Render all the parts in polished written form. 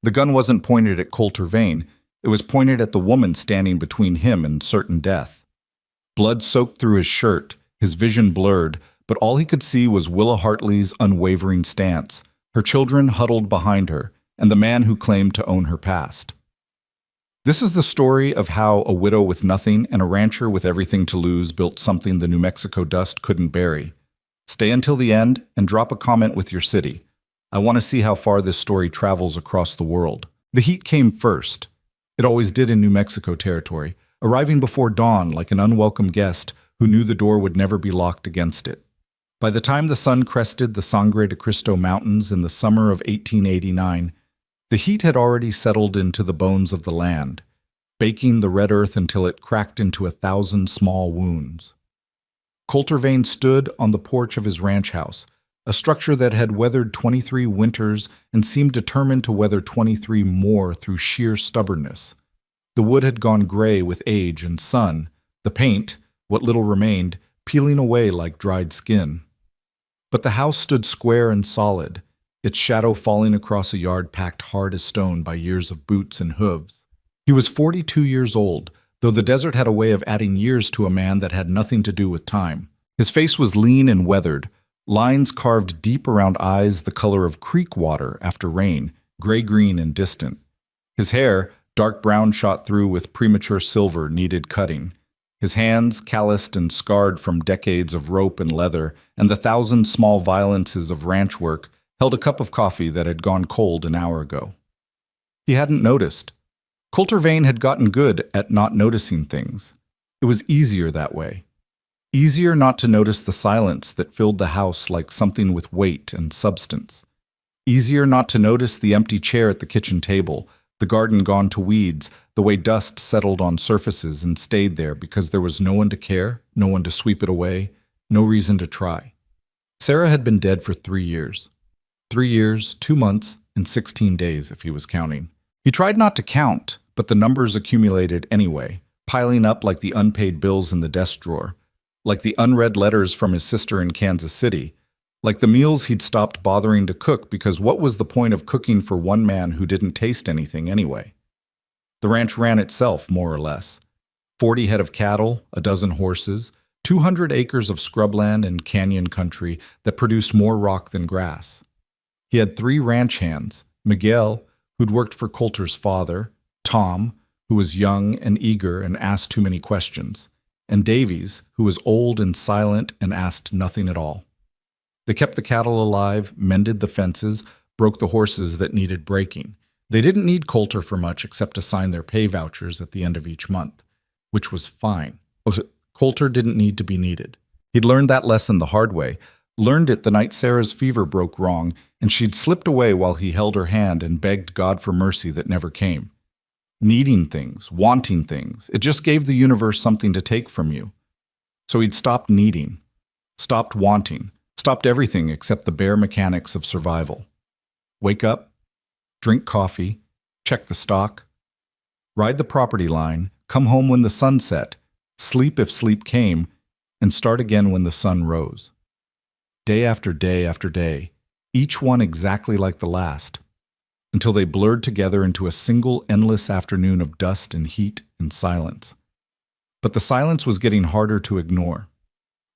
The gun wasn't pointed at Coulter Vane. It was pointed at the woman standing between him and certain death. Blood soaked through his shirt, his vision blurred, but all he could see was Willa Hartley's unwavering stance, her children huddled behind her, and the man who claimed to own her past. This is the story of how a widow with nothing and a rancher with everything to lose built something the New Mexico dust couldn't bury. Stay until the end and drop a comment with your city. I want to see how far this story travels across the world. The heat came first. It always did in New Mexico territory, arriving before dawn like an unwelcome guest who knew the door would never be locked against it. By the time the sun crested the Sangre de Cristo Mountains in the summer of 1889, the heat had already settled into the bones of the land, baking the red earth until it cracked into 1,000 small wounds. Coulter Vane stood on the porch of his ranch house, a structure that had weathered 23 winters and seemed determined to weather 23 more through sheer stubbornness. The wood had gone gray with age and sun, the paint, what little remained, peeling away like dried skin. But the house stood square and solid, its shadow falling across a yard packed hard as stone by years of boots and hooves. He was 42 years old, though the desert had a way of adding years to a man that had nothing to do with time. His face was lean and weathered, lines carved deep around eyes the color of creek water after rain, gray-green and distant. His hair, dark brown shot through with premature silver, needed cutting. His hands, calloused and scarred from decades of rope and leather and the 1,000 small violences of ranch work, held a cup of coffee that had gone cold an hour ago. He hadn't noticed. Coulter Vane had gotten good at not noticing things. It was easier that way. Easier not to notice the silence that filled the house like something with weight and substance. Easier not to notice the empty chair at the kitchen table, the garden gone to weeds, the way dust settled on surfaces and stayed there because there was no one to care, no one to sweep it away, no reason to try. Sarah had been dead for 3 years. 3 years, 2 months, and 16 days if he was counting. He tried not to count, but the numbers accumulated anyway, piling up like the unpaid bills in the desk drawer, like the unread letters from his sister in Kansas City, like the meals he'd stopped bothering to cook because what was the point of cooking for one man who didn't taste anything anyway? The ranch ran itself, more or less. 40 head of cattle, a dozen horses, 200 acres of scrubland and canyon country that produced more rock than grass. He had 3 ranch hands, Miguel, who'd worked for Coulter's father, Tom, who was young and eager and asked too many questions, and Davies, who was old and silent and asked nothing at all. They kept the cattle alive, mended the fences, broke the horses that needed breaking. They didn't need Coulter for much except to sign their pay vouchers at the end of each month, which was fine. Coulter didn't need to be needed. He'd learned that lesson the hard way, learned it the night Sarah's fever broke wrong, and she'd slipped away while he held her hand and begged God for mercy that never came. Needing things, wanting things, it just gave the universe something to take from you. So he'd stopped needing, stopped wanting, stopped everything except the bare mechanics of survival. Wake up, drink coffee, check the stock, ride the property line, come home when the sun set, sleep if sleep came, and start again when the sun rose. Day after day after day, each one exactly like the last, until they blurred together into a single endless afternoon of dust and heat and silence. But the silence was getting harder to ignore.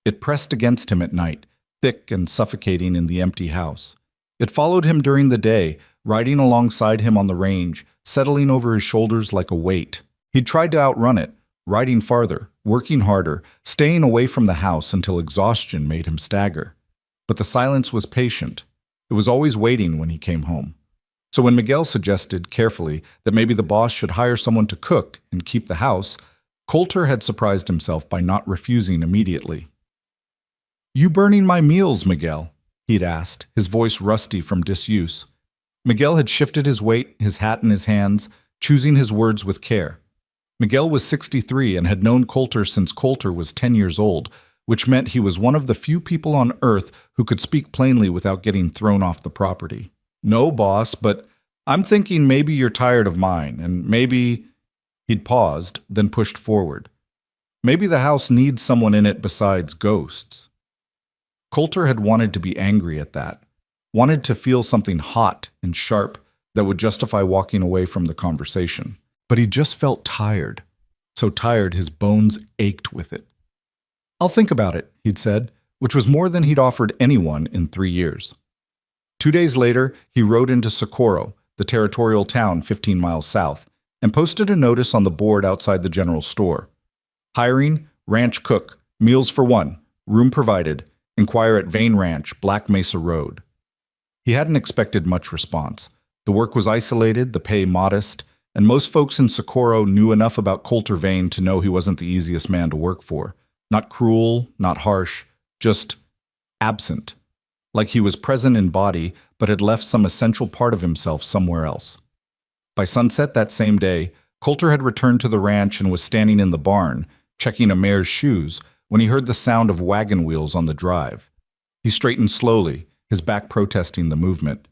It pressed against him at night, thick and suffocating in the empty house. It followed him during the day, riding alongside him on the range, settling over his shoulders like a weight. He'd tried to outrun it, riding farther, working harder, staying away from the house until exhaustion made him stagger. But the silence was patient. It was always waiting when he came home. So when Miguel suggested, carefully, that maybe the boss should hire someone to cook and keep the house, Coulter had surprised himself by not refusing immediately. "You burning my meals, Miguel?" he'd asked, his voice rusty from disuse. Miguel had shifted his weight, his hat in his hands, choosing his words with care. Miguel was 63 and had known Coulter since Coulter was 10 years old, which meant he was one of the few people on Earth who could speak plainly without getting thrown off the property. "No, boss, but I'm thinking maybe you're tired of mine, and maybe—" He'd paused, then pushed forward. "Maybe the house needs someone in it besides ghosts." Coulter had wanted to be angry at that, wanted to feel something hot and sharp, that would justify walking away from the conversation. But he just felt tired. So tired his bones ached with it. "I'll think about it," he'd said, which was more than he'd offered anyone in 3 years. 2 days later, he rode into Socorro, the territorial town 15 miles south, and posted a notice on the board outside the general store. "Hiring, ranch cook, meals for one, room provided. Inquire at Vane Ranch, Black Mesa Road." He hadn't expected much response. The work was isolated, the pay modest, and most folks in Socorro knew enough about Coulter Vane to know he wasn't the easiest man to work for. Not cruel, not harsh, just absent. Like he was present in body, but had left some essential part of himself somewhere else. By sunset that same day, Coulter had returned to the ranch and was standing in the barn, checking a mare's shoes, when he heard the sound of wagon wheels on the drive. He straightened slowly, his back protesting the movement.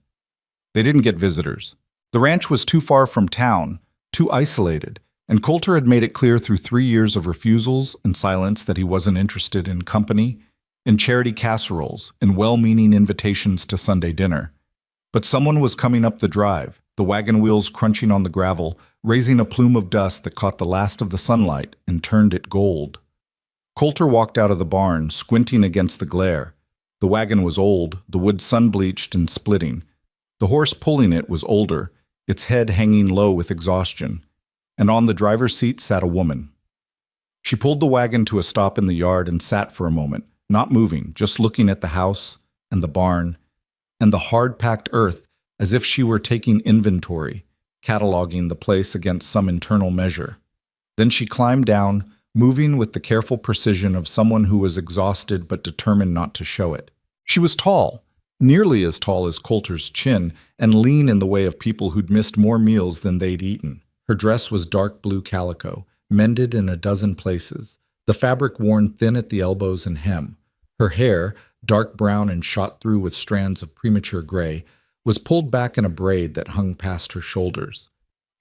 They didn't get visitors. The ranch was too far from town, too isolated, and Coulter had made it clear through 3 years of refusals and silence that he wasn't interested in company, in charity casseroles, in well-meaning invitations to Sunday dinner. But someone was coming up the drive, the wagon wheels crunching on the gravel, raising a plume of dust that caught the last of the sunlight and turned it gold. Coulter walked out of the barn, squinting against the glare. The wagon was old, the wood sun-bleached and splitting. The horse pulling it was older, its head hanging low with exhaustion, and on the driver's seat sat a woman. She pulled the wagon to a stop in the yard and sat for a moment, not moving, just looking at the house and the barn and the hard-packed earth as if she were taking inventory, cataloging the place against some internal measure. Then she climbed down, moving with the careful precision of someone who was exhausted but determined not to show it. She was tall, nearly as tall as Coulter's chin, and lean in the way of people who'd missed more meals than they'd eaten. Her dress was dark blue calico, mended in a dozen places, the fabric worn thin at the elbows and hem. Her hair, dark brown and shot through with strands of premature gray, was pulled back in a braid that hung past her shoulders.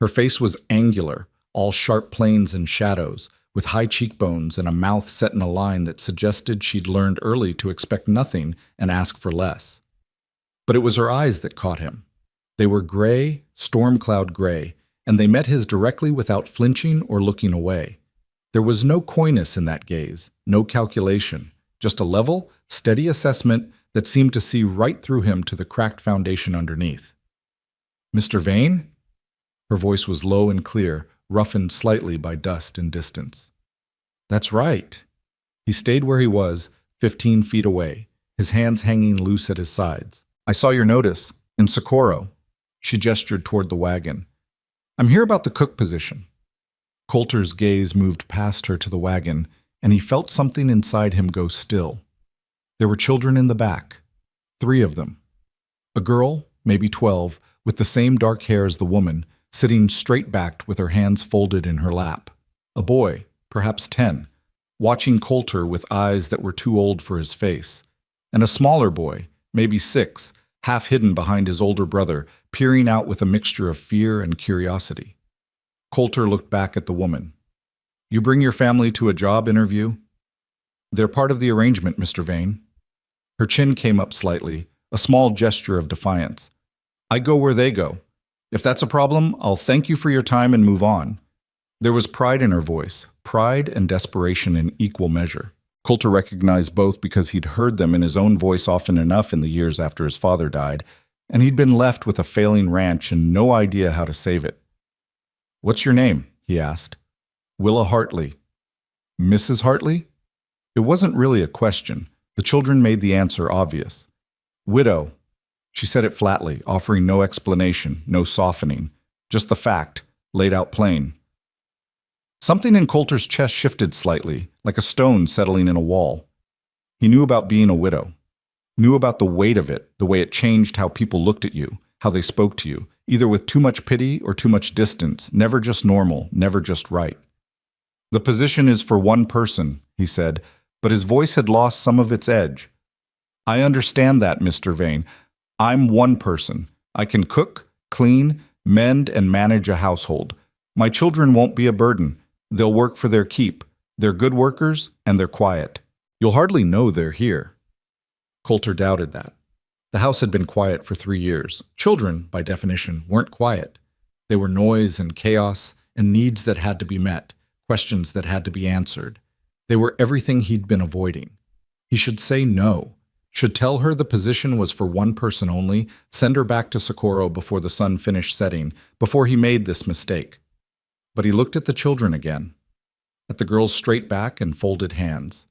Her face was angular, all sharp planes and shadows, with high cheekbones and a mouth set in a line that suggested she'd learned early to expect nothing and ask for less. But it was her eyes that caught him. They were gray, storm cloud gray, and they met his directly without flinching or looking away. There was no coyness in that gaze, no calculation, just a level, steady assessment that seemed to see right through him to the cracked foundation underneath. "Mr. Vane?" Her voice was low and clear, roughened slightly by dust and distance. "That's right." He stayed where he was, 15 feet away, his hands hanging loose at his sides. "I saw your notice, in Socorro." She gestured toward the wagon. "I'm here about the cook position." Coulter's gaze moved past her to the wagon, and he felt something inside him go still. There were children in the back, 3 of them. A girl, maybe 12, with the same dark hair as the woman, sitting straight-backed with her hands folded in her lap. A boy, perhaps 10, watching Coulter with eyes that were too old for his face. And a smaller boy, maybe 6, half hidden behind his older brother, peering out with a mixture of fear and curiosity. Coulter looked back at the woman. "You bring your family to a job interview?" "They're part of the arrangement, Mr. Vane." Her chin came up slightly, a small gesture of defiance. "I go where they go. If that's a problem, I'll thank you for your time and move on." There was pride in her voice, pride and desperation in equal measure. Coulter recognized both because he'd heard them in his own voice often enough in the years after his father died, and he'd been left with a failing ranch and no idea how to save it. "What's your name?" he asked. "Willa Hartley." "Mrs. Hartley?" It wasn't really a question. The children made the answer obvious. "Widow." She said it flatly, offering no explanation, no softening, just the fact, laid out plain. Something in Coulter's chest shifted slightly, like a stone settling in a wall. He knew about being a widow, knew about the weight of it, the way it changed how people looked at you, how they spoke to you, either with too much pity or too much distance, never just normal, never just right. "The position is for one person," he said, but his voice had lost some of its edge. "I understand that, Mr. Vane. I'm one person. I can cook, clean, mend, and manage a household. My children won't be a burden. They'll work for their keep. They're good workers, and they're quiet. You'll hardly know they're here." Coulter doubted that. The house had been quiet for 3 years. Children, by definition, weren't quiet. They were noise and chaos and needs that had to be met, questions that had to be answered. They were everything he'd been avoiding. He should say no, should tell her the position was for one person only, send her back to Socorro before the sun finished setting, before he made this mistake. But he looked at the children again, at the girl's straight back and folded hands,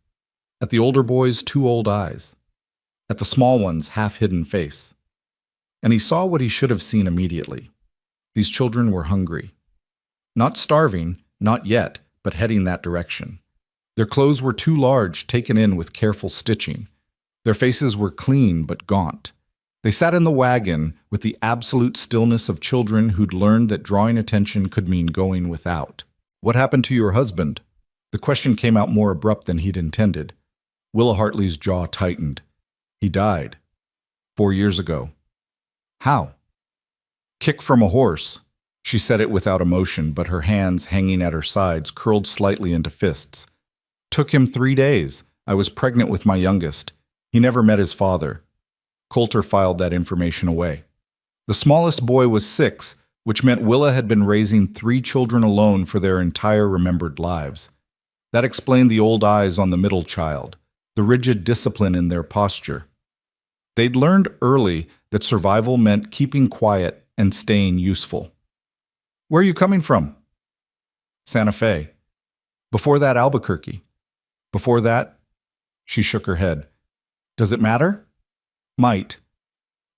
at the older boy's 2 old eyes, at the small one's half-hidden face. And he saw what he should have seen immediately. These children were hungry. Not starving, not yet, but heading that direction. Their clothes were too large, taken in with careful stitching. Their faces were clean but gaunt. They sat in the wagon with the absolute stillness of children who'd learned that drawing attention could mean going without. "What happened to your husband?" The question came out more abrupt than he'd intended. Willa Hartley's jaw tightened. "He died. 4 years ago." "How?" "Kick from a horse." She said it without emotion, but her hands, hanging at her sides, curled slightly into fists. "Took him 3 days. I was pregnant with my youngest. He never met his father." Coulter filed that information away. The smallest boy was 6, which meant Willa had been raising 3 children alone for their entire remembered lives. That explained the old eyes on the middle child, the rigid discipline in their posture. They'd learned early that survival meant keeping quiet and staying useful. "Where are you coming from?" "Santa Fe." "Before that, Albuquerque." "Before that?" She shook her head. "Does it matter?" "Might."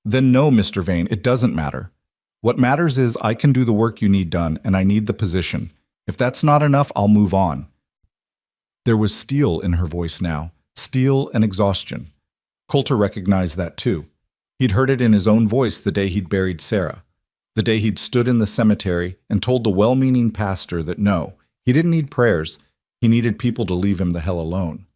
"Then no, Mr. Vane, it doesn't matter. What matters is I can do the work you need done, and I need the position. If that's not enough, I'll move on." There was steel in her voice now, steel and exhaustion. Coulter recognized that too. He'd heard it in his own voice the day he'd buried Sarah, the day he'd stood in the cemetery and told the well-meaning pastor that no, he didn't need prayers, he needed people to leave him the hell alone.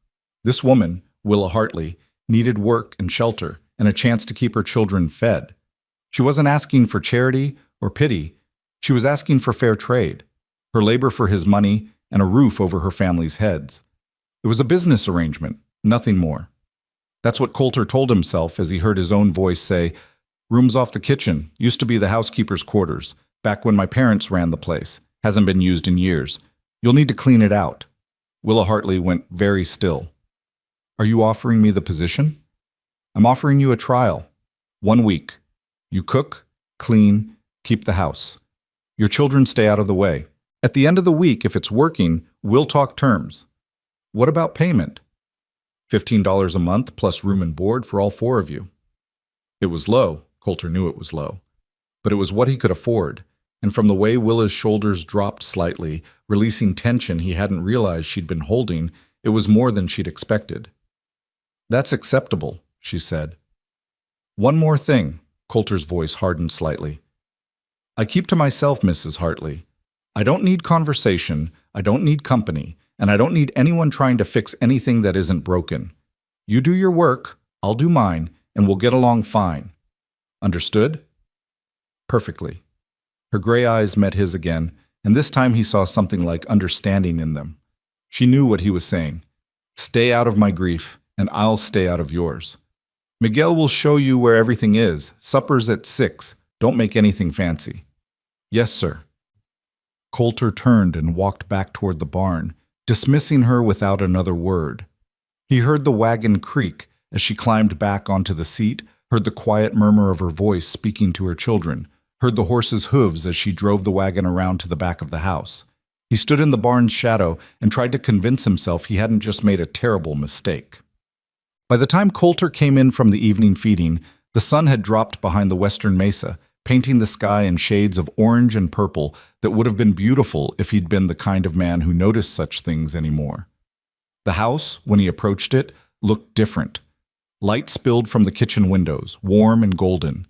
This woman, Willa Hartley, needed work and shelter and a chance to keep her children fed. She wasn't asking for charity or pity. She was asking for fair trade, her labor for his money, and a roof over her family's heads. It was a business arrangement, nothing more. That's what Coulter told himself as he heard his own voice say, "Room's off the kitchen, used to be the housekeeper's quarters, back when my parents ran the place, hasn't been used in years. You'll need to clean it out." Willa Hartley went very still. "Are you offering me the position?" "I'm offering you a trial. 1 week. You cook, clean, keep the house. Your children stay out of the way. At the end of the week, if it's working, we'll talk terms." "What about payment?" $15 a month plus room and board for all 4 of you. It was low. Coulter knew it was low. But it was what he could afford, and from the way Willa's shoulders dropped slightly, releasing tension he hadn't realized she'd been holding, it was more than she'd expected. "That's acceptable," she said. "One more thing," Coulter's voice hardened slightly. "I keep to myself, Mrs. Hartley. I don't need conversation, I don't need company, and I don't need anyone trying to fix anything that isn't broken. You do your work, I'll do mine, and we'll get along fine. Understood?" "Perfectly." Her gray eyes met his again, and this time he saw something like understanding in them. She knew what he was saying. "Stay out of my grief, and I'll stay out of yours. Miguel will show you where everything is. Supper's at 6. Don't make anything fancy." "Yes, sir." Coulter turned and walked back toward the barn, dismissing her without another word. He heard the wagon creak as she climbed back onto the seat, heard the quiet murmur of her voice speaking to her children, heard the horse's hooves as she drove the wagon around to the back of the house. He stood in the barn's shadow and tried to convince himself he hadn't just made a terrible mistake. By the time Coulter came in from the evening feeding, the sun had dropped behind the western mesa, painting the sky in shades of orange and purple that would have been beautiful if he'd been the kind of man who noticed such things anymore. The house, when he approached it, looked different. Light spilled from the kitchen windows, warm and golden.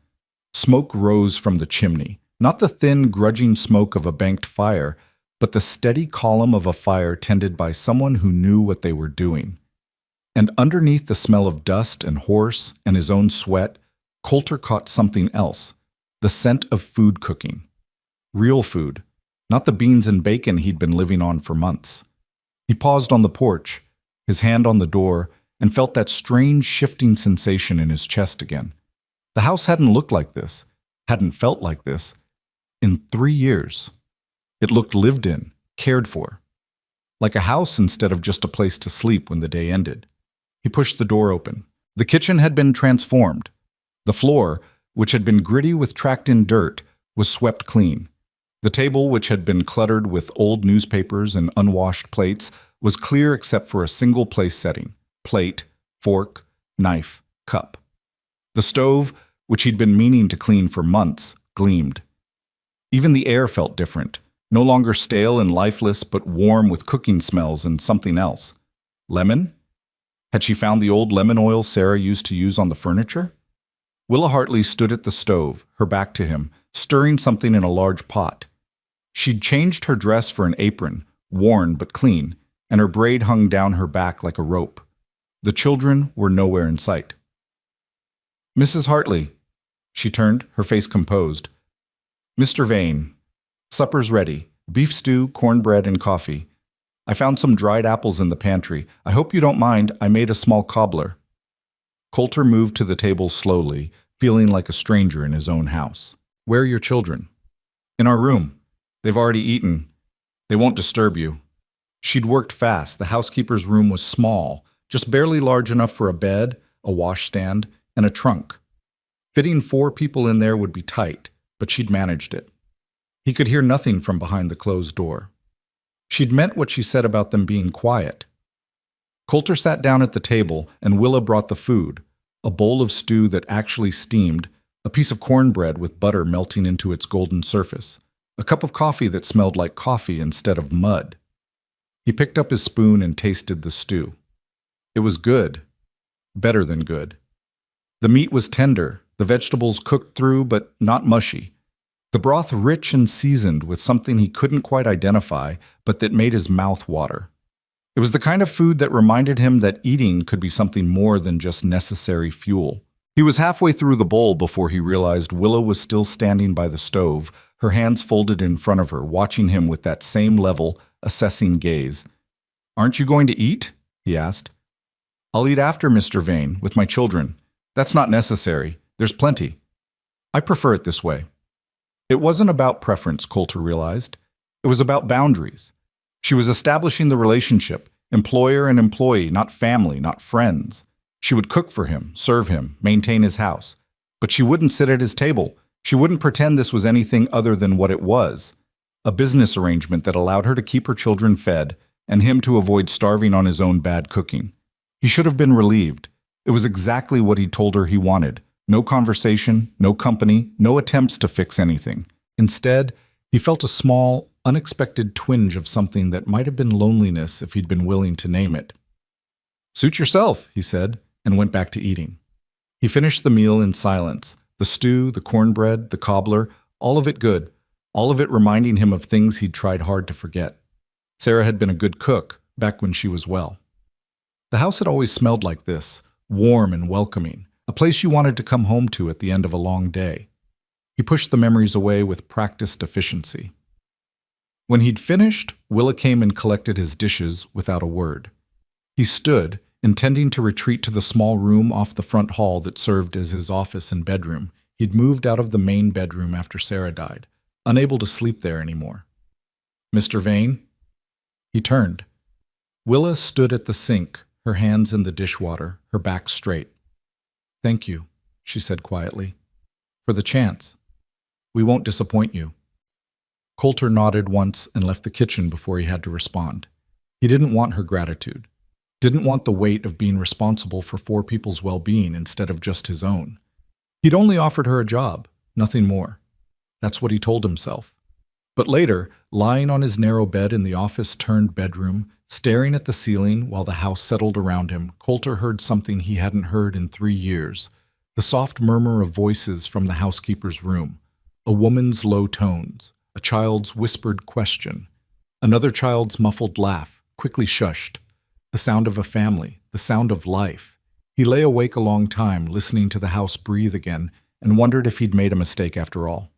Smoke rose from the chimney, not the thin, grudging smoke of a banked fire, but the steady column of a fire tended by someone who knew what they were doing. And underneath the smell of dust and horse and his own sweat, Coulter caught something else, the scent of food cooking. Real food, not the beans and bacon he'd been living on for months. He paused on the porch, his hand on the door, and felt that strange shifting sensation in his chest again. The house hadn't looked like this, hadn't felt like this, in 3 years. It looked lived in, cared for, like a house instead of just a place to sleep when the day ended. He pushed the door open. The kitchen had been transformed. The floor, which had been gritty with tracked-in dirt, was swept clean. The table, which had been cluttered with old newspapers and unwashed plates, was clear except for a single place setting: plate, fork, knife, cup. The stove, which he'd been meaning to clean for months, gleamed. Even the air felt different, no longer stale and lifeless, but warm with cooking smells and something else. Lemon? Had she found the old lemon oil Sarah used to use on the furniture? Willa Hartley stood at the stove, her back to him, stirring something in a large pot. She'd changed her dress for an apron, worn but clean, and her braid hung down her back like a rope. The children were nowhere in sight. "Mrs. Hartley." She turned, her face composed. "Mr. Vane. Supper's ready. Beef stew, cornbread, and coffee. I found some dried apples in the pantry. I hope you don't mind. I made a small cobbler." Coulter moved to the table slowly, feeling like a stranger in his own house. "Where are your children?" "In our room. They've already eaten. They won't disturb you." She'd worked fast. The housekeeper's room was small, just barely large enough for a bed, a washstand, and a trunk. Fitting 4 people in there would be tight, but she'd managed it. He could hear nothing from behind the closed door. She'd meant what she said about them being quiet. Coulter sat down at the table, and Willa brought the food: a bowl of stew that actually steamed, a piece of cornbread with butter melting into its golden surface, a cup of coffee that smelled like coffee instead of mud. He picked up his spoon and tasted the stew. It was good. Better than good. The meat was tender, the vegetables cooked through but not mushy. The broth rich and seasoned with something he couldn't quite identify, but that made his mouth water. It was the kind of food that reminded him that eating could be something more than just necessary fuel. He was halfway through the bowl before he realized Willa was still standing by the stove, her hands folded in front of her, watching him with that same level, assessing gaze. "Aren't you going to eat?" he asked. "I'll eat after, Mr. Vane, with my children. That's not necessary. There's plenty. I prefer it this way." It wasn't about preference, Coulter realized. It was about boundaries. She was establishing the relationship, employer and employee, not family, not friends. She would cook for him, serve him, maintain his house. But she wouldn't sit at his table. She wouldn't pretend this was anything other than what it was: a business arrangement that allowed her to keep her children fed and him to avoid starving on his own bad cooking. He should have been relieved. It was exactly what he told her he wanted. No conversation, no company, no attempts to fix anything. Instead, he felt a small, unexpected twinge of something that might have been loneliness if he'd been willing to name it. "Suit yourself," he said, and went back to eating. He finished the meal in silence. The stew, the cornbread, the cobbler, all of it good, all of it reminding him of things he'd tried hard to forget. Sarah had been a good cook, back when she was well. The house had always smelled like this, warm and welcoming, a place you wanted to come home to at the end of a long day. He pushed the memories away with practiced efficiency. When he'd finished, Willa came and collected his dishes without a word. He stood, intending to retreat to the small room off the front hall that served as his office and bedroom. He'd moved out of the main bedroom after Sarah died, unable to sleep there anymore. "Mr. Vane?" He turned. Willa stood at the sink, her hands in the dishwater, her back straight. "Thank you," she said quietly, "for the chance. We won't disappoint you." Coulter nodded once and left the kitchen before he had to respond. He didn't want her gratitude. Didn't want the weight of being responsible for 4 people's well-being instead of just his own. He'd only offered her a job, nothing more. That's what he told himself. But later, lying on his narrow bed in the office-turned bedroom, staring at the ceiling while the house settled around him, Coulter heard something he hadn't heard in 3 years: the soft murmur of voices from the housekeeper's room, a woman's low tones, a child's whispered question, another child's muffled laugh, quickly shushed, the sound of a family, the sound of life. He lay awake a long time, listening to the house breathe again, and wondered if he'd made a mistake after all.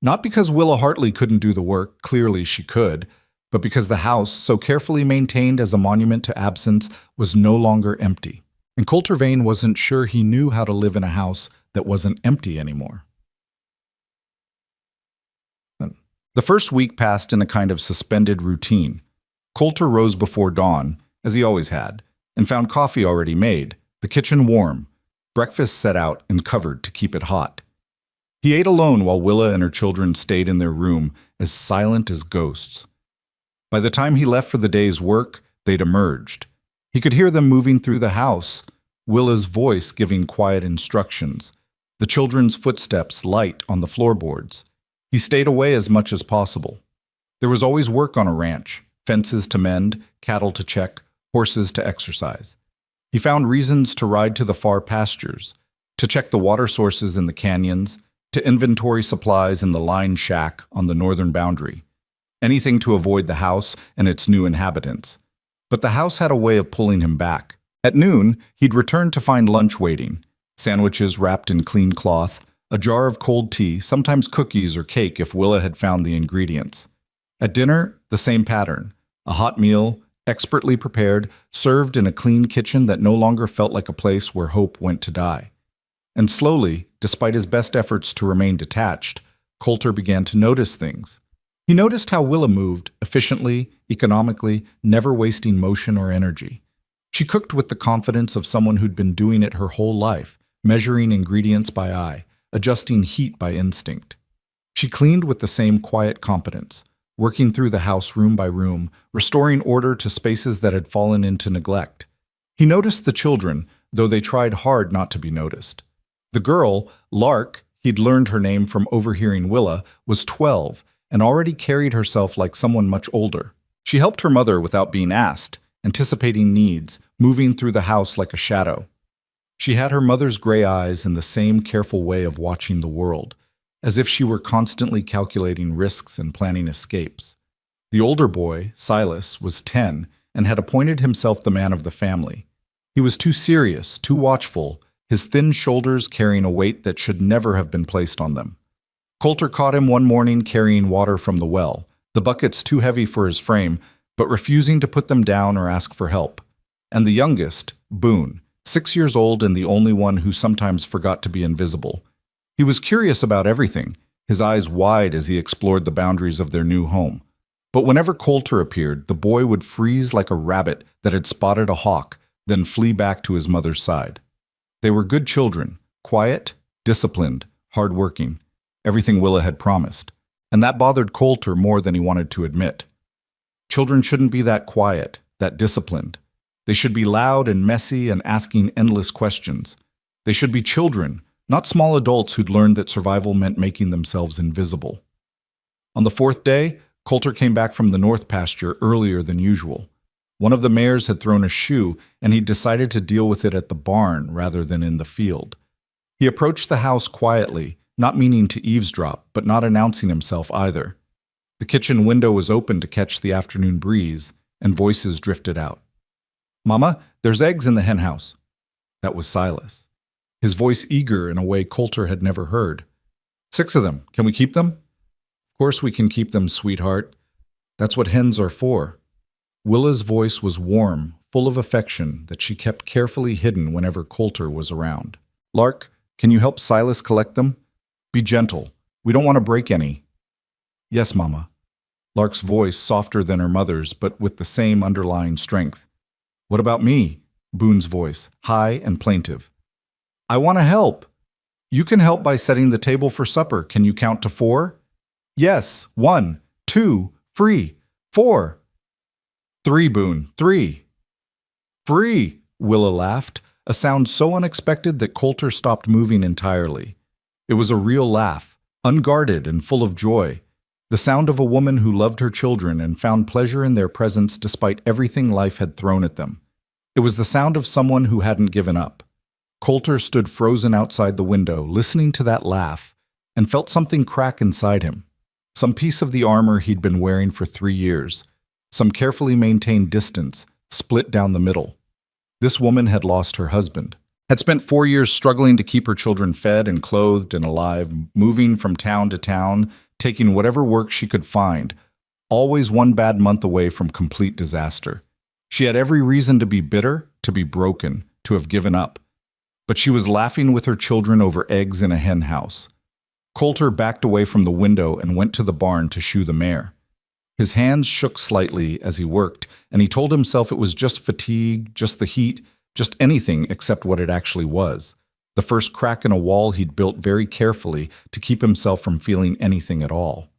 Not because Willa Hartley couldn't do the work, clearly she could, but because the house, so carefully maintained as a monument to absence, was no longer empty. And Coulter Vane wasn't sure he knew how to live in a house that wasn't empty anymore. The first week passed in a kind of suspended routine. Coulter rose before dawn, as he always had, and found coffee already made, the kitchen warm, breakfast set out and covered to keep it hot. He ate alone while Willa and her children stayed in their room, as silent as ghosts. By the time he left for the day's work, they'd emerged. He could hear them moving through the house, Willa's voice giving quiet instructions, the children's footsteps light on the floorboards. He stayed away as much as possible. There was always work on a ranch, fences to mend, cattle to check, horses to exercise. He found reasons to ride to the far pastures, to check the water sources in the canyons, to inventory supplies in the line shack on the northern boundary. Anything to avoid the house and its new inhabitants. But the house had a way of pulling him back. At noon, he'd return to find lunch waiting, sandwiches wrapped in clean cloth, a jar of cold tea, sometimes cookies or cake if Willa had found the ingredients. At dinner, the same pattern, a hot meal, expertly prepared, served in a clean kitchen that no longer felt like a place where hope went to die. And slowly, despite his best efforts to remain detached, Coulter began to notice things. He noticed how Willa moved, efficiently, economically, never wasting motion or energy. She cooked with the confidence of someone who'd been doing it her whole life, measuring ingredients by eye, adjusting heat by instinct. She cleaned with the same quiet competence, working through the house room by room, restoring order to spaces that had fallen into neglect. He noticed the children, though they tried hard not to be noticed. The girl, Lark, he'd learned her name from overhearing Willa, was 12 and already carried herself like someone much older. She helped her mother without being asked, anticipating needs, moving through the house like a shadow. She had her mother's gray eyes and the same careful way of watching the world, as if she were constantly calculating risks and planning escapes. The older boy, Silas, was 10 and had appointed himself the man of the family. He was too serious, too watchful, his thin shoulders carrying a weight that should never have been placed on them. Coulter caught him one morning carrying water from the well, the buckets too heavy for his frame, but refusing to put them down or ask for help. And the youngest, Boone, 6 years old and the only one who sometimes forgot to be invisible. He was curious about everything, his eyes wide as he explored the boundaries of their new home. But whenever Coulter appeared, the boy would freeze like a rabbit that had spotted a hawk, then flee back to his mother's side. They were good children, quiet, disciplined, hardworking, everything Willa had promised, and that bothered Coulter more than he wanted to admit. Children shouldn't be that quiet, that disciplined. They should be loud and messy and asking endless questions. They should be children, not small adults who'd learned that survival meant making themselves invisible. On the fourth day, Coulter came back from the north pasture earlier than usual. One of the mares had thrown a shoe, and he decided to deal with it at the barn rather than in the field. He approached the house quietly, not meaning to eavesdrop, but not announcing himself either. The kitchen window was open to catch the afternoon breeze, and voices drifted out. "Mama, there's eggs in the henhouse." That was Silas, his voice eager in a way Coulter had never heard. "6 of them. Can we keep them?" "Of course we can keep them, sweetheart. That's what hens are for." Willa's voice was warm, full of affection that she kept carefully hidden whenever Coulter was around. "Lark, can you help Silas collect them? Be gentle. We don't want to break any." "Yes, Mama." Lark's voice softer than her mother's, but with the same underlying strength. "What about me?" Boone's voice, high and plaintive. "I want to help." "You can help by setting the table for supper. Can you count to 4? "Yes. 1, 2, 3, 4. 3, Boone, 3. "Free," Willa laughed, a sound so unexpected that Coulter stopped moving entirely. It was a real laugh, unguarded and full of joy, the sound of a woman who loved her children and found pleasure in their presence despite everything life had thrown at them. It was the sound of someone who hadn't given up. Coulter stood frozen outside the window, listening to that laugh, and felt something crack inside him. Some piece of the armor he'd been wearing for 3 years, some carefully maintained distance, split down the middle. This woman had lost her husband, had spent 4 years struggling to keep her children fed and clothed and alive, moving from town to town, taking whatever work she could find, always one bad month away from complete disaster. She had every reason to be bitter, to be broken, to have given up. but she was laughing with her children over eggs in a hen house. Coulter backed away from the window and went to the barn to shoe the mare. His hands shook slightly as he worked, and he told himself it was just fatigue, just the heat, just anything except what it actually was. The first crack in a wall he'd built very carefully to keep himself from feeling anything at all.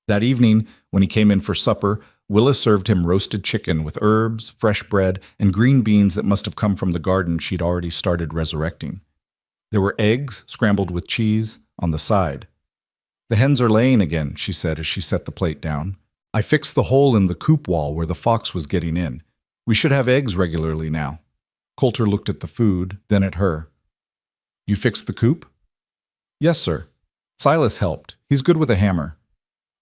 That evening, when he came in for supper, Willa served him roasted chicken with herbs, fresh bread, and green beans that must have come from the garden she'd already started resurrecting. There were eggs, scrambled with cheese, on the side. "The hens are laying again," she said as she set the plate down. "I fixed the hole in the coop wall where the fox was getting in. We should have eggs regularly now." Coulter looked at the food, then at her. "You fixed the coop?" "Yes, sir. Silas helped. He's good with a hammer."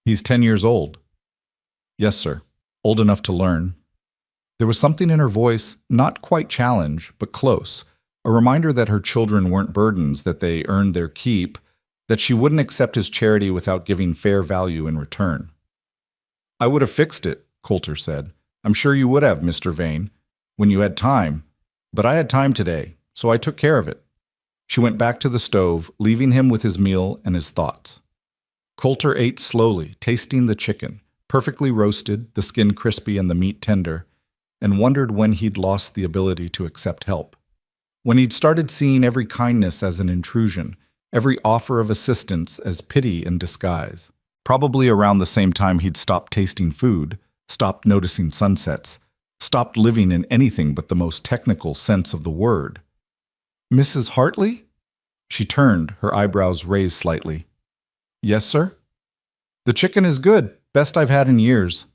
"He's 10 years old." "Yes, sir. Old enough to learn." There was something in her voice, not quite challenge, but close, a reminder that her children weren't burdens, that they earned their keep, that she wouldn't accept his charity without giving fair value in return. "I would have fixed it," Coulter said. "I'm sure you would have, Mr. Vane, when you had time. But I had time today, so I took care of it." She went back to the stove, leaving him with his meal and his thoughts. Coulter ate slowly, tasting the chicken, perfectly roasted, the skin crispy and the meat tender, and wondered when he'd lost the ability to accept help. When he'd started seeing every kindness as an intrusion, every offer of assistance as pity in disguise. Probably around the same time he'd stopped tasting food, stopped noticing sunsets, stopped living in anything but the most technical sense of the word. "Mrs. Hartley?" She turned, her eyebrows raised slightly. "Yes, sir?" "The chicken is good, best I've had in years."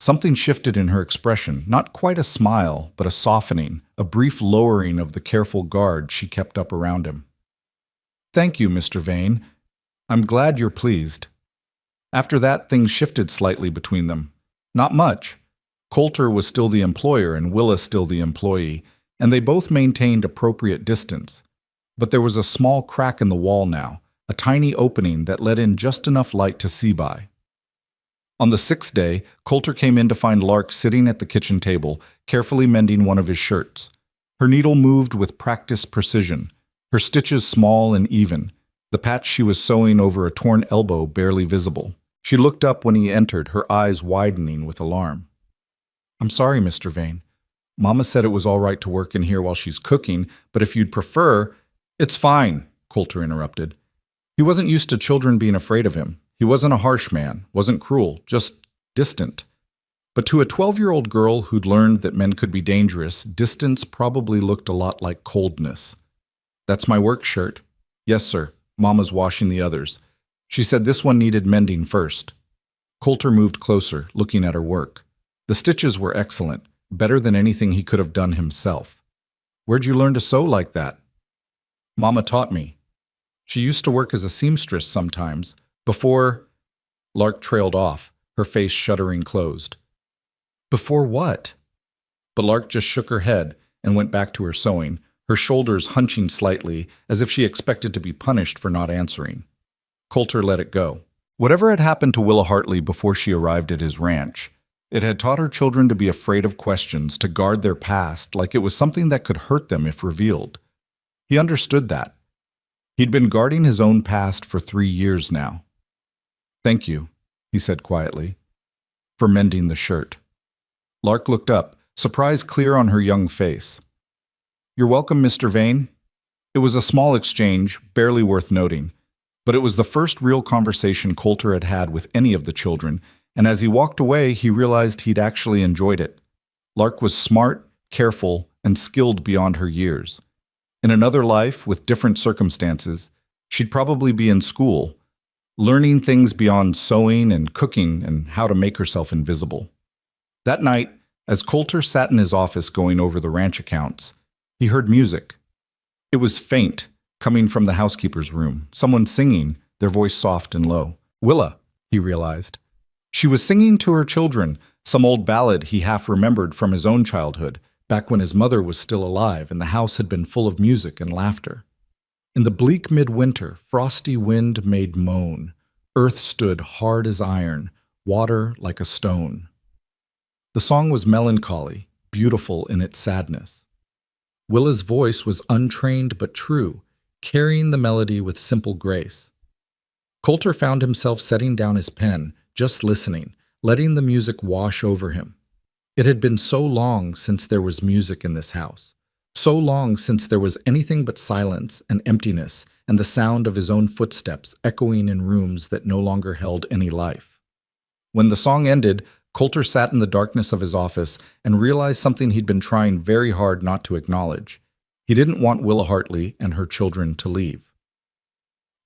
Something shifted in her expression, not quite a smile, but a softening, a brief lowering of the careful guard she kept up around him. "Thank you, Mr. Vane. I'm glad you're pleased." After that, things shifted slightly between them. Not much. Coulter was still the employer and Willa still the employee, and they both maintained appropriate distance. But there was a small crack in the wall now, a tiny opening that let in just enough light to see by. On the 6th day, Coulter came in to find Lark sitting at the kitchen table, carefully mending one of his shirts. Her needle moved with practiced precision, her stitches small and even, the patch she was sewing over a torn elbow barely visible. She looked up when he entered, her eyes widening with alarm. "I'm sorry, Mr. Vane. Mama said it was all right to work in here while she's cooking, but if you'd prefer—" "It's fine," Coulter interrupted. He wasn't used to children being afraid of him. He wasn't a harsh man, wasn't cruel, just distant. But to a 12-year-old girl who'd learned that men could be dangerous, distance probably looked a lot like coldness. "That's my work shirt." "Yes, sir. Mama's washing the others. She said this one needed mending first." Coulter moved closer, looking at her work. The stitches were excellent, better than anything he could have done himself. "Where'd you learn to sew like that?" "Mama taught me. She used to work as a seamstress sometimes. Before—" Lark trailed off, her face shuddering closed. "Before what?" But Lark just shook her head and went back to her sewing, her shoulders hunching slightly, as if she expected to be punished for not answering. Coulter let it go. Whatever had happened to Willa Hartley before she arrived at his ranch, it had taught her children to be afraid of questions, to guard their past like it was something that could hurt them if revealed. He understood that. He'd been guarding his own past for 3 years now. "Thank you," he said quietly, "for mending the shirt." Lark looked up, surprise clear on her young face. "You're welcome, Mr. Vane." It was a small exchange, barely worth noting, but it was the first real conversation Coulter had had with any of the children, and as he walked away, he realized he'd actually enjoyed it. Lark was smart, careful, and skilled beyond her years. In another life, with different circumstances, she'd probably be in school, learning things beyond sewing and cooking and how to make herself invisible. That night, as Coulter sat in his office going over the ranch accounts, he heard music. It was faint, coming from the housekeeper's room, someone singing, their voice soft and low. Willa, he realized. She was singing to her children, some old ballad he half remembered from his own childhood, back when his mother was still alive and the house had been full of music and laughter. In the bleak midwinter, frosty wind made moan. Earth stood hard as iron, water like a stone. The song was melancholy, beautiful in its sadness. Willa's voice was untrained but true, carrying the melody with simple grace. Coulter found himself setting down his pen, just listening, letting the music wash over him. It had been so long since there was music in this house, so long since there was anything but silence and emptiness and the sound of his own footsteps echoing in rooms that no longer held any life. When the song ended, Coulter sat in the darkness of his office and realized something he'd been trying very hard not to acknowledge. He didn't want Willa Hartley and her children to leave.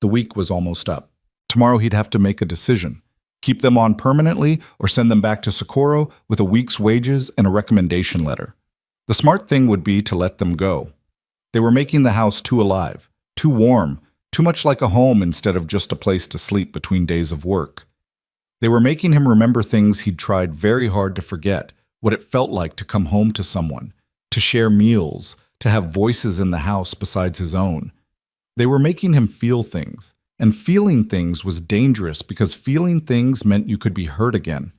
The week was almost up. Tomorrow he'd have to make a decision. Keep them on permanently or send them back to Socorro with a week's wages and a recommendation letter. The smart thing would be to let them go. They were making the house too alive, too warm, too much like a home instead of just a place to sleep between days of work. They were making him remember things he'd tried very hard to forget, what it felt like to come home to someone, to share meals, to have voices in the house besides his own. They were making him feel things, and feeling things was dangerous because feeling things meant you could be hurt again.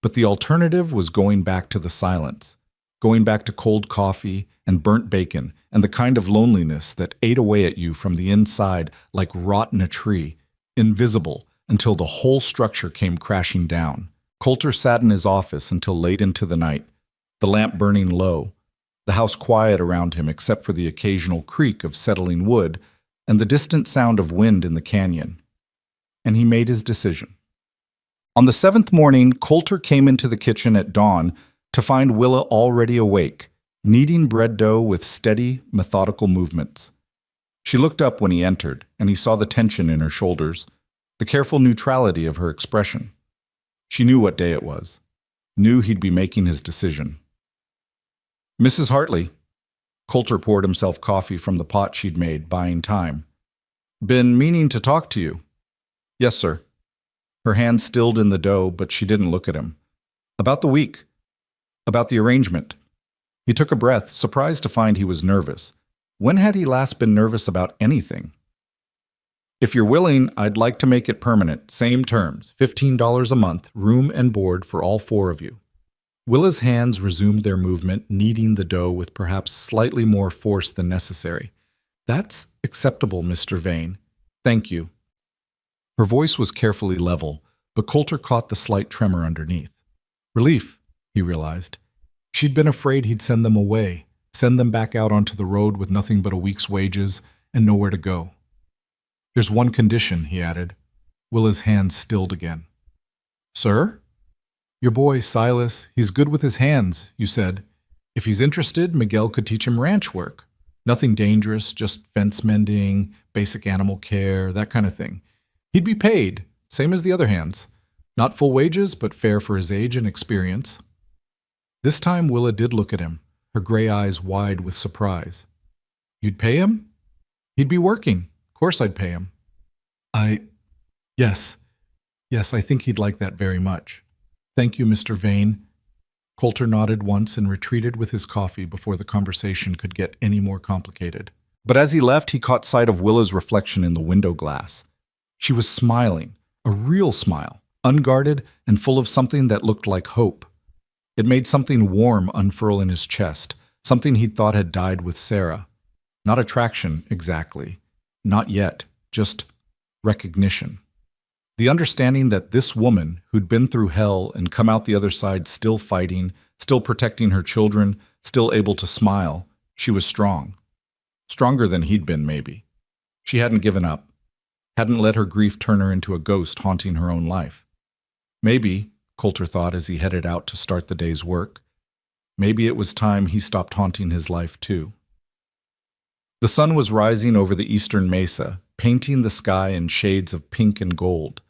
But the alternative was going back to the silence, going back to cold coffee and burnt bacon and the kind of loneliness that ate away at you from the inside like rot in a tree, invisible, until the whole structure came crashing down. Coulter sat in his office until late into the night, the lamp burning low, the house quiet around him except for the occasional creak of settling wood and the distant sound of wind in the canyon. And he made his decision. On the 7th morning, Coulter came into the kitchen at dawn to find Willa already awake, kneading bread dough with steady, methodical movements. She looked up when he entered, and he saw the tension in her shoulders, the careful neutrality of her expression. She knew what day it was, knew he'd be making his decision. "Mrs. Hartley." Coulter poured himself coffee from the pot she'd made, buying time. "Been meaning to talk to you." "Yes, sir." Her hand stilled in the dough, but she didn't look at him. "About the week. About the arrangement." He took a breath, surprised to find he was nervous. When had he last been nervous about anything? "If you're willing, I'd like to make it permanent. Same terms, $15 a month, room and board for all 4 of you." Willa's hands resumed their movement, kneading the dough with perhaps slightly more force than necessary. "That's acceptable, Mr. Vane. Thank you." Her voice was carefully level, but Coulter caught the slight tremor underneath. Relief, he realized. She'd been afraid he'd send them away, send them back out onto the road with nothing but a week's wages and nowhere to go. "There's one condition," he added. Willa's hands stilled again. "Sir?" "Your boy, Silas, he's good with his hands, you said. If he's interested, Miguel could teach him ranch work. Nothing dangerous, just fence mending, basic animal care, that kind of thing. He'd be paid, same as the other hands. Not full wages, but fair for his age and experience." This time Willa did look at him, her gray eyes wide with surprise. "You'd pay him?" "He'd be working. Of course I'd pay him." Yes, I think he'd like that very much. Thank you, Mr. Vane." Coulter nodded once and retreated with his coffee before the conversation could get any more complicated. But as he left, he caught sight of Willa's reflection in the window glass. She was smiling, a real smile, unguarded and full of something that looked like hope. It made something warm unfurl in his chest, something he'd thought had died with Sarah. Not attraction, exactly. Not yet, just recognition. The understanding that this woman, who'd been through hell and come out the other side still fighting, still protecting her children, still able to smile, she was strong. Stronger than he'd been, maybe. She hadn't given up, hadn't let her grief turn her into a ghost haunting her own life. Maybe, Coulter thought as he headed out to start the day's work, maybe it was time he stopped haunting his life too. The sun was rising over the eastern mesa, painting the sky in shades of pink and gold.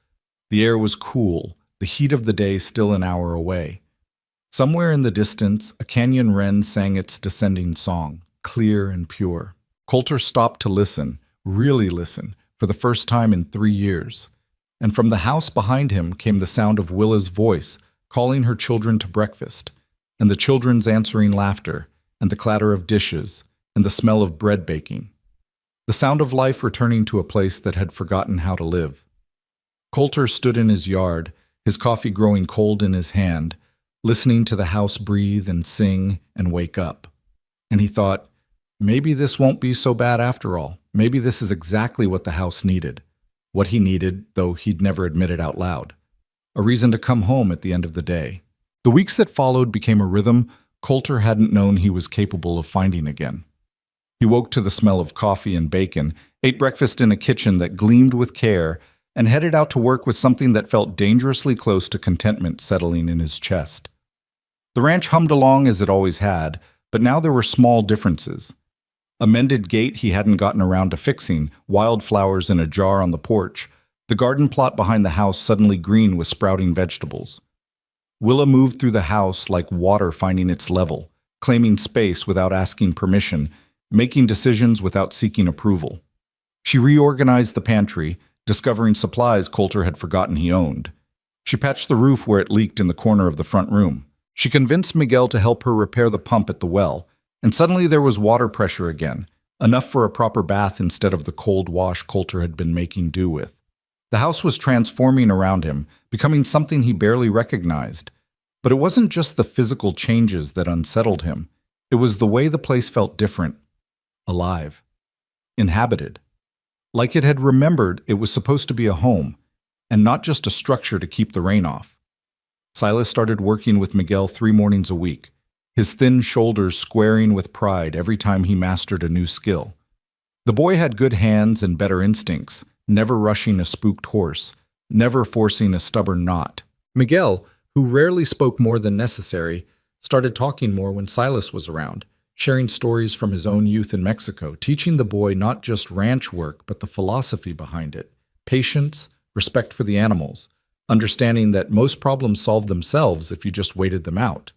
The air was cool, the heat of the day still an hour away. Somewhere in the distance, a canyon wren sang its descending song, clear and pure. Coulter stopped to listen, really listen, for the first time in 3 years. And from the house behind him came the sound of Willa's voice, calling her children to breakfast, and the children's answering laughter, and the clatter of dishes, and the smell of bread baking. The sound of life returning to a place that had forgotten how to live. Coulter stood in his yard, his coffee growing cold in his hand, listening to the house breathe and sing and wake up. And he thought, Maybe this won't be so bad after all. Maybe this is exactly what the house needed. What he needed, though he'd never admit it out loud. A reason to come home at the end of the day. The weeks that followed became a rhythm Coulter hadn't known he was capable of finding again. He woke to the smell of coffee and bacon, ate breakfast in a kitchen that gleamed with care, and headed out to work with something that felt dangerously close to contentment settling in his chest. The ranch hummed along as it always had, but now there were small differences. A mended gate he hadn't gotten around to fixing, wildflowers in a jar on the porch, the garden plot behind the house suddenly green with sprouting vegetables. Willa moved through the house like water finding its level, claiming space without asking permission, making decisions without seeking approval. She reorganized the pantry, discovering supplies Coulter had forgotten he owned. She patched the roof where it leaked in the corner of the front room. She convinced Miguel to help her repair the pump at the well, and suddenly there was water pressure again, enough for a proper bath instead of the cold wash Coulter had been making do with. The house was transforming around him, becoming something he barely recognized. But it wasn't just the physical changes that unsettled him. It was the way the place felt different, alive, inhabited. Like it had remembered it was supposed to be a home, and not just a structure to keep the rain off. Silas started working with Miguel 3 mornings a week, his thin shoulders squaring with pride every time he mastered a new skill. The boy had good hands and better instincts, never rushing a spooked horse, never forcing a stubborn knot. Miguel, who rarely spoke more than necessary, started talking more when Silas was around, sharing stories from his own youth in Mexico, teaching the boy not just ranch work but the philosophy behind it, patience, respect for the animals, understanding that most problems solve themselves if you just waited them out.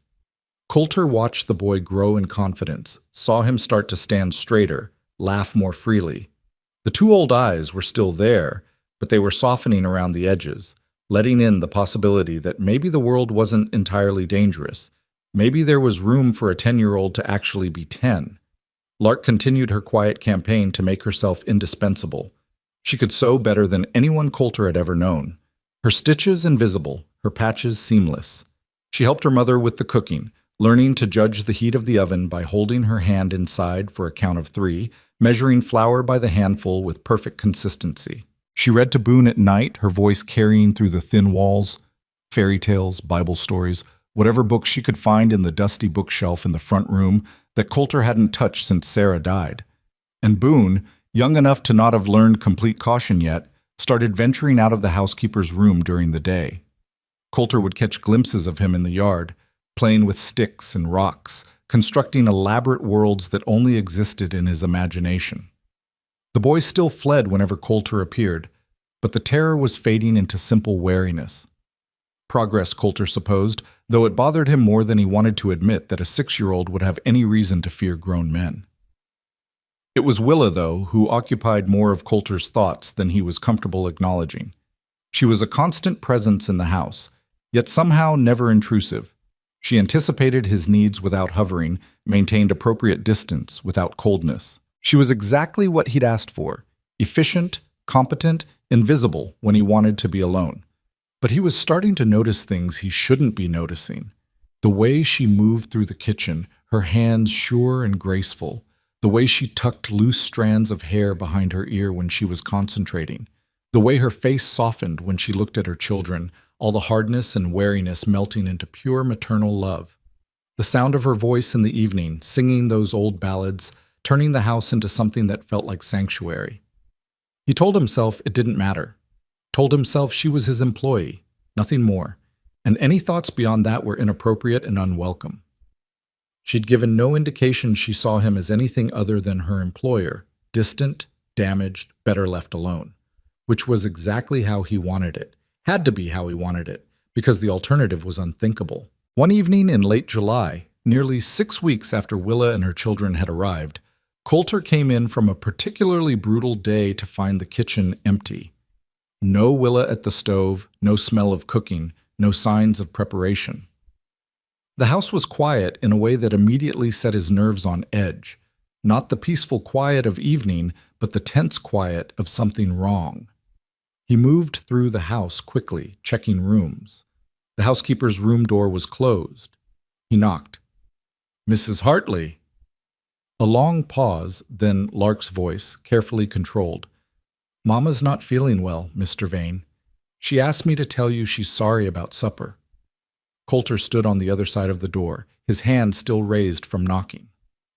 Coulter watched the boy grow in confidence, saw him start to stand straighter, laugh more freely. The 2 old eyes were still there, but they were softening around the edges, letting in the possibility that maybe the world wasn't entirely dangerous. Maybe there was room for a 10-year-old to actually be 10. Lark continued her quiet campaign to make herself indispensable. She could sew better than anyone Coulter had ever known. Her stitches invisible, her patches seamless. She helped her mother with the cooking, learning to judge the heat of the oven by holding her hand inside for a count of 3, measuring flour by the handful with perfect consistency. She read to Boone at night, her voice carrying through the thin walls, fairy tales, Bible stories, whatever books she could find in the dusty bookshelf in the front room that Coulter hadn't touched since Sarah died. And Boone, young enough to not have learned complete caution yet, started venturing out of the housekeeper's room during the day. Coulter would catch glimpses of him in the yard, playing with sticks and rocks, constructing elaborate worlds that only existed in his imagination. The boy still fled whenever Coulter appeared, but the terror was fading into simple wariness. Progress, Coulter supposed, though it bothered him more than he wanted to admit that a 6-year-old would have any reason to fear grown men. It was Willa, though, who occupied more of Coulter's thoughts than he was comfortable acknowledging. She was a constant presence in the house, yet somehow never intrusive. She anticipated his needs without hovering, maintained appropriate distance without coldness. She was exactly what he'd asked for, efficient, competent, invisible when he wanted to be alone. But he was starting to notice things he shouldn't be noticing. The way she moved through the kitchen, her hands sure and graceful. The way she tucked loose strands of hair behind her ear when she was concentrating. The way her face softened when she looked at her children, all the hardness and wariness melting into pure maternal love. The sound of her voice in the evening, singing those old ballads, turning the house into something that felt like sanctuary. He told himself it didn't matter. Told himself she was his employee, nothing more, and any thoughts beyond that were inappropriate and unwelcome. She'd given no indication she saw him as anything other than her employer, distant, damaged, better left alone, which was exactly how he wanted it, had to be how he wanted it, because the alternative was unthinkable. One evening in late July, nearly 6 weeks after Willa and her children had arrived, Coulter came in from a particularly brutal day to find the kitchen empty. No Willa at the stove, no smell of cooking, no signs of preparation. The house was quiet in a way that immediately set his nerves on edge. Not the peaceful quiet of evening, but the tense quiet of something wrong. He moved through the house quickly, checking rooms. The housekeeper's room door was closed. He knocked. "Mrs. Hartley." A long pause, then Lark's voice, carefully controlled. Mama's not feeling well, Mr. Vane. She asked me to tell you she's sorry about supper. Coulter stood on the other side of the door, his hand still raised from knocking.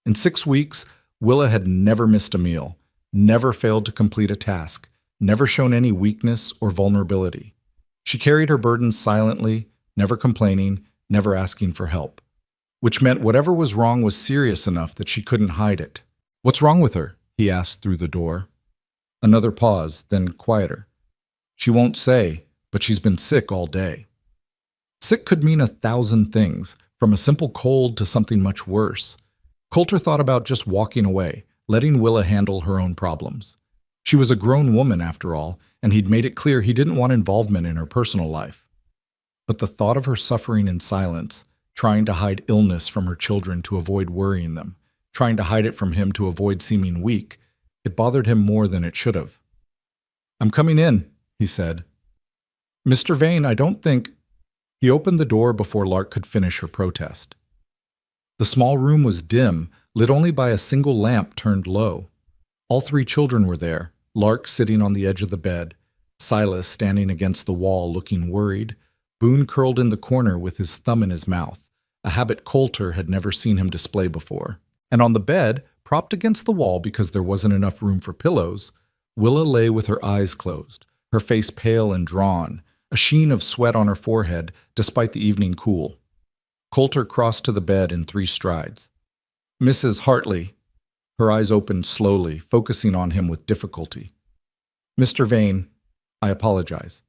In 6 weeks, Willa had never missed a meal, never failed to complete a task, never shown any weakness or vulnerability. She carried her burdens silently, never complaining, never asking for help, which meant whatever was wrong was serious enough that she couldn't hide it. What's wrong with her? He asked through the door. Another pause, then quieter. She won't say, but she's been sick all day. Sick could mean 1,000 things, from a simple cold to something much worse. Coulter thought about just walking away, letting Willa handle her own problems. She was a grown woman, after all, and he'd made it clear he didn't want involvement in her personal life. But the thought of her suffering in silence, trying to hide illness from her children to avoid worrying them, trying to hide it from him to avoid seeming weak, it bothered him more than it should have. "I'm coming in," he said. "Mr. Vane, I don't think—" He opened the door before Lark could finish her protest. The small room was dim, lit only by a single lamp turned low. All 3 children were there, Lark sitting on the edge of the bed, Silas standing against the wall looking worried, Boone curled in the corner with his thumb in his mouth, a habit Coulter had never seen him display before. And on the bed, propped against the wall because there wasn't enough room for pillows, Willa lay with her eyes closed, her face pale and drawn, a sheen of sweat on her forehead despite the evening cool. Coulter crossed to the bed in 3 strides. "Mrs. Hartley." Her eyes opened slowly, focusing on him with difficulty. "Mr. Vane, I apologize.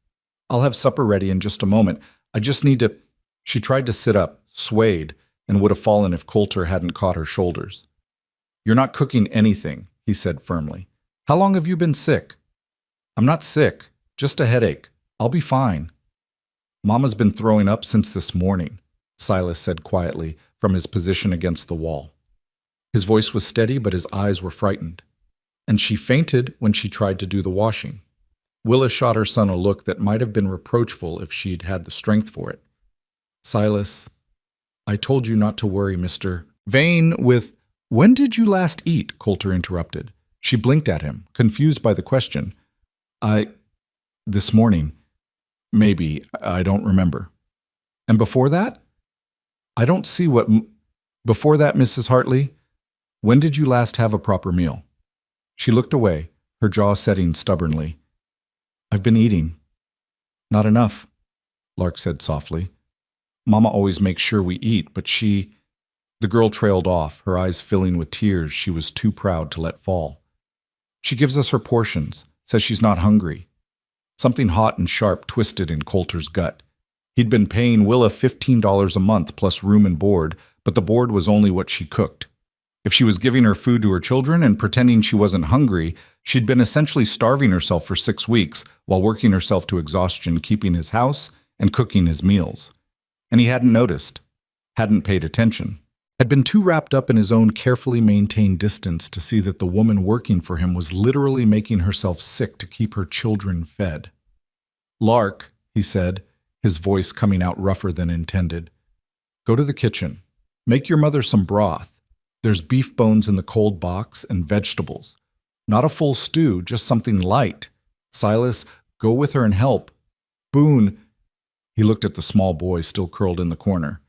I'll have supper ready in just a moment. I just need to—" She tried to sit up, swayed, and would have fallen if Coulter hadn't caught her shoulders. "You're not cooking anything," he said firmly. "How long have you been sick?" "I'm not sick, just a headache. I'll be fine." "Mama's been throwing up since this morning," Silas said quietly from his position against the wall. His voice was steady, but his eyes were frightened. "And she fainted when she tried to do the washing." Willa shot her son a look that might have been reproachful if she'd had the strength for it. "Silas, I told you not to worry, Mr. Vane with—" "When did you last eat?" Coulter interrupted. She blinked at him, confused by the question. This morning. Maybe. I don't remember." "And before that?" "I don't see what— Before that, Mrs. Hartley? When did you last have a proper meal?" She looked away, her jaw setting stubbornly. "I've been eating." "Not enough," Lark said softly. "Mama always makes sure we eat, but she—" The girl trailed off, her eyes filling with tears she was too proud to let fall. "She gives us her portions, says she's not hungry." Something hot and sharp twisted in Coulter's gut. He'd been paying Willa $15 a month plus room and board, but the board was only what she cooked. If she was giving her food to her children and pretending she wasn't hungry, she'd been essentially starving herself for 6 weeks while working herself to exhaustion keeping his house and cooking his meals. And he hadn't noticed, hadn't paid attention, had been too wrapped up in his own carefully maintained distance to see that the woman working for him was literally making herself sick to keep her children fed. "Lark," he said, his voice coming out rougher than intended, "go to the kitchen. Make your mother some broth. There's beef bones in the cold box and vegetables. Not a full stew, just something light. Silas, go with her and help. Boone—" He looked at the small boy still curled in the corner.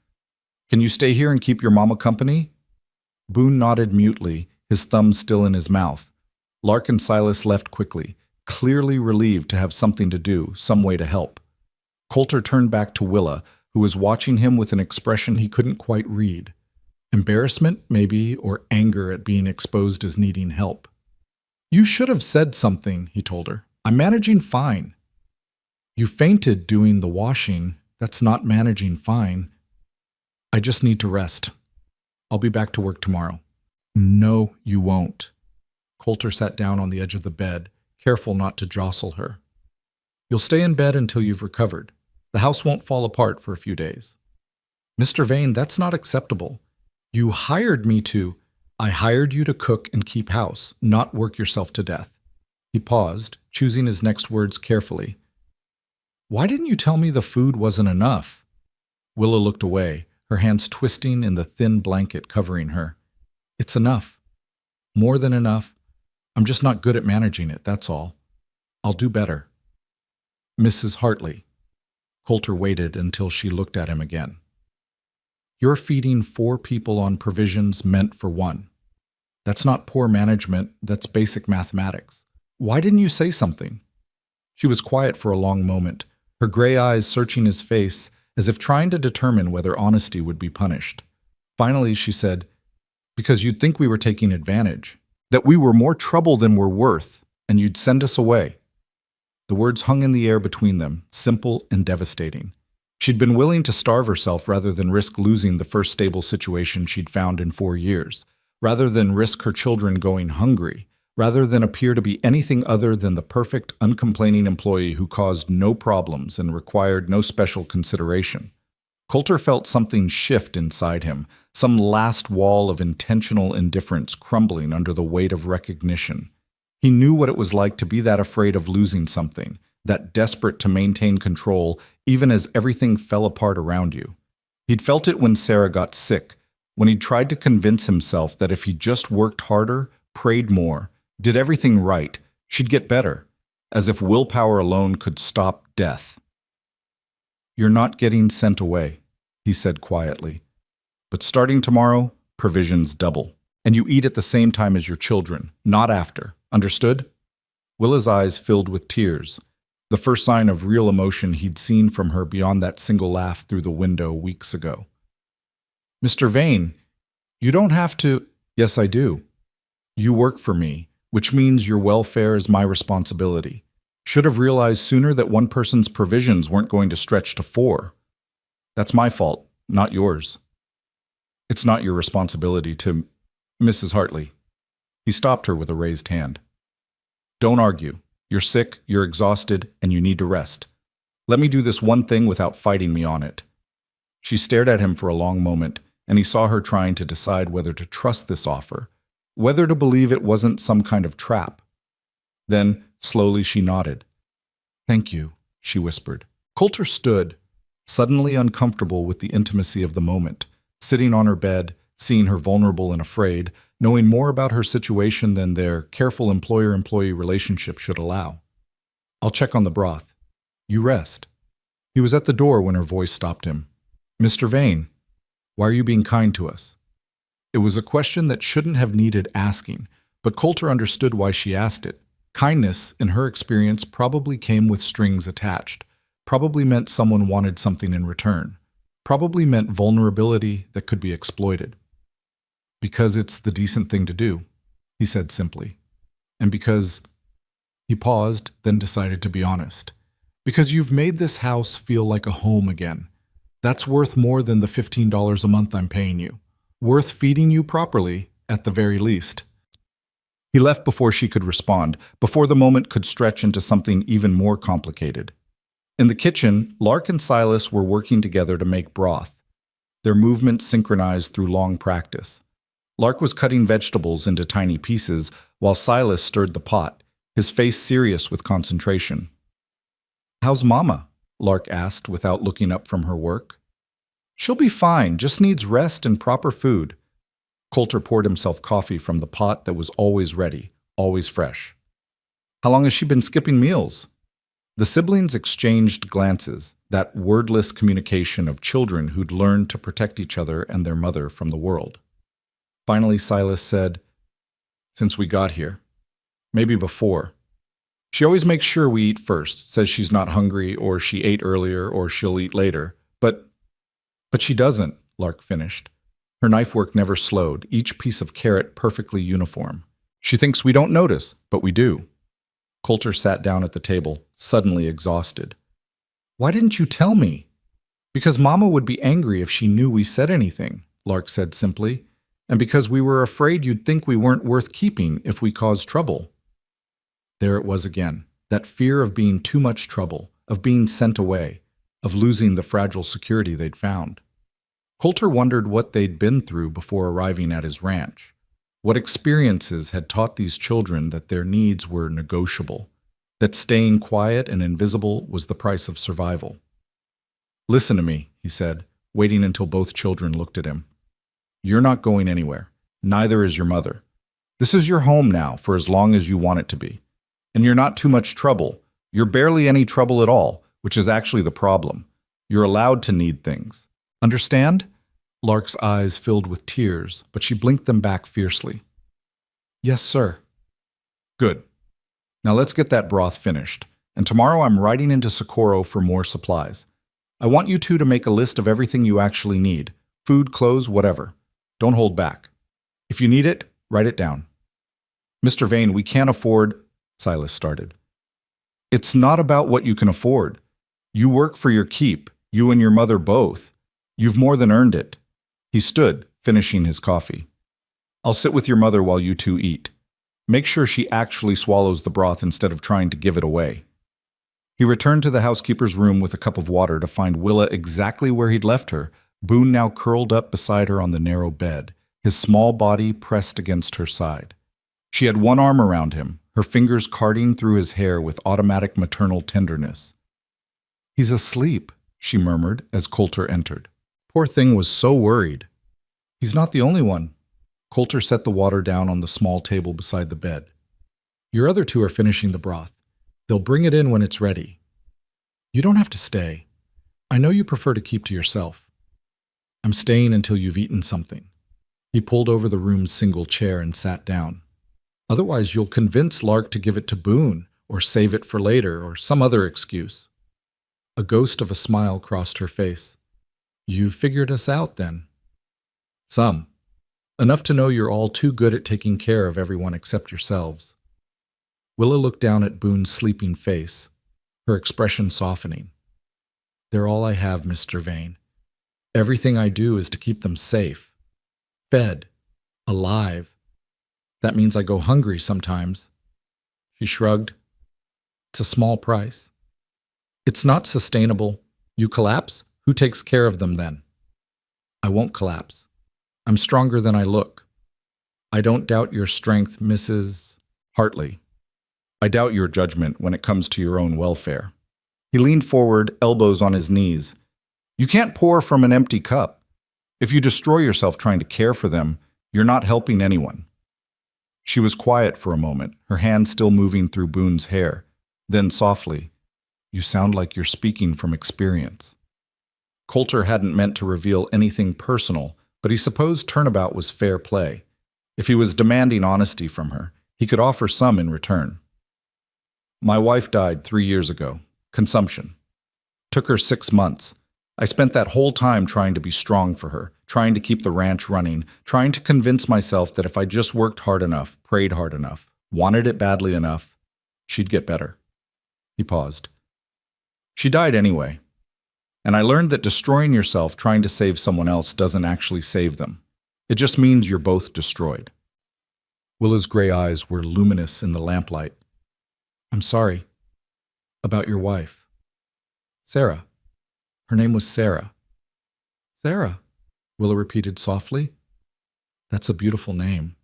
"Can you stay here and keep your mama company?" Boone nodded mutely, his thumb still in his mouth. Lark and Silas left quickly, clearly relieved to have something to do, some way to help. Coulter turned back to Willa, who was watching him with an expression he couldn't quite read. Embarrassment, maybe, or anger at being exposed as needing help. "You should have said something," he told her. "I'm managing fine." "You fainted doing the washing. That's not managing fine." "I just need to rest. I'll be back to work tomorrow." "No, you won't." Coulter sat down on the edge of the bed, careful not to jostle her. "You'll stay in bed until you've recovered. The house won't fall apart for a few days." "Mr. Vane, that's not acceptable. You hired me to—" "I hired you to cook and keep house, not work yourself to death." He paused, choosing his next words carefully. "Why didn't you tell me the food wasn't enough?" Willa looked away, her hands twisting in the thin blanket covering her. "It's enough. More than enough. I'm just not good at managing it, that's all. I'll do better. Mrs. Hartley. Coulter waited until she looked at him again. You're feeding 4 people on provisions meant for 1. That's not poor management, that's basic mathematics. Why didn't you say something? She was quiet for a long moment, her gray eyes searching his face as if trying to determine whether honesty would be punished. Finally, she said, because you'd think we were taking advantage, that we were more trouble than we're worth, and you'd send us away. The words hung in the air between them, simple and devastating. She'd been willing to starve herself rather than risk losing the first stable situation she'd found in 4 years, rather than risk her children going hungry, rather than appear to be anything other than the perfect, uncomplaining employee who caused no problems and required no special consideration. Coulter felt something shift inside him, some last wall of intentional indifference crumbling under the weight of recognition. He knew what it was like to be that afraid of losing something, that desperate to maintain control even as everything fell apart around you. He'd felt it when Sarah got sick, when he tried to convince himself that if he just worked harder, prayed more, did everything right, she'd get better, as if willpower alone could stop death. You're not getting sent away, he said quietly. But starting tomorrow, provisions double. And you eat at the same time as your children, not after. Understood? Willa's eyes filled with tears, the first sign of real emotion he'd seen from her beyond that single laugh through the window weeks ago. Mr. Vane, you don't have to— Yes, I do. You work for me, which means your welfare is my responsibility. Should have realized sooner that one person's provisions weren't going to stretch to 4. That's my fault, not yours. It's not your responsibility to— Mrs. Hartley. He stopped her with a raised hand. Don't argue. You're sick, you're exhausted, and you need to rest. Let me do this one thing without fighting me on it. She stared at him for a long moment, and he saw her trying to decide whether to trust this offer, whether to believe it wasn't some kind of trap. Then, slowly, she nodded. Thank you, she whispered. Coulter stood, suddenly uncomfortable with the intimacy of the moment, sitting on her bed, seeing her vulnerable and afraid, knowing more about her situation than their careful employer-employee relationship should allow. I'll check on the broth. You rest. He was at the door when her voice stopped him. Mr. Vane, why are you being kind to us? It was a question that shouldn't have needed asking, but Coulter understood why she asked it. Kindness, in her experience, probably came with strings attached, probably meant someone wanted something in return, probably meant vulnerability that could be exploited. Because it's the decent thing to do, he said simply. And because— He paused, then decided to be honest. Because you've made this house feel like a home again. That's worth more than the $15 a month I'm paying you. Worth feeding you properly, at the very least. He left before she could respond, before the moment could stretch into something even more complicated. In the kitchen, Lark and Silas were working together to make broth, their movements synchronized through long practice. Lark was cutting vegetables into tiny pieces, while Silas stirred the pot, his face serious with concentration. How's Mama? Lark asked without looking up from her work. She'll be fine, just needs rest and proper food. Coulter poured himself coffee from the pot that was always ready, always fresh. How long has she been skipping meals? The siblings exchanged glances, that wordless communication of children who'd learned to protect each other and their mother from the world. Finally, Silas said, Since we got here. Maybe before. She always makes sure we eat first, says she's not hungry, or she ate earlier, or she'll eat later. But she doesn't, Lark finished. Her knife work never slowed, each piece of carrot perfectly uniform. She thinks we don't notice, but we do. Coulter sat down at the table, suddenly exhausted. Why didn't you tell me? Because Mama would be angry if she knew we said anything, Lark said simply, and because we were afraid you'd think we weren't worth keeping if we caused trouble. There it was again, that fear of being too much trouble, of being sent away, of losing the fragile security they'd found. Coulter wondered what they'd been through before arriving at his ranch. What experiences had taught these children that their needs were negotiable, that staying quiet and invisible was the price of survival. Listen to me, he said, waiting until both children looked at him. You're not going anywhere. Neither is your mother. This is your home now for as long as you want it to be. And you're not too much trouble. You're barely any trouble at all, which is actually the problem. You're allowed to need things. Understand? Lark's eyes filled with tears, but she blinked them back fiercely. Yes, sir. Good. Now let's get that broth finished. And tomorrow I'm riding into Socorro for more supplies. I want you two to make a list of everything you actually need. Food, clothes, whatever. Don't hold back. If you need it, write it down. Mr. Vane, we can't afford, Silas started. It's not about what you can afford. You work for your keep, you and your mother both. You've more than earned it. He stood, finishing his coffee. I'll sit with your mother while you two eat. Make sure she actually swallows the broth instead of trying to give it away. He returned to the housekeeper's room with a cup of water to find Willa exactly where he'd left her, Boone now curled up beside her on the narrow bed, his small body pressed against her side. She had one arm around him, her fingers carding through his hair with automatic maternal tenderness. He's asleep, she murmured as Coulter entered. Poor thing was so worried. He's not the only one. Coulter set the water down on the small table beside the bed. Your other two are finishing the broth. They'll bring it in when it's ready. You don't have to stay. I know you prefer to keep to yourself. I'm staying until you've eaten something. He pulled over the room's single chair and sat down. Otherwise, you'll convince Lark to give it to Boone, or save it for later, or some other excuse. A ghost of a smile crossed her face. You've figured us out, then. Some. Enough to know you're all too good at taking care of everyone except yourselves. Willa looked down at Boone's sleeping face, her expression softening. They're all I have, Mr. Vane. Everything I do is to keep them safe, fed, alive. That means I go hungry sometimes. She shrugged. It's a small price. It's not sustainable. You collapse? Who takes care of them then? I won't collapse. I'm stronger than I look. I don't doubt your strength, Mrs. Hartley. I doubt your judgment when it comes to your own welfare. He leaned forward, elbows on his knees. You can't pour from an empty cup. If you destroy yourself trying to care for them, you're not helping anyone. She was quiet for a moment, her hand still moving through Boone's hair. Then softly, you sound like you're speaking from experience. Coulter hadn't meant to reveal anything personal, but he supposed turnabout was fair play. If he was demanding honesty from her, he could offer some in return. My wife died 3 years ago. Consumption. Took her 6 months. I spent that whole time trying to be strong for her, trying to keep the ranch running, trying to convince myself that if I just worked hard enough, prayed hard enough, wanted it badly enough, she'd get better. He paused. She died anyway. And I learned that destroying yourself trying to save someone else doesn't actually save them. It just means you're both destroyed. Willa's gray eyes were luminous in the lamplight. I'm sorry. About your wife. Sarah. Her name was Sarah. Sarah, Willa repeated softly. That's a beautiful name.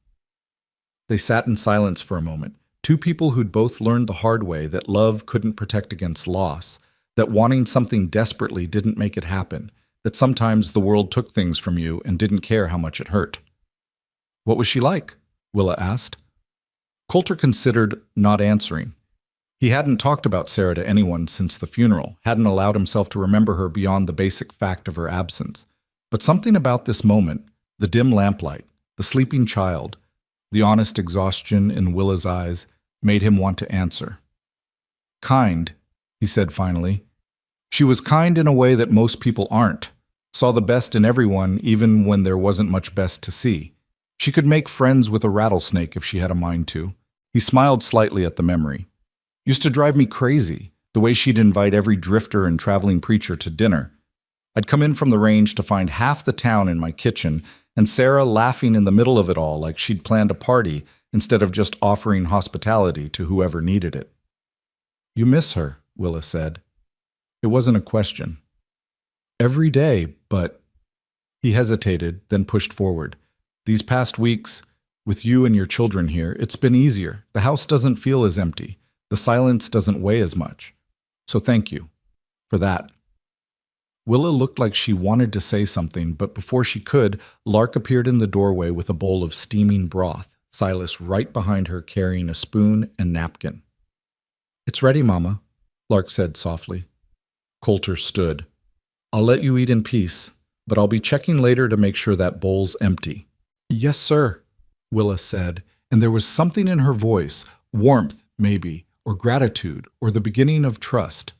They sat in silence for a moment, two people who'd both learned the hard way that love couldn't protect against loss, that wanting something desperately didn't make it happen, that sometimes the world took things from you and didn't care how much it hurt. What was she like? Willa asked. Coulter considered not answering. He hadn't talked about Sarah to anyone since the funeral, hadn't allowed himself to remember her beyond the basic fact of her absence. But something about this moment, the dim lamplight, the sleeping child, the honest exhaustion in Willa's eyes, made him want to answer. Kind, he said finally. She was kind in a way that most people aren't, saw the best in everyone even when there wasn't much best to see. She could make friends with a rattlesnake if she had a mind to. He smiled slightly at the memory. Used to drive me crazy, the way she'd invite every drifter and traveling preacher to dinner. I'd come in from the range to find half the town in my kitchen, and Sarah laughing in the middle of it all like she'd planned a party instead of just offering hospitality to whoever needed it. You miss her, Willa said. It wasn't a question. Every day, but... He hesitated, then pushed forward. These past weeks, with you and your children here, it's been easier. The house doesn't feel as empty. The silence doesn't weigh as much. So thank you for that. Willa looked like she wanted to say something, but before she could, Lark appeared in the doorway with a bowl of steaming broth, Silas right behind her carrying a spoon and napkin. "It's ready, Mama," Lark said softly. Coulter stood. "I'll let you eat in peace, but I'll be checking later to make sure that bowl's empty." "Yes, sir," Willa said, and there was something in her voice, warmth, maybe, or gratitude, or the beginning of trust.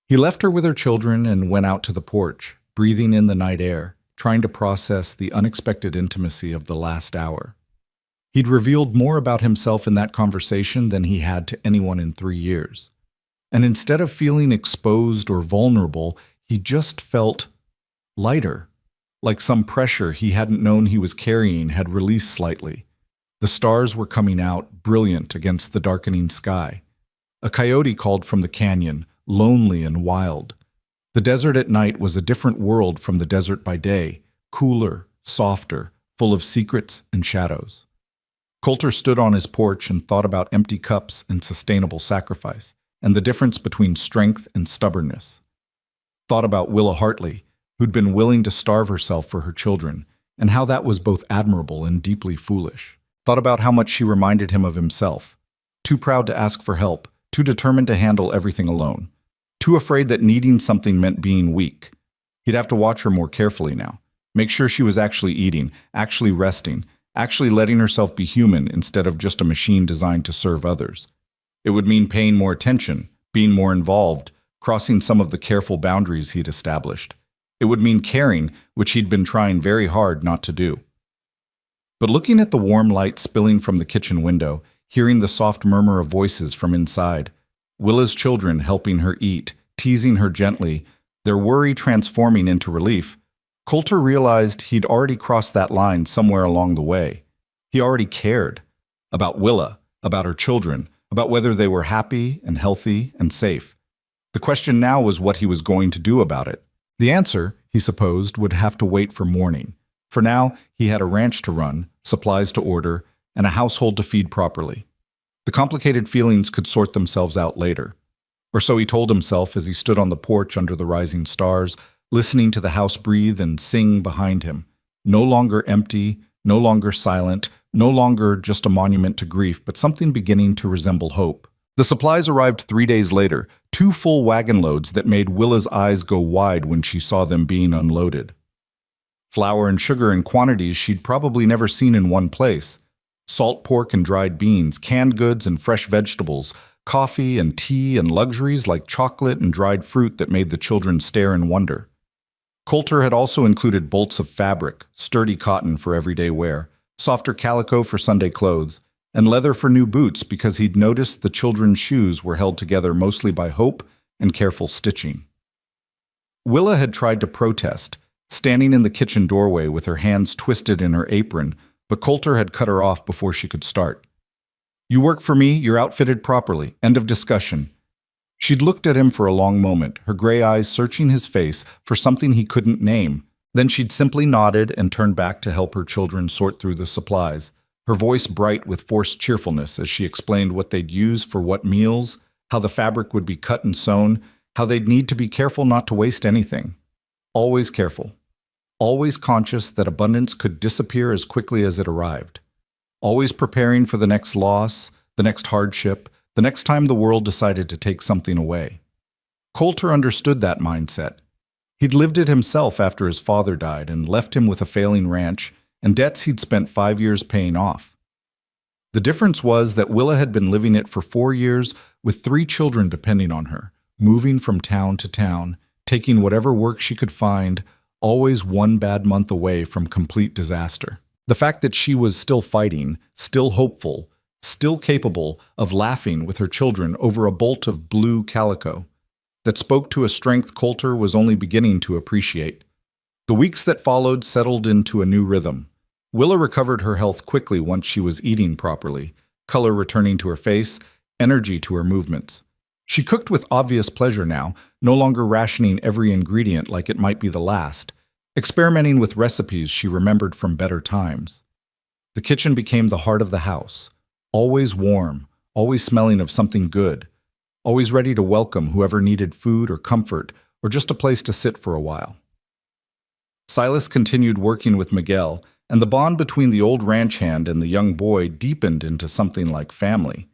He left her with her children and went out to the porch, breathing in the night air, trying to process the unexpected intimacy of the last hour. He'd revealed more about himself in that conversation than he had to anyone in 3 years. And instead of feeling exposed or vulnerable, he just felt lighter, like some pressure he hadn't known he was carrying had released slightly. The stars were coming out, brilliant against the darkening sky. A coyote called from the canyon, lonely and wild. The desert at night was a different world from the desert by day, cooler, softer, full of secrets and shadows. Coulter stood on his porch and thought about empty cups and sustainable sacrifice, and the difference between strength and stubbornness. Thought about Willa Hartley, who'd been willing to starve herself for her children, and how that was both admirable and deeply foolish. Thought about how much she reminded him of himself. Too proud to ask for help, too determined to handle everything alone. Too afraid that needing something meant being weak. He'd have to watch her more carefully now. Make sure she was actually eating, actually resting, actually letting herself be human instead of just a machine designed to serve others. It would mean paying more attention, being more involved, crossing some of the careful boundaries he'd established. It would mean caring, which he'd been trying very hard not to do. But looking at the warm light spilling from the kitchen window, hearing the soft murmur of voices from inside, Willa's children helping her eat, teasing her gently, their worry transforming into relief, Coulter realized he'd already crossed that line somewhere along the way. He already cared about Willa, about her children, about whether they were happy and healthy and safe. The question now was what he was going to do about it. The answer, he supposed, would have to wait for morning. For now, he had a ranch to run, supplies to order, and a household to feed properly. The complicated feelings could sort themselves out later. Or so he told himself as he stood on the porch under the rising stars, listening to the house breathe and sing behind him. No longer empty, no longer silent, no longer just a monument to grief, but something beginning to resemble hope. The supplies arrived 3 days later, 2 full wagon loads that made Willa's eyes go wide when she saw them being unloaded. Flour and sugar in quantities she'd probably never seen in one place. Salt pork and dried beans, canned goods and fresh vegetables, coffee and tea and luxuries like chocolate and dried fruit that made the children stare in wonder. Coulter had also included bolts of fabric, sturdy cotton for everyday wear, softer calico for Sunday clothes, and leather for new boots because he'd noticed the children's shoes were held together mostly by hope and careful stitching. Willa had tried to protest, standing in the kitchen doorway with her hands twisted in her apron, but Coulter had cut her off before she could start. "You work for me, you're outfitted properly. End of discussion." She'd looked at him for a long moment, her gray eyes searching his face for something he couldn't name. Then she'd simply nodded and turned back to help her children sort through the supplies, her voice bright with forced cheerfulness as she explained what they'd use for what meals, how the fabric would be cut and sewn, how they'd need to be careful not to waste anything. Always careful. Always conscious that abundance could disappear as quickly as it arrived. Always preparing for the next loss, the next hardship, the next time the world decided to take something away. Coulter understood that mindset. He'd lived it himself after his father died and left him with a failing ranch and debts he'd spent 5 years paying off. The difference was that Willa had been living it for 4 years with 3 children depending on her, moving from town to town, taking whatever work she could find, always one bad month away from complete disaster. The fact that she was still fighting, still hopeful, still capable of laughing with her children over a bolt of blue calico, that spoke to a strength Coulter was only beginning to appreciate. The weeks that followed settled into a new rhythm. Willa recovered her health quickly once she was eating properly, color returning to her face, energy to her movements. She cooked with obvious pleasure now, no longer rationing every ingredient like it might be the last, experimenting with recipes she remembered from better times. The kitchen became the heart of the house, always warm, always smelling of something good, always ready to welcome whoever needed food or comfort or just a place to sit for a while. Silas continued working with Miguel, and the bond between the old ranch hand and the young boy deepened into something like family.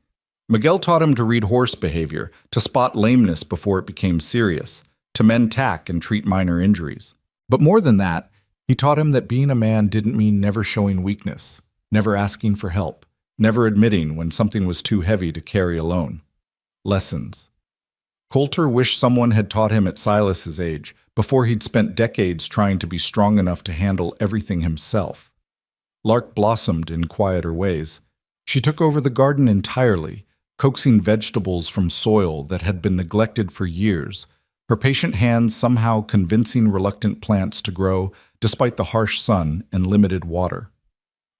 Miguel taught him to read horse behavior, to spot lameness before it became serious, to mend tack and treat minor injuries. But more than that, he taught him that being a man didn't mean never showing weakness, never asking for help, never admitting when something was too heavy to carry alone. Lessons. Coulter wished someone had taught him at Silas's age, before he'd spent decades trying to be strong enough to handle everything himself. Lark blossomed in quieter ways. She took over the garden entirely, coaxing vegetables from soil that had been neglected for years, her patient hands somehow convincing reluctant plants to grow despite the harsh sun and limited water.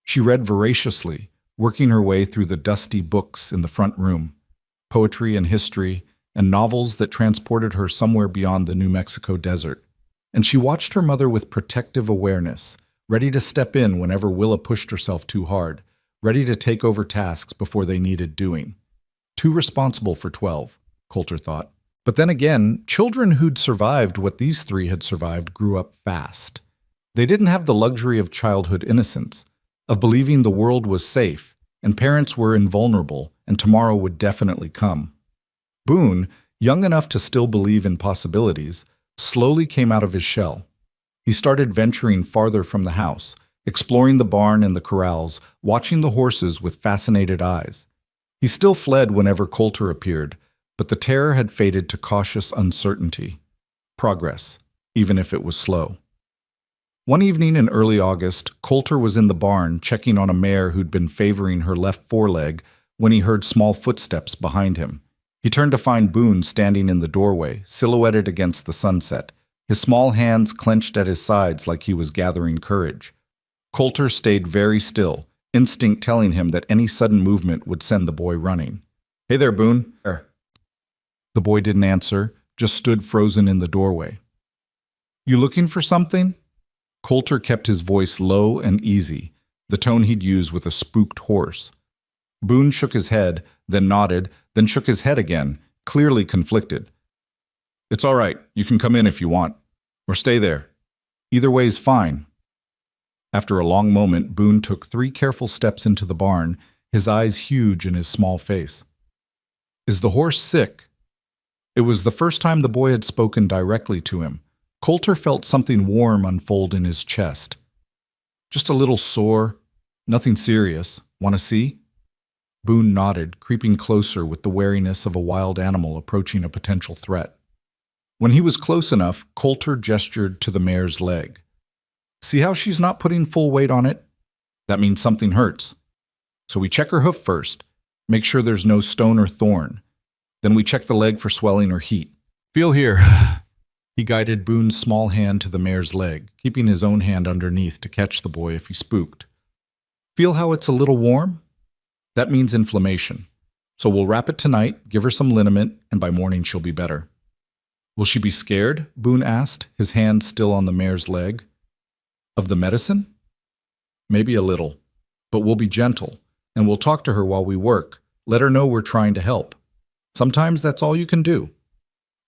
She read voraciously, working her way through the dusty books in the front room, poetry and history, and novels that transported her somewhere beyond the New Mexico desert. And she watched her mother with protective awareness, ready to step in whenever Willa pushed herself too hard, ready to take over tasks before they needed doing. Too responsible for 12, Coulter thought. But then again, children who'd survived what these three had survived grew up fast. They didn't have the luxury of childhood innocence, of believing the world was safe, and parents were invulnerable, and tomorrow would definitely come. Boone, young enough to still believe in possibilities, slowly came out of his shell. He started venturing farther from the house, exploring the barn and the corrals, watching the horses with fascinated eyes. He still fled whenever Coulter appeared, but the terror had faded to cautious uncertainty. Progress, even if it was slow. One evening in early August, Coulter was in the barn checking on a mare who'd been favoring her left foreleg when he heard small footsteps behind him. He turned to find Boone standing in the doorway, silhouetted against the sunset, his small hands clenched at his sides like he was gathering courage. Coulter stayed very still, instinct telling him that any sudden movement would send the boy running. "Hey there, Boone." The boy didn't answer, just stood frozen in the doorway. "You looking for something?" Coulter kept his voice low and easy, the tone he'd use with a spooked horse. Boone shook his head, then nodded, then shook his head again, clearly conflicted. "It's all right. You can come in if you want. Or stay there. Either way's fine." After a long moment, Boone took 3 careful steps into the barn, his eyes huge in his small face. "Is the horse sick?" It was the first time the boy had spoken directly to him. Coulter felt something warm unfold in his chest. "Just a little sore. Nothing serious. Want to see?" Boone nodded, creeping closer with the wariness of a wild animal approaching a potential threat. When he was close enough, Coulter gestured to the mare's leg. "See how she's not putting full weight on it? That means something hurts. So we check her hoof first, make sure there's no stone or thorn. Then we check the leg for swelling or heat. Feel here." He guided Boone's small hand to the mare's leg, keeping his own hand underneath to catch the boy if he spooked. "Feel how it's a little warm? That means inflammation. So we'll wrap it tonight, give her some liniment, and by morning she'll be better." "Will she be scared?" Boone asked, his hand still on the mare's leg. "Of the medicine?" "Maybe a little. But we'll be gentle, and we'll talk to her while we work, let her know we're trying to help. Sometimes that's all you can do.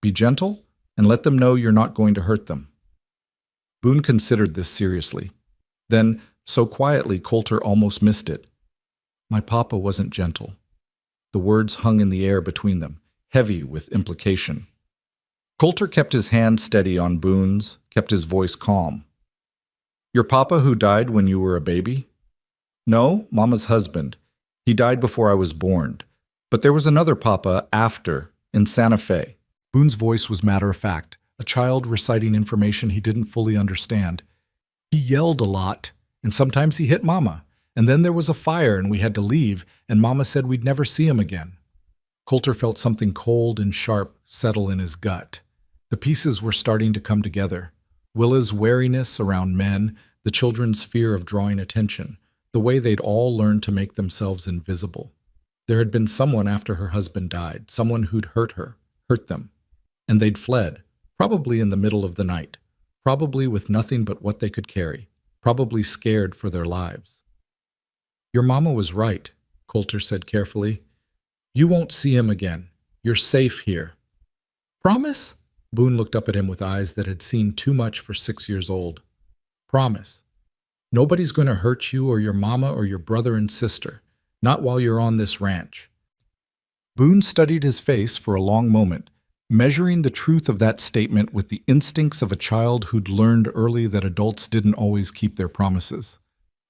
Be gentle, and let them know you're not going to hurt them." Boone considered this seriously. Then, so quietly Coulter almost missed it. "My papa wasn't gentle." The words hung in the air between them, heavy with implication. Coulter kept his hand steady on Boone's, kept his voice calm. "Your papa who died when you were a baby?" "No, Mama's husband. He died before I was born. But there was another papa after, in Santa Fe." Boone's voice was matter-of-fact, a child reciting information he didn't fully understand. "He yelled a lot, and sometimes he hit Mama. And then there was a fire and we had to leave, and Mama said we'd never see him again." Coulter felt something cold and sharp settle in his gut. The pieces were starting to come together. Willa's wariness around men, the children's fear of drawing attention, the way they'd all learned to make themselves invisible. There had been someone after her husband died, someone who'd hurt her, hurt them. And they'd fled, probably in the middle of the night, probably with nothing but what they could carry, probably scared for their lives. "Your mama was right," Coulter said carefully. "You won't see him again. You're safe here." "Promise?" Boone looked up at him with eyes that had seen too much for 6 years old. "Promise." Nobody's going to hurt you or your mama or your brother and sister. Not while you're on this ranch. Boone studied his face for a long moment, measuring the truth of that statement with the instincts of a child who'd learned early that adults didn't always keep their promises.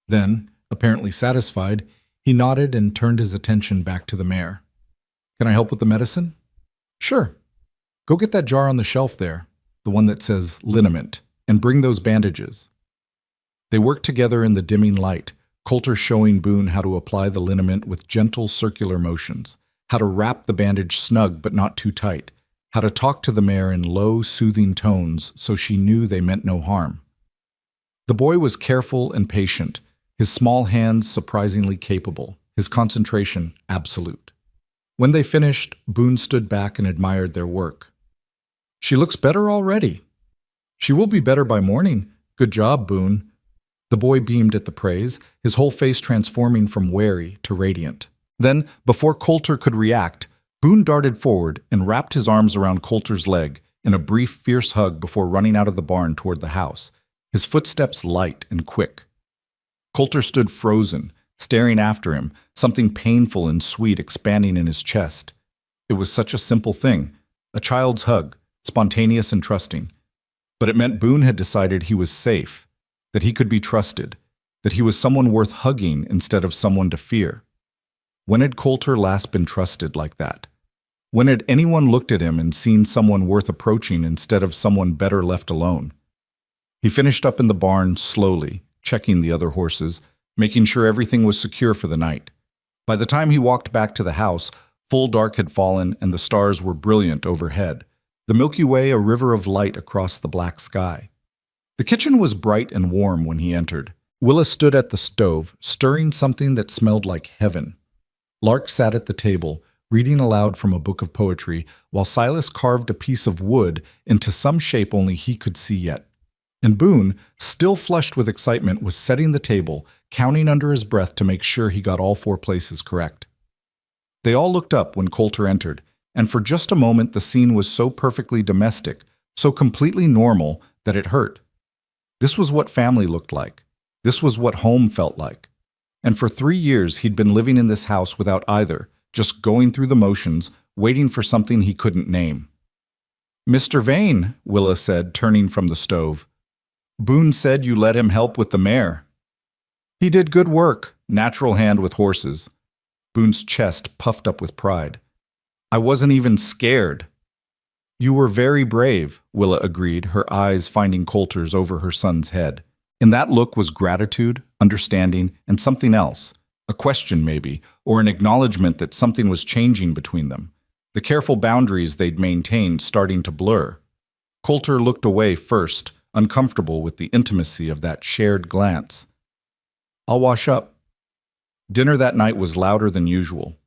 Then, apparently satisfied, he nodded and turned his attention back to the mare. "Can I help with the medicine?" "Sure. Go get that jar on the shelf there, the one that says liniment, and bring those bandages." They worked together in the dimming light, Coulter showing Boone how to apply the liniment with gentle circular motions, how to wrap the bandage snug but not too tight, how to talk to the mare in low, soothing tones so she knew they meant no harm. The boy was careful and patient, his small hands surprisingly capable, his concentration absolute. When they finished, Boone stood back and admired their work. "She looks better already." "She will be better by morning. Good job, Boone." The boy beamed at the praise, his whole face transforming from wary to radiant. Then, before Coulter could react, Boone darted forward and wrapped his arms around Coulter's leg in a brief, fierce hug before running out of the barn toward the house, his footsteps light and quick. Coulter stood frozen, staring after him, something painful and sweet expanding in his chest. It was such a simple thing, a child's hug, spontaneous and trusting. But it meant Boone had decided he was safe, that he could be trusted, that he was someone worth hugging instead of someone to fear. When had Coulter last been trusted like that? When had anyone looked at him and seen someone worth approaching instead of someone better left alone? He finished up in the barn slowly, checking the other horses, making sure everything was secure for the night. By the time he walked back to the house, full dark had fallen and the stars were brilliant overhead, the Milky Way a river of light across the black sky. The kitchen was bright and warm when he entered. Willa stood at the stove, stirring something that smelled like heaven. Lark sat at the table, reading aloud from a book of poetry, while Silas carved a piece of wood into some shape only he could see yet. And Boone, still flushed with excitement, was setting the table, counting under his breath to make sure he got all 4 places correct. They all looked up when Coulter entered, and for just a moment the scene was so perfectly domestic, so completely normal, that it hurt. This was what family looked like. This was what home felt like. And for 3 years he'd been living in this house without either, just going through the motions, waiting for something he couldn't name. "Mr. Vane," Willa said, turning from the stove. "Boone said you let him help with the mare." "He did good work, natural hand with horses." Boone's chest puffed up with pride. "I wasn't even scared." "You were very brave," Willa agreed, her eyes finding Coulter's over her son's head. In that look was gratitude, understanding, and something else. A question, maybe, or an acknowledgement that something was changing between them. The careful boundaries they'd maintained starting to blur. Coulter looked away first, uncomfortable with the intimacy of that shared glance. "I'll wash up." Dinner that night was louder than usual.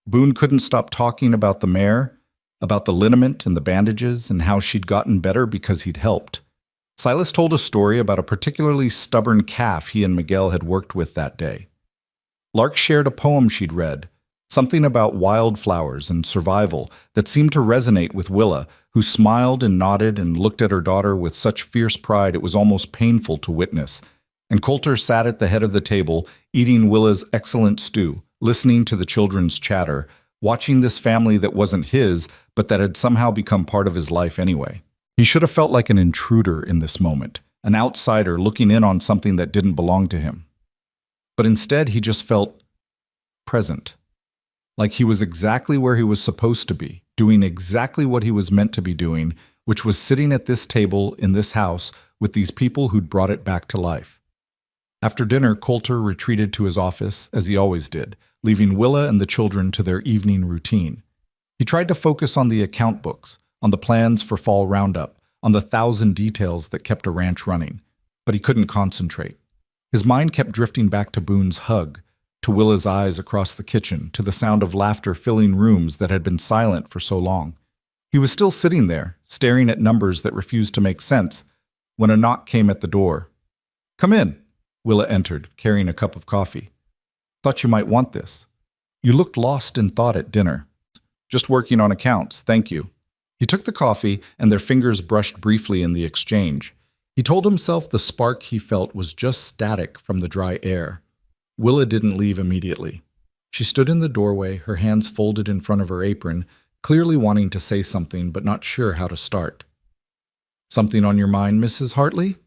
Boone couldn't stop talking about the mare, about the liniment and the bandages, and how she'd gotten better because he'd helped. Silas told a story about a particularly stubborn calf he and Miguel had worked with that day. Lark shared a poem she'd read, something about wildflowers and survival that seemed to resonate with Willa, who smiled and nodded and looked at her daughter with such fierce pride it was almost painful to witness. And Coulter sat at the head of the table, eating Willa's excellent stew, listening to the children's chatter, watching this family that wasn't his, but that had somehow become part of his life anyway. He should have felt like an intruder in this moment, an outsider looking in on something that didn't belong to him. But instead, he just felt present, like he was exactly where he was supposed to be, doing exactly what he was meant to be doing, which was sitting at this table in this house with these people who'd brought it back to life. After dinner, Coulter retreated to his office, as he always did, leaving Willa and the children to their evening routine. He tried to focus on the account books, on the plans for fall roundup, on the 1,000 details that kept a ranch running, but he couldn't concentrate. His mind kept drifting back to Boone's hug, to Willa's eyes across the kitchen, to the sound of laughter filling rooms that had been silent for so long. He was still sitting there, staring at numbers that refused to make sense, when a knock came at the door. "Come in," Willa entered, carrying a cup of coffee. "Thought you might want this. You looked lost in thought at dinner." "Just working on accounts, thank you." He took the coffee, and their fingers brushed briefly in the exchange. He told himself the spark he felt was just static from the dry air. Willa didn't leave immediately. She stood in the doorway, her hands folded in front of her apron, clearly wanting to say something but not sure how to start. "Something on your mind, Mrs. Hartley?"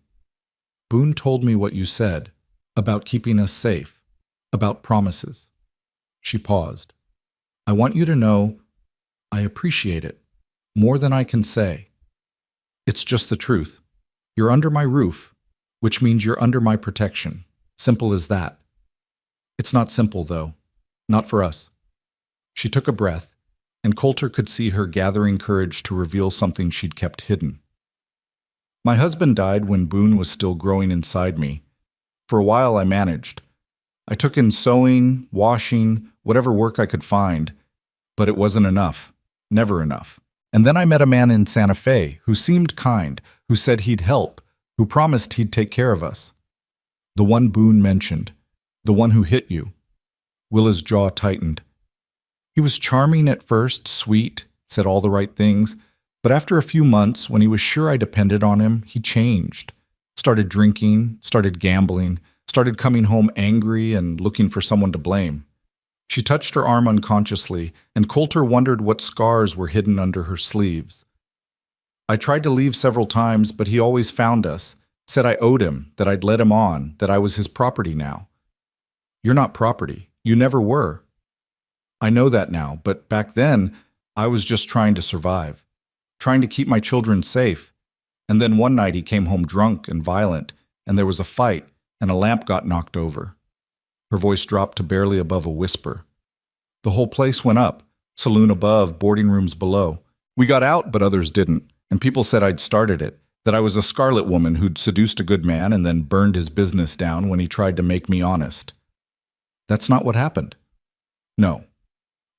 "Boone told me what you said, about keeping us safe, about promises." She paused. "I want you to know I appreciate it, more than I can say. It's just the truth. You're under my roof, which means you're under my protection. Simple as that. It's not simple, though. Not for us." She took a breath, and Coulter could see her gathering courage to reveal something she'd kept hidden. "My husband died when Boone was still growing inside me. For a while I managed. I took in sewing, washing, whatever work I could find, but it wasn't enough. Never enough. And then I met a man in Santa Fe who seemed kind, who said he'd help, who promised he'd take care of us. The one Boone mentioned, the one who hit you." Willa's jaw tightened. "He was charming at first, sweet, said all the right things, but after a few months, when he was sure I depended on him, he changed. Started drinking, started gambling, started coming home angry and looking for someone to blame." She touched her arm unconsciously, and Coulter wondered what scars were hidden under her sleeves. "I tried to leave several times, but he always found us, said I owed him, that I'd let him on, that I was his property now." "You're not property. You never were." "I know that now, but back then, I was just trying to survive, trying to keep my children safe. And then one night he came home drunk and violent, and there was a fight, and a lamp got knocked over." Her voice dropped to barely above a whisper. "The whole place went up, saloon above, boarding rooms below. We got out, but others didn't, and people said I'd started it, that I was a scarlet woman who'd seduced a good man and then burned his business down when he tried to make me honest." "That's not what happened." "No.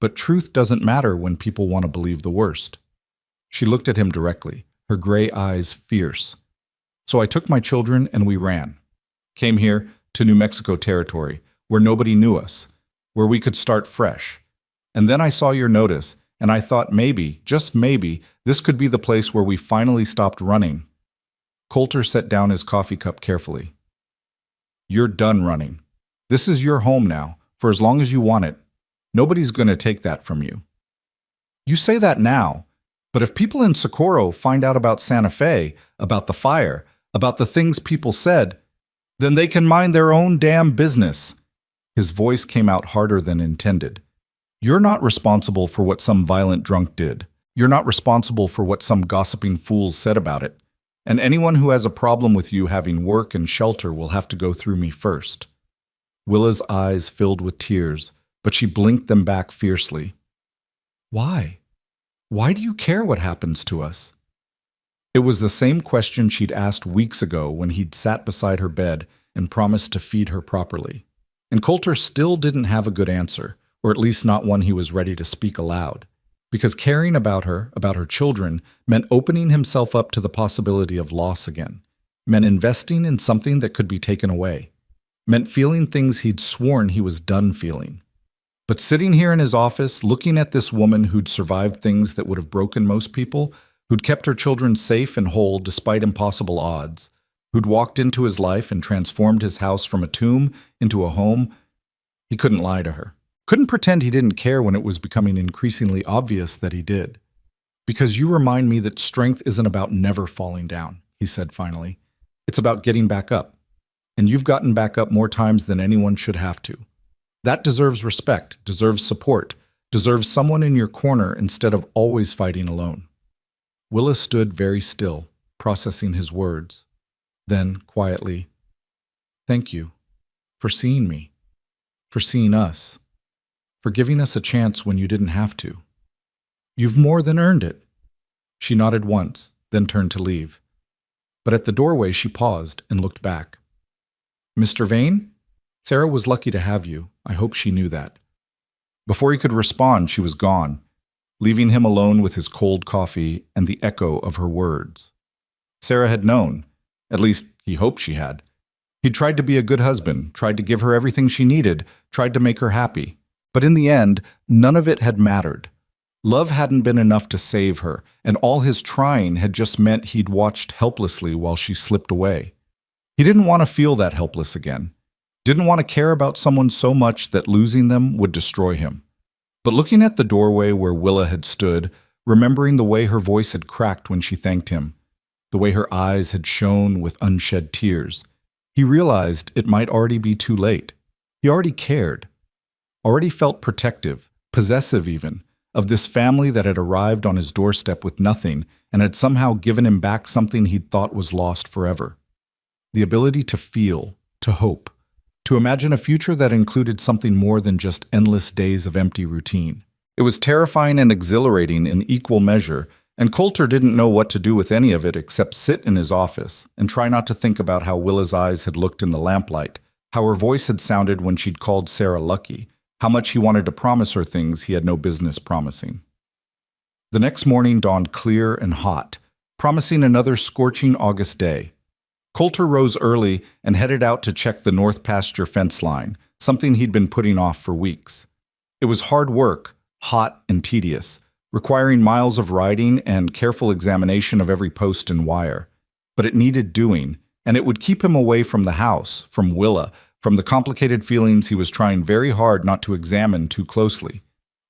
But truth doesn't matter when people want to believe the worst." She looked at him directly, her gray eyes fierce. "So I took my children and we ran. Came here to New Mexico territory, where nobody knew us, where we could start fresh. And then I saw your notice, and I thought maybe, just maybe, this could be the place where we finally stopped running." Coulter set down his coffee cup carefully. "You're done running. This is your home now, for as long as you want it. Nobody's going to take that from you." "You say that now, but if people in Socorro find out about Santa Fe, about the fire, about the things people said, then they can mind their own damn business." His voice came out harder than intended. "You're not responsible for what some violent drunk did. You're not responsible for what some gossiping fools said about it. And anyone who has a problem with you having work and shelter will have to go through me first." Willa's eyes filled with tears, but she blinked them back fiercely. "Why? Why do you care what happens to us?" It was the same question she'd asked weeks ago when he'd sat beside her bed and promised to feed her properly. And Coulter still didn't have a good answer, or at least not one he was ready to speak aloud. Because caring about her children, meant opening himself up to the possibility of loss again, meant investing in something that could be taken away, meant feeling things he'd sworn he was done feeling. But sitting here in his office, looking at this woman who'd survived things that would have broken most people, who'd kept her children safe and whole despite impossible odds, who'd walked into his life and transformed his house from a tomb into a home, he couldn't lie to her. Couldn't pretend he didn't care when it was becoming increasingly obvious that he did. "Because you remind me that strength isn't about never falling down," he said finally. "It's about getting back up. And you've gotten back up more times than anyone should have to. That deserves respect, deserves support, deserves someone in your corner instead of always fighting alone." Willa stood very still, processing his words. Then, quietly, "Thank you for seeing me, for seeing us, for giving us a chance when you didn't have to. You've more than earned it." She nodded once, then turned to leave. But at the doorway she paused and looked back. "Mr. Vane? Sarah was lucky to have you. I hope she knew that." Before he could respond, she was gone, leaving him alone with his cold coffee and the echo of her words. Sarah had known. At least, he hoped she had. He'd tried to be a good husband, tried to give her everything she needed, tried to make her happy. But in the end, none of it had mattered. Love hadn't been enough to save her, and all his trying had just meant he'd watched helplessly while she slipped away. He didn't want to feel that helpless again. Didn't want to care about someone so much that losing them would destroy him. But looking at the doorway where Willa had stood, remembering the way her voice had cracked when she thanked him, the way her eyes had shone with unshed tears, he realized it might already be too late. He already cared, already felt protective, possessive even, of this family that had arrived on his doorstep with nothing and had somehow given him back something he'd thought was lost forever. The ability to feel, to hope, to imagine a future that included something more than just endless days of empty routine. It was terrifying and exhilarating in equal measure, and Coulter didn't know what to do with any of it except sit in his office and try not to think about how Willa's eyes had looked in the lamplight, how her voice had sounded when she'd called Sarah lucky, how much he wanted to promise her things he had no business promising. The next morning dawned clear and hot, promising another scorching August day. Coulter rose early and headed out to check the north pasture fence line, something he'd been putting off for weeks. It was hard work, hot and tedious, requiring miles of riding and careful examination of every post and wire. But it needed doing, and it would keep him away from the house, from Willa, from the complicated feelings he was trying very hard not to examine too closely.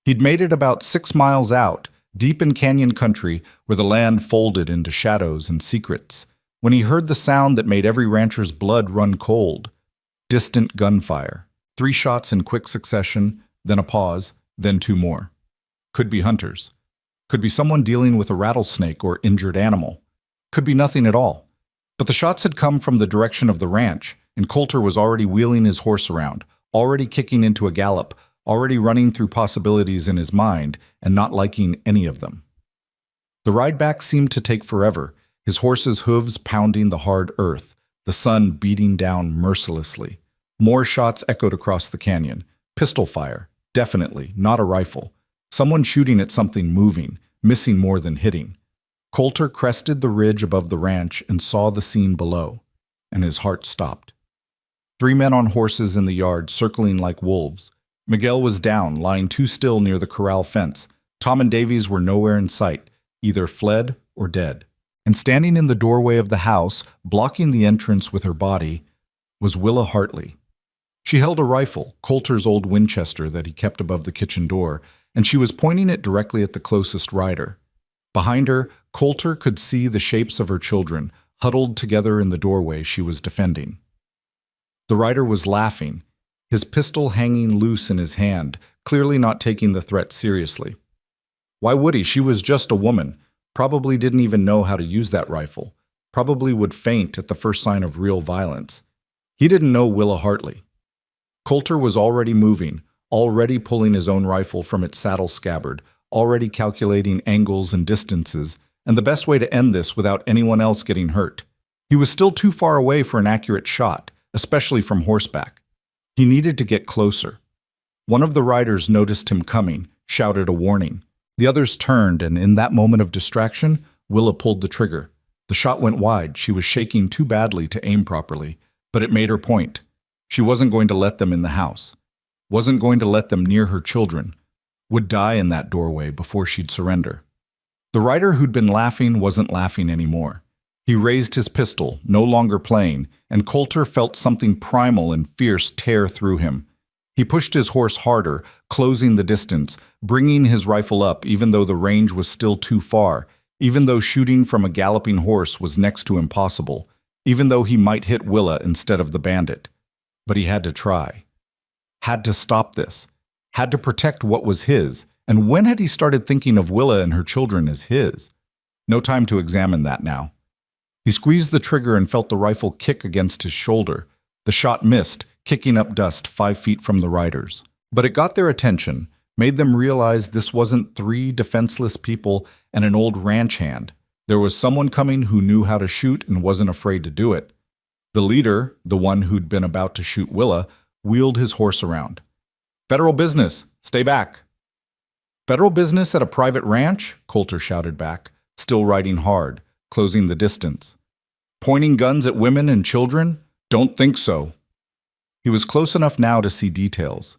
He'd made it about 6 miles out, deep in canyon country where the land folded into shadows and secrets, when he heard the sound that made every rancher's blood run cold. Distant gunfire. 3 shots in quick succession, then a pause, then 2 more. Could be hunters. Could be someone dealing with a rattlesnake or injured animal. Could be nothing at all. But the shots had come from the direction of the ranch, and Coulter was already wheeling his horse around, already kicking into a gallop, already running through possibilities in his mind and not liking any of them. The ride back seemed to take forever, his horse's hooves pounding the hard earth, the sun beating down mercilessly. More shots echoed across the canyon. Pistol fire, definitely, not a rifle. Someone shooting at something moving, missing more than hitting. Coulter crested the ridge above the ranch and saw the scene below, and his heart stopped. 3 men on horses in the yard, circling like wolves. Miguel was down, lying too still near the corral fence. Tom and Davies were nowhere in sight, either fled or dead. And standing in the doorway of the house, blocking the entrance with her body, was Willa Hartley. She held a rifle, Coulter's old Winchester that he kept above the kitchen door, and she was pointing it directly at the closest rider. Behind her, Coulter could see the shapes of her children, huddled together in the doorway she was defending. The rider was laughing, his pistol hanging loose in his hand, clearly not taking the threat seriously. Why would he? She was just a woman, probably didn't even know how to use that rifle, probably would faint at the first sign of real violence. He didn't know Willa Hartley. Coulter was already moving, already pulling his own rifle from its saddle scabbard, already calculating angles and distances, and the best way to end this without anyone else getting hurt. He was still too far away for an accurate shot, especially from horseback. He needed to get closer. One of the riders noticed him coming, shouted a warning. The others turned, and in that moment of distraction, Willa pulled the trigger. The shot went wide. She was shaking too badly to aim properly, but it made her point. She wasn't going to let them in the house. Wasn't going to let them near her children. Would die in that doorway before she'd surrender. The rider who'd been laughing wasn't laughing anymore. He raised his pistol, no longer playing, and Coulter felt something primal and fierce tear through him. He pushed his horse harder, closing the distance, bringing his rifle up even though the range was still too far, even though shooting from a galloping horse was next to impossible, even though he might hit Willa instead of the bandit. But he had to try. Had to stop this. Had to protect what was his. And when had he started thinking of Willa and her children as his? No time to examine that now. He squeezed the trigger and felt the rifle kick against his shoulder. The shot missed, kicking up dust 5 feet from the riders. But it got their attention, made them realize this wasn't 3 defenseless people and an old ranch hand. There was someone coming who knew how to shoot and wasn't afraid to do it. The leader, the one who'd been about to shoot Willa, wheeled his horse around. "Federal business! Stay back!" "Federal business at a private ranch?" Coulter shouted back, still riding hard, closing the distance. "Pointing guns at women and children? Don't think so." He was close enough now to see details.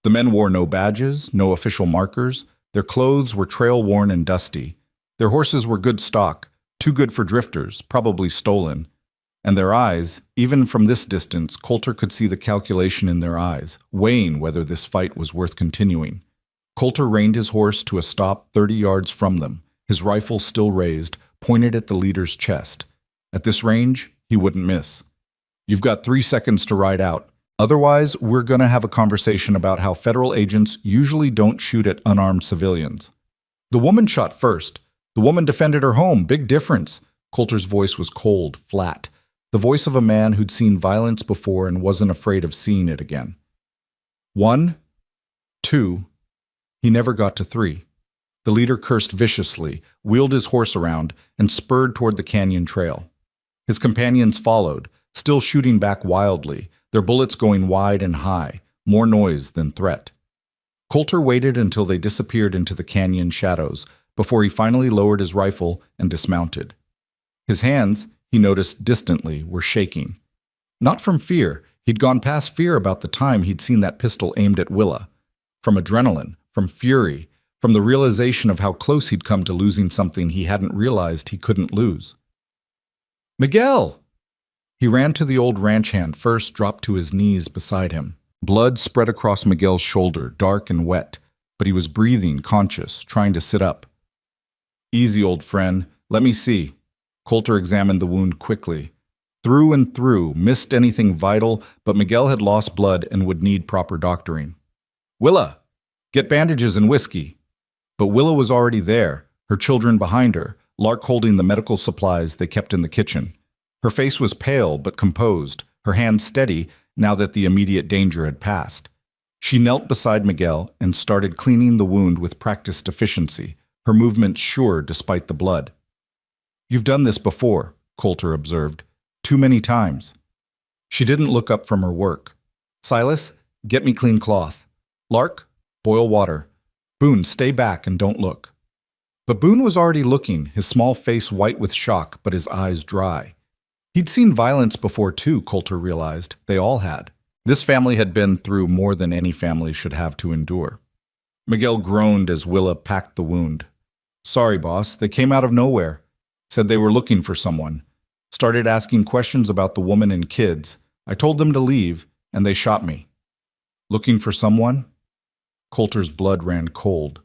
The men wore no badges, no official markers. Their clothes were trail-worn and dusty. Their horses were good stock, too good for drifters, probably stolen. And their eyes, even from this distance, Coulter could see the calculation in their eyes, weighing whether this fight was worth continuing. Coulter reined his horse to a stop 30 yards from them, his rifle still raised, pointed at the leader's chest. At this range, he wouldn't miss. "You've got 3 seconds to ride out. Otherwise, we're going to have a conversation about how federal agents usually don't shoot at unarmed civilians." "The woman shot first. The woman defended her home. Big difference." Coulter's voice was cold, flat. The voice of a man who'd seen violence before and wasn't afraid of seeing it again. 1, 2. He never got to 3. The leader cursed viciously, wheeled his horse around, and spurred toward the canyon trail. His companions followed, still shooting back wildly, their bullets going wide and high, more noise than threat. Coulter waited until they disappeared into the canyon shadows before he finally lowered his rifle and dismounted. His hands, he noticed distantly, were shaking. Not from fear. He'd gone past fear about the time he'd seen that pistol aimed at Willa. From adrenaline, from fury, from the realization of how close he'd come to losing something he hadn't realized he couldn't lose. "Miguel!" He ran to the old ranch hand first, dropped to his knees beside him. Blood spread across Miguel's shoulder, dark and wet, but he was breathing, conscious, trying to sit up. "Easy, old friend. Let me see." Coulter examined the wound quickly. Through and through, missed anything vital, but Miguel had lost blood and would need proper doctoring. "Willa, get bandages and whiskey." But Willa was already there, her children behind her, Lark holding the medical supplies they kept in the kitchen. Her face was pale but composed, her hands steady now that the immediate danger had passed. She knelt beside Miguel and started cleaning the wound with practiced efficiency, her movements sure despite the blood. "You've done this before," Coulter observed. "Too many times." She didn't look up from her work. "Silas, get me clean cloth. Lark, boil water. Boone, stay back and don't look." But Boone was already looking, his small face white with shock, but his eyes dry. He'd seen violence before too, Coulter realized. They all had. This family had been through more than any family should have to endure. Miguel groaned as Willa packed the wound. "Sorry, boss, they came out of nowhere. Said they were looking for someone. Started asking questions about the woman and kids. I told them to leave, and they shot me." "Looking for someone?" Coulter's blood ran cold.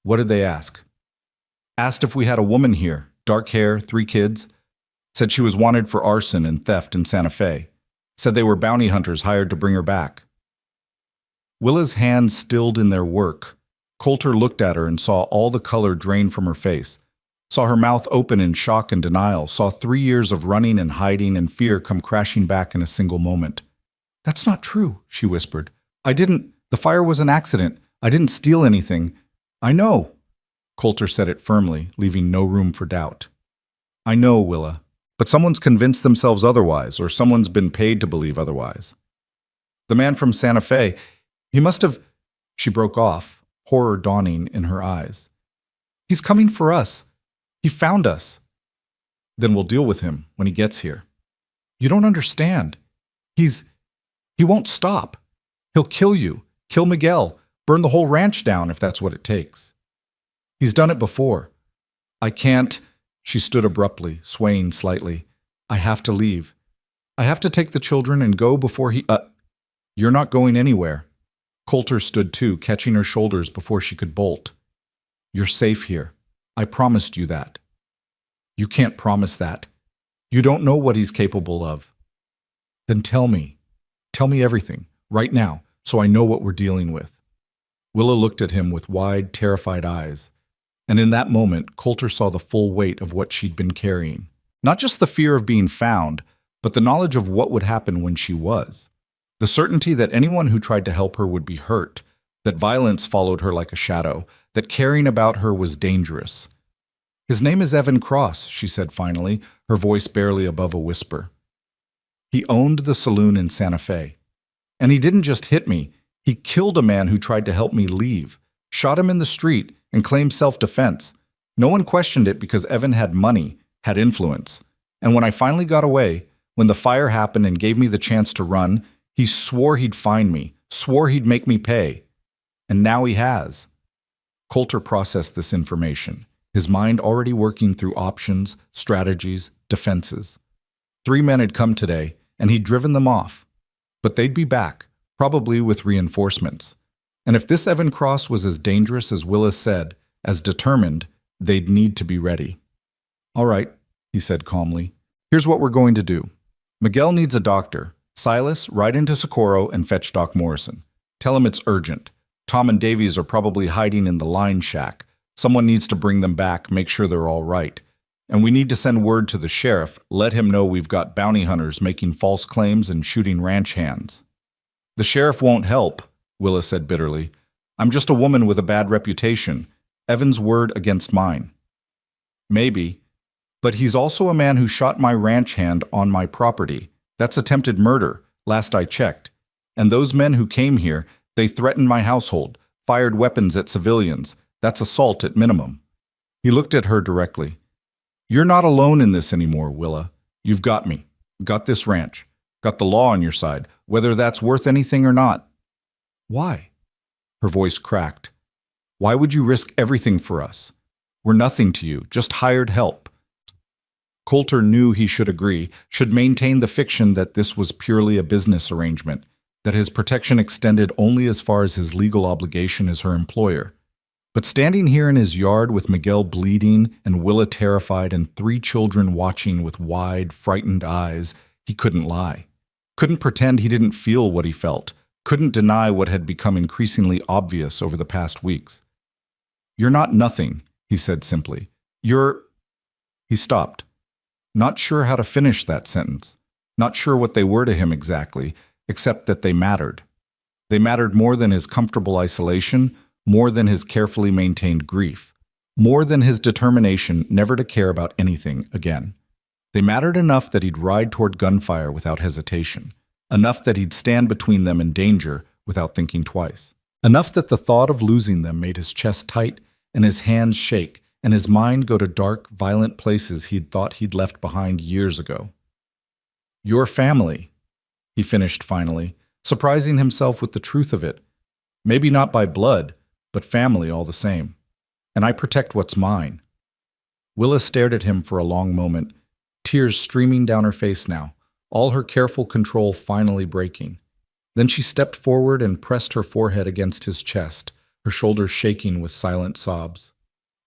"What did they ask?" "Asked if we had a woman here, dark hair, 3 kids. Said she was wanted for arson and theft in Santa Fe. Said they were bounty hunters hired to bring her back." Willa's hands stilled in their work. Coulter looked at her and saw all the color drain from her face. Saw her mouth open in shock and denial, saw 3 years of running and hiding and fear come crashing back in a single moment. "That's not true," she whispered. The fire was an accident. I didn't steal anything." "I know." Coulter said it firmly, leaving no room for doubt. "I know, Willa. But someone's convinced themselves otherwise, or someone's been paid to believe otherwise. The man from Santa Fe, he must have..." She broke off, horror dawning in her eyes. "He's coming for us. He found us." "Then we'll deal with him when he gets here." "You don't understand. He won't stop. He'll kill you, kill Miguel, burn the whole ranch down if that's what it takes. He's done it before." "I can't..." She stood abruptly, swaying slightly. "I have to leave. I have to take the children and go before he..." "You're not going anywhere." Coulter stood too, catching her shoulders before she could bolt. "You're safe here. I promised you that." "You can't promise that. You don't know what he's capable of." "Then tell me. Tell me everything, right now, so I know what we're dealing with." Willa looked at him with wide, terrified eyes. And in that moment, Coulter saw the full weight of what she'd been carrying. Not just the fear of being found, but the knowledge of what would happen when she was. The certainty that anyone who tried to help her would be hurt, that violence followed her like a shadow, that caring about her was dangerous. "His name is Evan Cross," she said finally, her voice barely above a whisper. "He owned the saloon in Santa Fe. And he didn't just hit me, he killed a man who tried to help me leave, shot him in the street, and claimed self-defense. No one questioned it because Evan had money, had influence. And when I finally got away, when the fire happened and gave me the chance to run, he swore he'd find me, swore he'd make me pay. And now he has." Coulter processed this information, his mind already working through options, strategies, defenses. 3 men had come today, and he'd driven them off. But they'd be back, probably with reinforcements. And if this Evan Cross was as dangerous as Willis said, as determined, they'd need to be ready. "All right," he said calmly. "Here's what we're going to do. Miguel needs a doctor. Silas, ride into Socorro and fetch Doc Morrison. Tell him it's urgent. Tom and Davies are probably hiding in the line shack. Someone needs to bring them back, make sure they're all right. And we need to send word to the sheriff, let him know we've got bounty hunters making false claims and shooting ranch hands." "The sheriff won't help," Willis said bitterly. "I'm just a woman with a bad reputation. Evan's word against mine." "Maybe. But he's also a man who shot my ranch hand on my property. That's attempted murder, last I checked. And those men who came here, they threatened my household, fired weapons at civilians. That's assault at minimum." He looked at her directly. "You're not alone in this anymore, Willa. You've got me. Got this ranch. Got the law on your side, whether that's worth anything or not." "Why?" Her voice cracked. "Why would you risk everything for us? We're nothing to you, just hired help." Coulter knew he should agree, should maintain the fiction that this was purely a business arrangement, that his protection extended only as far as his legal obligation as her employer. But standing here in his yard with Miguel bleeding and Willa terrified and 3 children watching with wide, frightened eyes, he couldn't lie. Couldn't pretend he didn't feel what he felt. Couldn't deny what had become increasingly obvious over the past weeks. "You're not nothing," he said simply. "You're—" He stopped. Not sure how to finish that sentence. Not sure what they were to him exactly, except that they mattered. They mattered more than his comfortable isolation, more than his carefully maintained grief, more than his determination never to care about anything again. They mattered enough that he'd ride toward gunfire without hesitation, enough that he'd stand between them and danger without thinking twice, enough that the thought of losing them made his chest tight and his hands shake and his mind go to dark, violent places he'd thought he'd left behind years ago. "Your family," he finished finally, surprising himself with the truth of it. "Maybe not by blood, but family all the same. And I protect what's mine." Willa stared at him for a long moment, tears streaming down her face now, all her careful control finally breaking. Then she stepped forward and pressed her forehead against his chest, her shoulders shaking with silent sobs.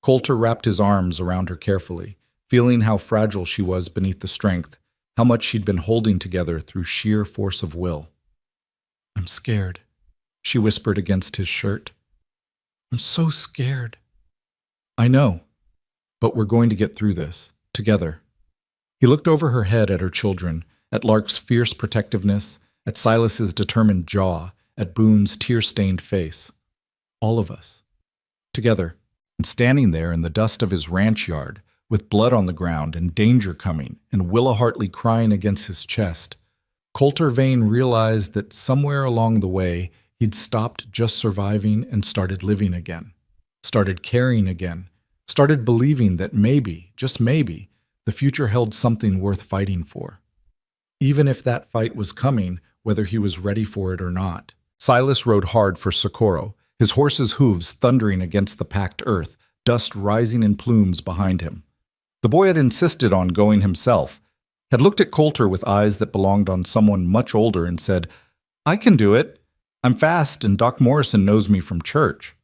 Coulter wrapped his arms around her carefully, feeling how fragile she was beneath the strength, how much she'd been holding together through sheer force of will. "I'm scared," she whispered against his shirt. "I'm so scared." "I know, but we're going to get through this, together." He looked over her head at her children, at Lark's fierce protectiveness, at Silas's determined jaw, at Boone's tear-stained face. All of us. Together. And standing there in the dust of his ranch yard, with blood on the ground and danger coming, and Willa Hartley crying against his chest, Coulter Vane realized that somewhere along the way he'd stopped just surviving and started living again, started caring again, started believing that maybe, just maybe, the future held something worth fighting for. Even if that fight was coming, whether he was ready for it or not. Silas rode hard for Socorro, his horse's hooves thundering against the packed earth, dust rising in plumes behind him. The boy had insisted on going himself, had looked at Coulter with eyes that belonged on someone much older and said, "I can do it. I'm fast and Doc Morrison knows me from church."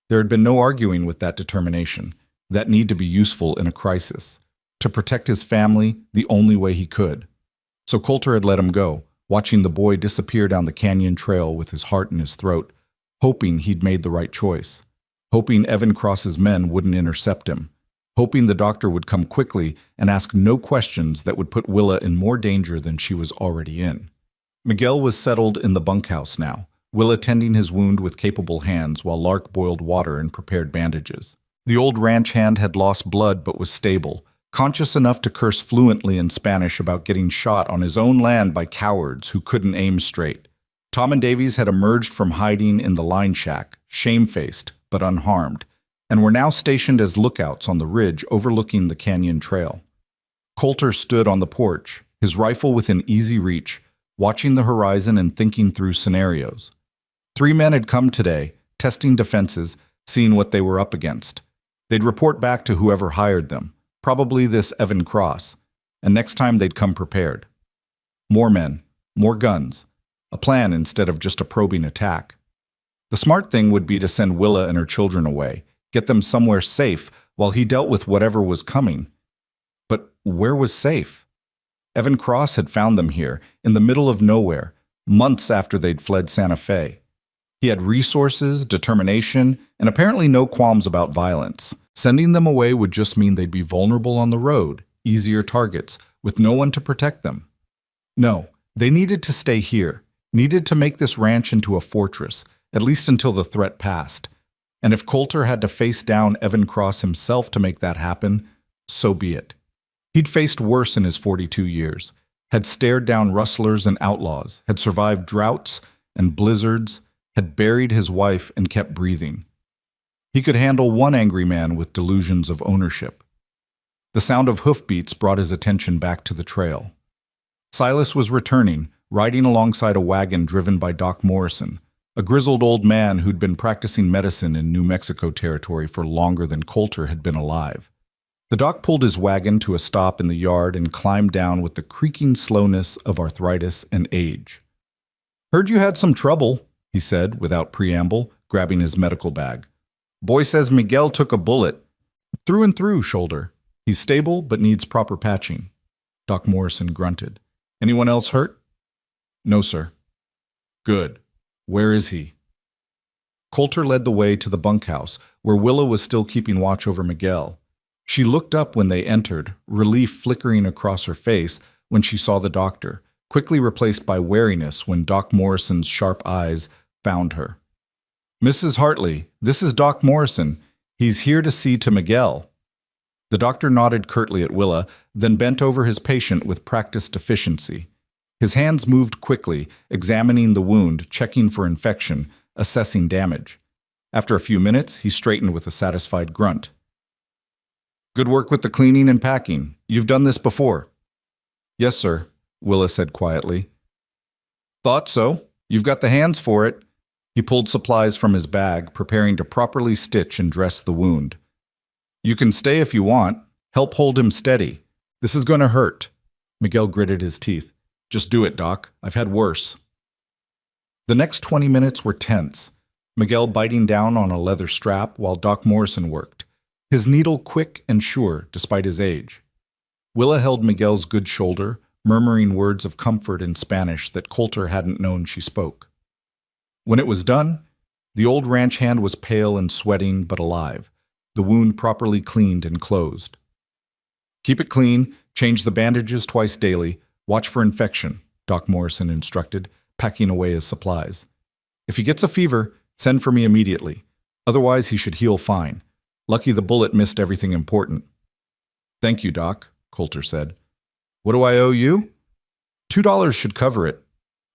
There had been no arguing with that determination, that need to be useful in a crisis, to protect his family the only way he could. So Coulter had let him go, watching the boy disappear down the canyon trail with his heart in his throat, hoping he'd made the right choice, hoping Evan Cross's men wouldn't intercept him, hoping the doctor would come quickly and ask no questions that would put Willa in more danger than she was already in. Miguel was settled in the bunkhouse now, Willa tending his wound with capable hands while Lark boiled water and prepared bandages. The old ranch hand had lost blood but was stable, conscious enough to curse fluently in Spanish about getting shot on his own land by cowards who couldn't aim straight. Tom and Davies had emerged from hiding in the line shack, shamefaced but unharmed, and were now stationed as lookouts on the ridge overlooking the canyon trail. Coulter stood on the porch, his rifle within easy reach, watching the horizon and thinking through scenarios. 3 men had come today, testing defenses, seeing what they were up against. They'd report back to whoever hired them, probably this Evan Cross, and next time they'd come prepared. More men, more guns, a plan instead of just a probing attack. The smart thing would be to send Willa and her children away, get them somewhere safe while he dealt with whatever was coming. But where was safe? Evan Cross had found them here, in the middle of nowhere, months after they'd fled Santa Fe. He had resources, determination, and apparently no qualms about violence. Sending them away would just mean they'd be vulnerable on the road, easier targets, with no one to protect them. No, they needed to stay here, needed to make this ranch into a fortress, at least until the threat passed. And if Coulter had to face down Evan Cross himself to make that happen, so be it. He'd faced worse in his 42 years, had stared down rustlers and outlaws, had survived droughts and blizzards, had buried his wife and kept breathing. He could handle one angry man with delusions of ownership. The sound of hoofbeats brought his attention back to the trail. Silas was returning, riding alongside a wagon driven by Doc Morrison, a grizzled old man who'd been practicing medicine in New Mexico territory for longer than Coulter had been alive. The doc pulled his wagon to a stop in the yard and climbed down with the creaking slowness of arthritis and age. "Heard you had some trouble," he said without preamble, grabbing his medical bag. "Boy says Miguel took a bullet. Through and through, shoulder. He's stable but needs proper patching." Doc Morrison grunted. "Anyone else hurt?" "No, sir." "Good. Where is he?" Coulter led the way to the bunkhouse, where Willa was still keeping watch over Miguel. She looked up when they entered, relief flickering across her face when she saw the doctor, quickly replaced by wariness when Doc Morrison's sharp eyes found her. "Mrs. Hartley, this is Doc Morrison. He's here to see to Miguel." The doctor nodded curtly at Willa, then bent over his patient with practiced efficiency. His hands moved quickly, examining the wound, checking for infection, assessing damage. After a few minutes, he straightened with a satisfied grunt. "Good work with the cleaning and packing. You've done this before." "Yes, sir," Willa said quietly. "Thought so. You've got the hands for it." He pulled supplies from his bag, preparing to properly stitch and dress the wound. "You can stay if you want. Help hold him steady. This is going to hurt." Miguel gritted his teeth. "Just do it, Doc. I've had worse." The next 20 minutes were tense, Miguel biting down on a leather strap while Doc Morrison worked, his needle quick and sure despite his age. Willa held Miguel's good shoulder, murmuring words of comfort in Spanish that Coulter hadn't known she spoke. When it was done, the old ranch hand was pale and sweating but alive, the wound properly cleaned and closed. "Keep it clean, change the bandages twice daily, watch for infection," Doc Morrison instructed, packing away his supplies. "If he gets a fever, send for me immediately. Otherwise, he should heal fine. Lucky the bullet missed everything important." "Thank you, Doc," Coulter said. "What do I owe you?" $2 should cover it."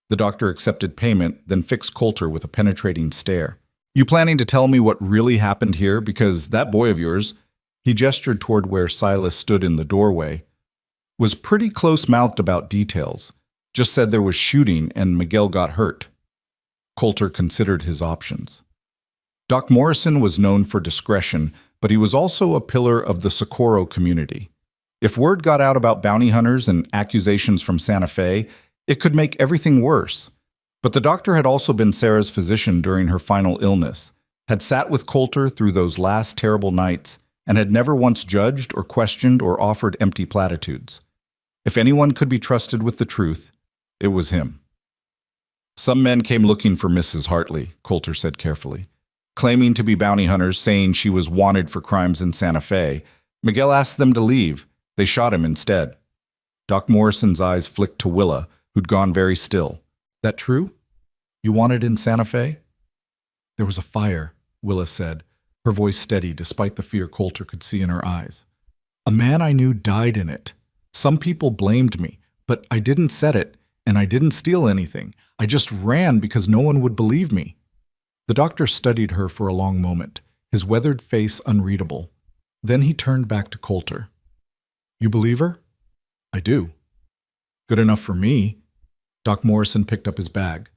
The doctor accepted payment, then fixed Coulter with a penetrating stare. "You planning to tell me what really happened here? Because that boy of yours," he gestured toward where Silas stood in the doorway, "was pretty close-mouthed about details. Just said there was shooting and Miguel got hurt." Coulter considered his options. Doc Morrison was known for discretion, but he was also a pillar of the Socorro community. If word got out about bounty hunters and accusations from Santa Fe, it could make everything worse. But the doctor had also been Sarah's physician during her final illness, had sat with Coulter through those last terrible nights, and had never once judged or questioned or offered empty platitudes. If anyone could be trusted with the truth, it was him. "Some men came looking for Mrs. Hartley," Coulter said carefully. "Claiming to be bounty hunters, saying she was wanted for crimes in Santa Fe. Miguel asked them to leave. They shot him instead." Doc Morrison's eyes flicked to Willa, who'd gone very still. "That true? You wanted in Santa Fe?" "There was a fire," Willa said, her voice steady despite the fear Coulter could see in her eyes. "A man I knew died in it. Some people blamed me, but I didn't set it, and I didn't steal anything. I just ran because no one would believe me." The doctor studied her for a long moment, his weathered face unreadable. Then he turned back to Coulter. "You believe her?" "I do." "Good enough for me." Doc Morrison picked up his bag.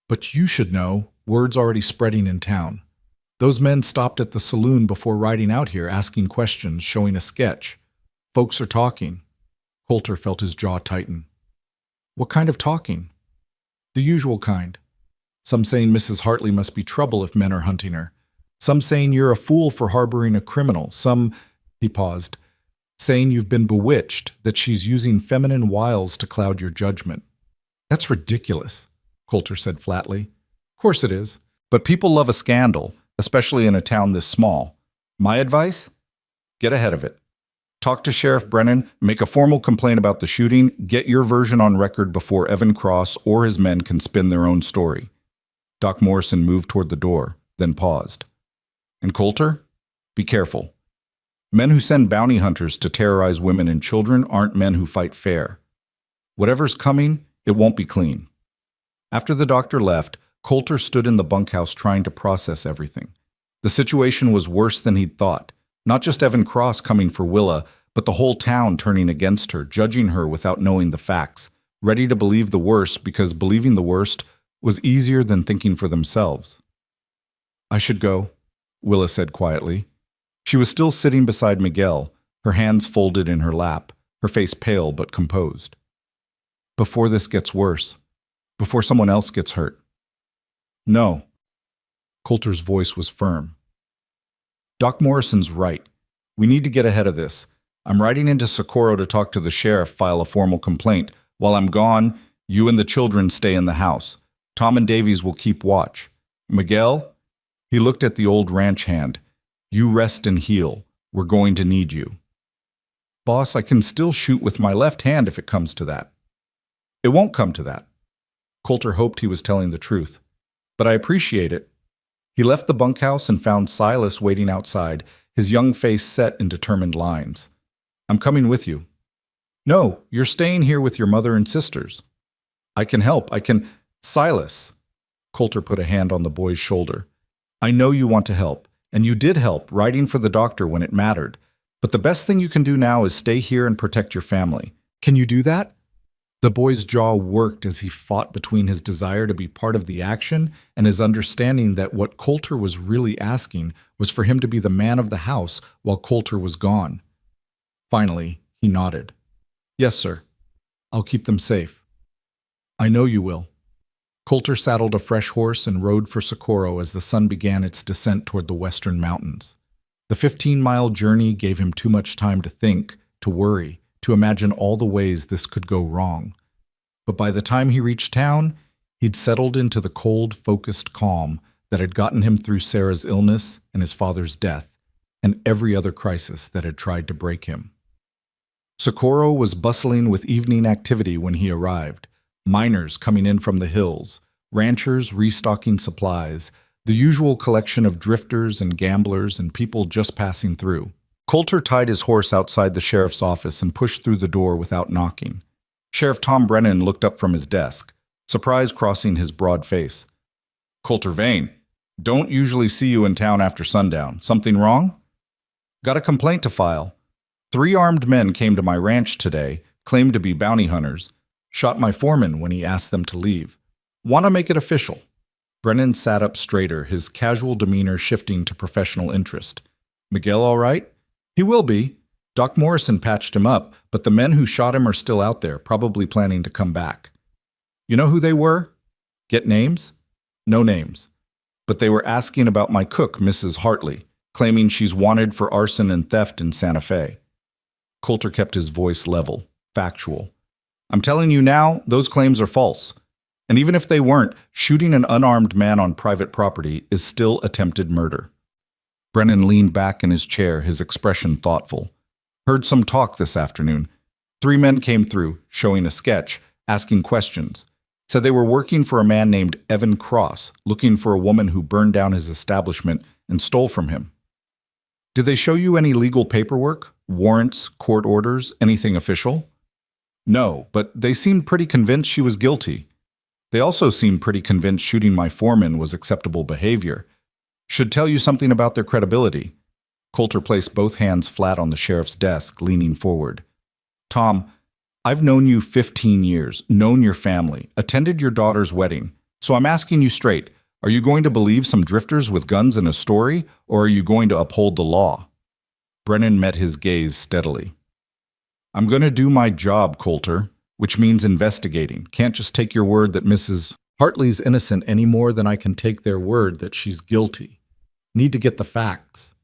"But you should know, word's already spreading in town. Those men stopped at the saloon before riding out here, asking questions, showing a sketch. Folks are talking. Coulter felt his jaw tighten. What kind of talking? The usual kind. Some saying Mrs. Hartley must be trouble if men are hunting her. Some saying you're a fool for harboring a criminal. Some, he paused, saying you've been bewitched, that she's using feminine wiles to cloud your judgment. That's ridiculous, Coulter said flatly. Of course it is. But people love a scandal, especially in a town this small. My advice? Get ahead of it. Talk to Sheriff Brennan, make a formal complaint about the shooting, get your version on record before Evan Cross or his men can spin their own story. Doc Morrison moved toward the door, then paused. And Coulter? Be careful. Men who send bounty hunters to terrorize women and children aren't men who fight fair. Whatever's coming, it won't be clean. After the doctor left, Coulter stood in the bunkhouse trying to process everything. The situation was worse than he'd thought. Not just Evan Cross coming for Willa, but the whole town turning against her, judging her without knowing the facts, ready to believe the worst because believing the worst was easier than thinking for themselves. I should go, Willa said quietly. She was still sitting beside Miguel, her hands folded in her lap, her face pale but composed. Before this gets worse, before someone else gets hurt. No. Coulter's voice was firm. Doc Morrison's right. We need to get ahead of this. I'm riding into Socorro to talk to the sheriff, file a formal complaint. While I'm gone, you and the children stay in the house. Tom and Davies will keep watch. Miguel? He looked at the old ranch hand. You rest and heal. We're going to need you. Boss, I can still shoot with my left hand if it comes to that. It won't come to that. Coulter hoped he was telling the truth. But I appreciate it. He left the bunkhouse and found Silas waiting outside, his young face set in determined lines. I'm coming with you. No, you're staying here with your mother and sisters. I can help. Silas. Coulter put a hand on the boy's shoulder. I know you want to help, and you did help, writing for the doctor when it mattered. But the best thing you can do now is stay here and protect your family. Can you do that? The boy's jaw worked as he fought between his desire to be part of the action and his understanding that what Coulter was really asking was for him to be the man of the house while Coulter was gone. Finally, he nodded. Yes, sir. I'll keep them safe. I know you will. Coulter saddled a fresh horse and rode for Socorro as the sun began its descent toward the western mountains. The 15-mile journey gave him too much time to think, to worry, to imagine all the ways this could go wrong. But by the time he reached town, he'd settled into the cold, focused calm that had gotten him through Sarah's illness and his father's death, and every other crisis that had tried to break him. Socorro was bustling with evening activity when he arrived. Miners coming in from the hills, ranchers restocking supplies, the usual collection of drifters and gamblers and people just passing through. Coulter tied his horse outside the sheriff's office and pushed through the door without knocking. Sheriff Tom Brennan looked up from his desk, surprise crossing his broad face. Coulter Vane, don't usually see you in town after sundown. Something wrong? Got a complaint to file. 3 armed men came to my ranch today, claimed to be bounty hunters. Shot my foreman when he asked them to leave. Want to make it official. Brennan sat up straighter, his casual demeanor shifting to professional interest. Miguel all right? He will be. Doc Morrison patched him up, but the men who shot him are still out there, probably planning to come back. You know who they were? Get names? No names. But they were asking about my cook, Mrs. Hartley, claiming she's wanted for arson and theft in Santa Fe. Coulter kept his voice level, factual. I'm telling you now, those claims are false. And even if they weren't, shooting an unarmed man on private property is still attempted murder. Brennan leaned back in his chair, his expression thoughtful. Heard some talk this afternoon. 3 men came through, showing a sketch, asking questions. Said they were working for a man named Evan Cross, looking for a woman who burned down his establishment and stole from him. Did they show you any legal paperwork? Warrants, court orders, anything official? No, but they seemed pretty convinced she was guilty. They also seemed pretty convinced shooting my foreman was acceptable behavior. Should tell you something about their credibility. Coulter placed both hands flat on the sheriff's desk, leaning forward. Tom, I've known you 15 years, known your family, attended your daughter's wedding. So I'm asking you straight, Are you going to believe some drifters with guns in a story, or are you going to uphold the law? Brennan met his gaze steadily. I'm going to do my job, Coulter, which means investigating. Can't just take your word that Mrs. Hartley's innocent any more than I can take their word that she's guilty. Need to get the facts.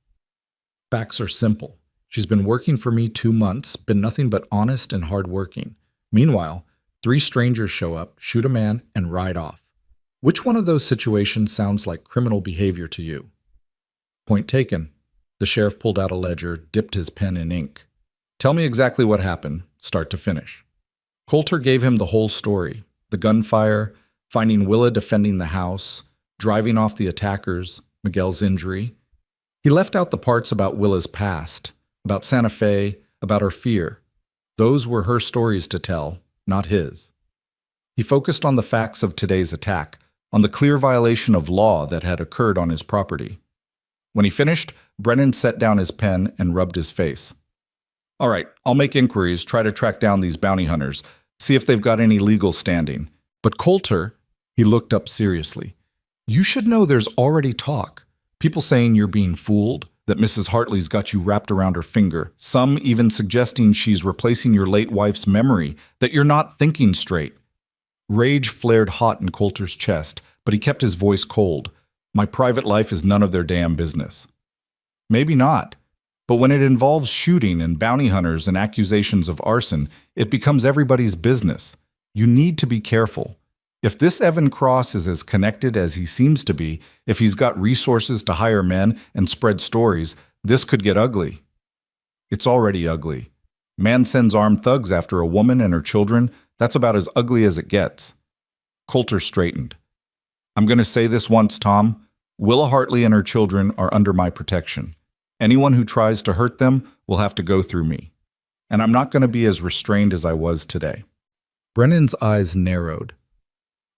Facts are simple. She's been working for me 2 months, been nothing but honest and hardworking. Meanwhile, 3 strangers show up, shoot a man, and ride off. Which one of those situations sounds like criminal behavior to you? Point taken. The sheriff pulled out a ledger, dipped his pen in ink. Tell me exactly what happened, start to finish. Coulter gave him the whole story. The gunfire, finding Willa defending the house, driving off the attackers, Miguel's injury. He left out the parts about Willa's past, about Santa Fe, about her fear. Those were her stories to tell, not his. He focused on the facts of today's attack, on the clear violation of law that had occurred on his property. When he finished, Brennan set down his pen and rubbed his face. All right, I'll make inquiries, try to track down these bounty hunters, see if they've got any legal standing. But Coulter, he looked up seriously. You should know there's already talk. People saying you're being fooled, that Mrs. Hartley's got you wrapped around her finger, some even suggesting she's replacing your late wife's memory, that you're not thinking straight. Rage flared hot in Coulter's chest, but he kept his voice cold. My private life is none of their damn business. Maybe not. But when it involves shooting and bounty hunters and accusations of arson, it becomes everybody's business. You need to be careful. If this Evan Cross is as connected as he seems to be, if he's got resources to hire men and spread stories, this could get ugly. It's already ugly. Man sends armed thugs after a woman and her children. That's about as ugly as it gets. Coulter straightened. I'm going to say this once, Tom. Willa Hartley and her children are under my protection. Anyone who tries to hurt them will have to go through me. And I'm not going to be as restrained as I was today. Brennan's eyes narrowed.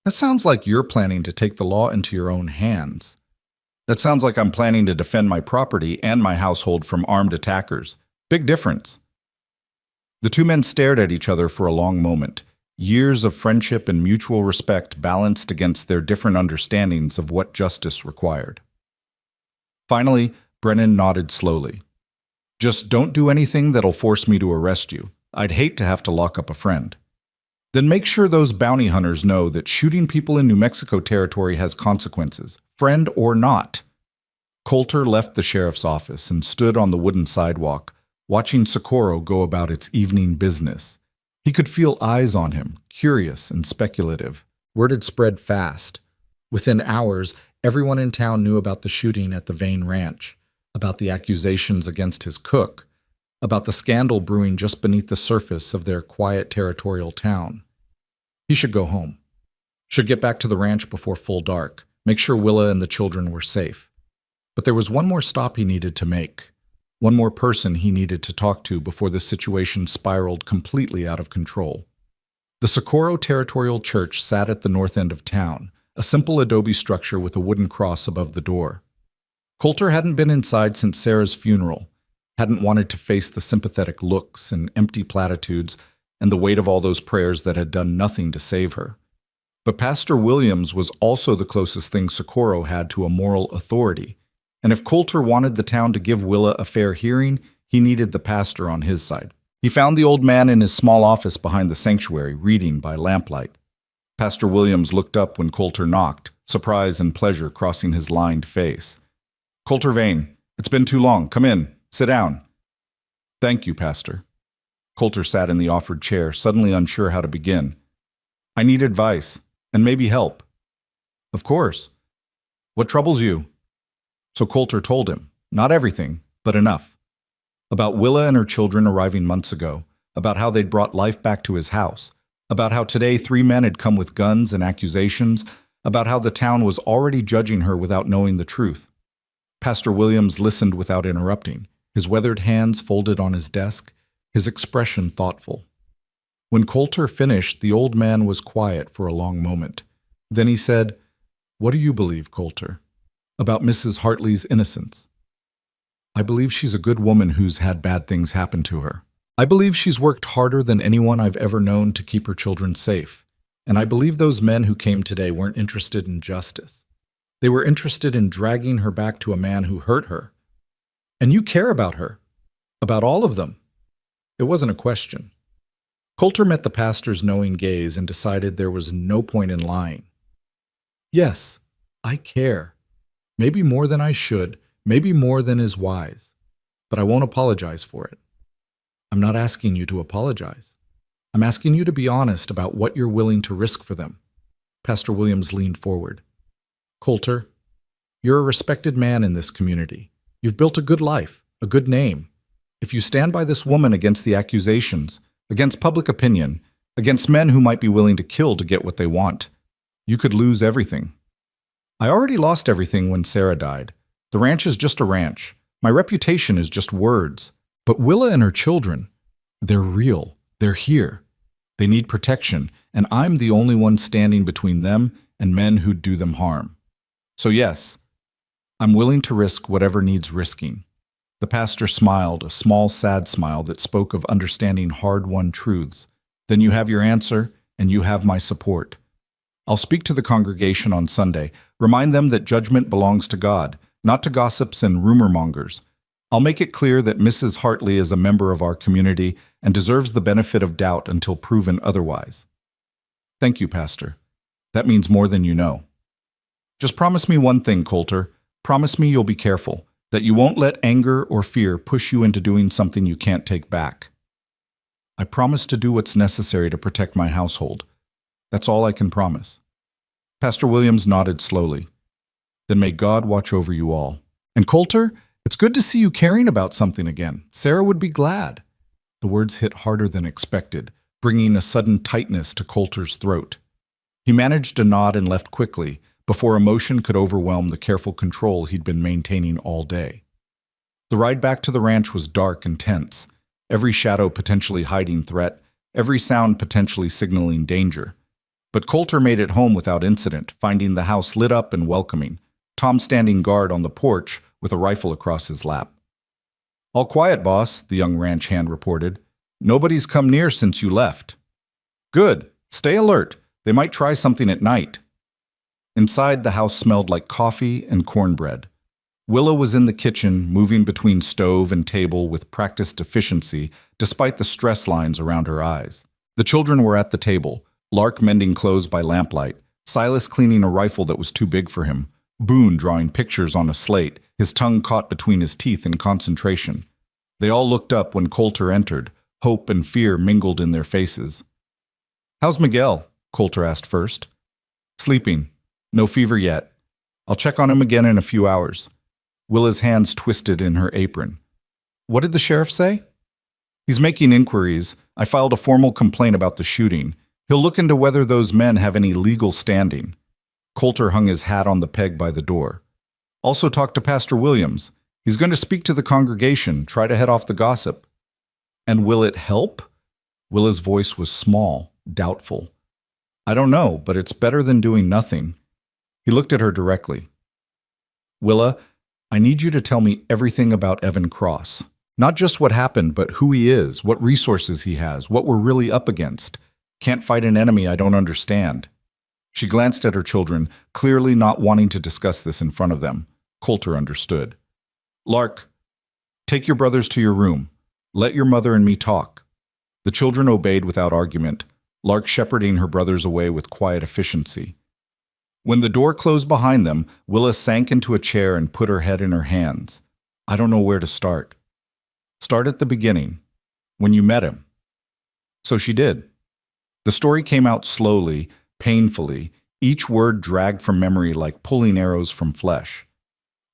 That sounds like you're planning to take the law into your own hands. That sounds like I'm planning to defend my property and my household from armed attackers. Big difference. The two men stared at each other for a long moment. Years of friendship and mutual respect balanced against their different understandings of what justice required. Finally, Brennan nodded slowly. Just don't do anything that'll force me to arrest you. I'd hate to have to lock up a friend. Then make sure those bounty hunters know that shooting people in New Mexico territory has consequences, friend or not. Coulter left the sheriff's office and stood on the wooden sidewalk, watching Socorro go about its evening business. He could feel eyes on him, curious and speculative. Word had spread fast. Within hours, everyone in town knew about the shooting at the Vane Ranch, about the accusations against his cook, about the scandal brewing just beneath the surface of their quiet territorial town. He should go home. Should get back to the ranch before full dark, make sure Willa and the children were safe. But there was one more stop he needed to make. One more person he needed to talk to before the situation spiraled completely out of control. The Socorro Territorial Church sat at the north end of town, a simple adobe structure with a wooden cross above the door. Coulter hadn't been inside since Sarah's funeral, hadn't wanted to face the sympathetic looks and empty platitudes and the weight of all those prayers that had done nothing to save her. But Pastor Williams was also the closest thing Socorro had to a moral authority, and if Coulter wanted the town to give Willa a fair hearing, he needed the pastor on his side. He found the old man in his small office behind the sanctuary, reading by lamplight. Pastor Williams looked up when Coulter knocked, surprise and pleasure crossing his lined face. Coulter Vane, it's been too long. Come in. Sit down. Thank you, Pastor. Coulter sat in the offered chair, suddenly unsure how to begin. I need advice, and maybe help. Of course. What troubles you? So Coulter told him, not everything, but enough. About Willa and her children arriving months ago, about how they'd brought life back to his house, about how today 3 men had come with guns and accusations, about how the town was already judging her without knowing the truth. Pastor Williams listened without interrupting, his weathered hands folded on his desk, his expression thoughtful. When Coulter finished, the old man was quiet for a long moment. Then he said, What do you believe, Coulter, about Mrs. Hartley's innocence? I believe she's a good woman who's had bad things happen to her. I believe she's worked harder than anyone I've ever known to keep her children safe. And I believe those men who came today weren't interested in justice. They were interested in dragging her back to a man who hurt her. And you care about her. About all of them. It wasn't a question. Coulter met the pastor's knowing gaze and decided there was no point in lying. Yes, I care. Maybe more than I should, maybe more than is wise. But I won't apologize for it. I'm not asking you to apologize. I'm asking you to be honest about what you're willing to risk for them. Pastor Williams leaned forward. Coulter, you're a respected man in this community. You've built a good life, a good name. If you stand by this woman against the accusations, against public opinion, against men who might be willing to kill to get what they want, you could lose everything. I already lost everything when Sarah died. The ranch is just a ranch. My reputation is just words. But Willa and her children, they're real. They're here. They need protection, and I'm the only one standing between them and men who'd do them harm. So yes, I'm willing to risk whatever needs risking. The pastor smiled, a small, sad smile that spoke of understanding hard-won truths. Then you have your answer, and you have my support. I'll speak to the congregation on Sunday. Remind them that judgment belongs to God, not to gossips and rumor mongers. I'll make it clear that Mrs. Hartley is a member of our community and deserves the benefit of doubt until proven otherwise. Thank you, Pastor. That means more than you know. Just promise me one thing, Coulter. Promise me you'll be careful, that you won't let anger or fear push you into doing something you can't take back. I promise to do what's necessary to protect my household. That's all I can promise. Pastor Williams nodded slowly. Then may God watch over you all. And Coulter, it's good to see you caring about something again. Sarah would be glad. The words hit harder than expected, bringing a sudden tightness to Coulter's throat. He managed to nod and left quickly, before emotion could overwhelm the careful control he'd been maintaining all day. The ride back to the ranch was dark and tense, every shadow potentially hiding threat, every sound potentially signaling danger. But Coulter made it home without incident, finding the house lit up and welcoming, Tom standing guard on the porch with a rifle across his lap. All quiet, boss, the young ranch hand reported. Nobody's come near since you left. Good. Stay alert. They might try something at night. Inside, the house smelled like coffee and cornbread. Willa was in the kitchen, moving between stove and table with practiced efficiency, despite the stress lines around her eyes. The children were at the table, Lark mending clothes by lamplight, Silas cleaning a rifle that was too big for him, Boone drawing pictures on a slate, his tongue caught between his teeth in concentration. They all looked up when Coulter entered, hope and fear mingled in their faces. "How's Miguel?" Coulter asked first. "Sleeping. No fever yet. I'll check on him again in a few hours." Willa's hands twisted in her apron. "What did the sheriff say?" "He's making inquiries. I filed a formal complaint about the shooting. He'll look into whether those men have any legal standing." Coulter hung his hat on the peg by the door. "Also talk to Pastor Williams. He's going to speak to the congregation, try to head off the gossip." "And will it help?" Willa's voice was small, doubtful. "I don't know, but it's better than doing nothing." He looked at her directly. "Willa, I need you to tell me everything about Evan Cross. Not just what happened, but who he is, what resources he has, what we're really up against. Can't fight an enemy I don't understand." She glanced at her children, clearly not wanting to discuss this in front of them. Coulter understood. "Lark, take your brothers to your room. Let your mother and me talk." The children obeyed without argument, Lark shepherding her brothers away with quiet efficiency. When the door closed behind them, Willa sank into a chair and put her head in her hands. "I don't know where to start." "Start at the beginning, when you met him." So she did. The story came out slowly, painfully, each word dragged from memory like pulling arrows from flesh.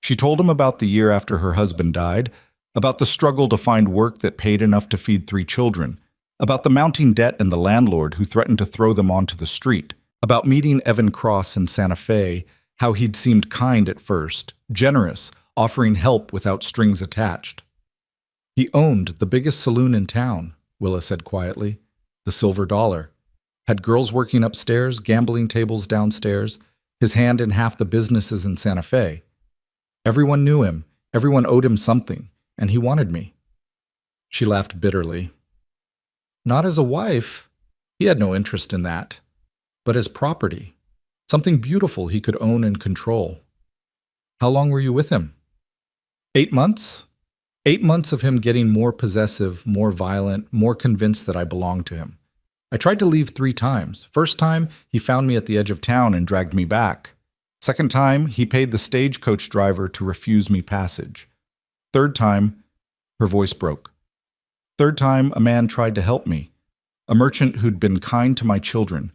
She told him about the year after her husband died, about the struggle to find work that paid enough to feed 3 children, about the mounting debt and the landlord who threatened to throw them onto the street, about meeting Evan Cross in Santa Fe, how he'd seemed kind at first, generous, offering help without strings attached. "He owned the biggest saloon in town," Willa said quietly, "the Silver Dollar. Had girls working upstairs, gambling tables downstairs, his hand in half the businesses in Santa Fe. Everyone knew him, everyone owed him something, and he wanted me." She laughed bitterly. "Not as a wife. He had no interest in that. But as property. Something beautiful he could own and control. How long were you with him? 8 months? 8 months of him getting more possessive, more violent, more convinced that I belonged to him. I tried to leave 3 times. First time, he found me at the edge of town and dragged me back. Second time, he paid the stagecoach driver to refuse me passage. Third time, her voice broke. Third time, a man tried to help me. A merchant who'd been kind to my children.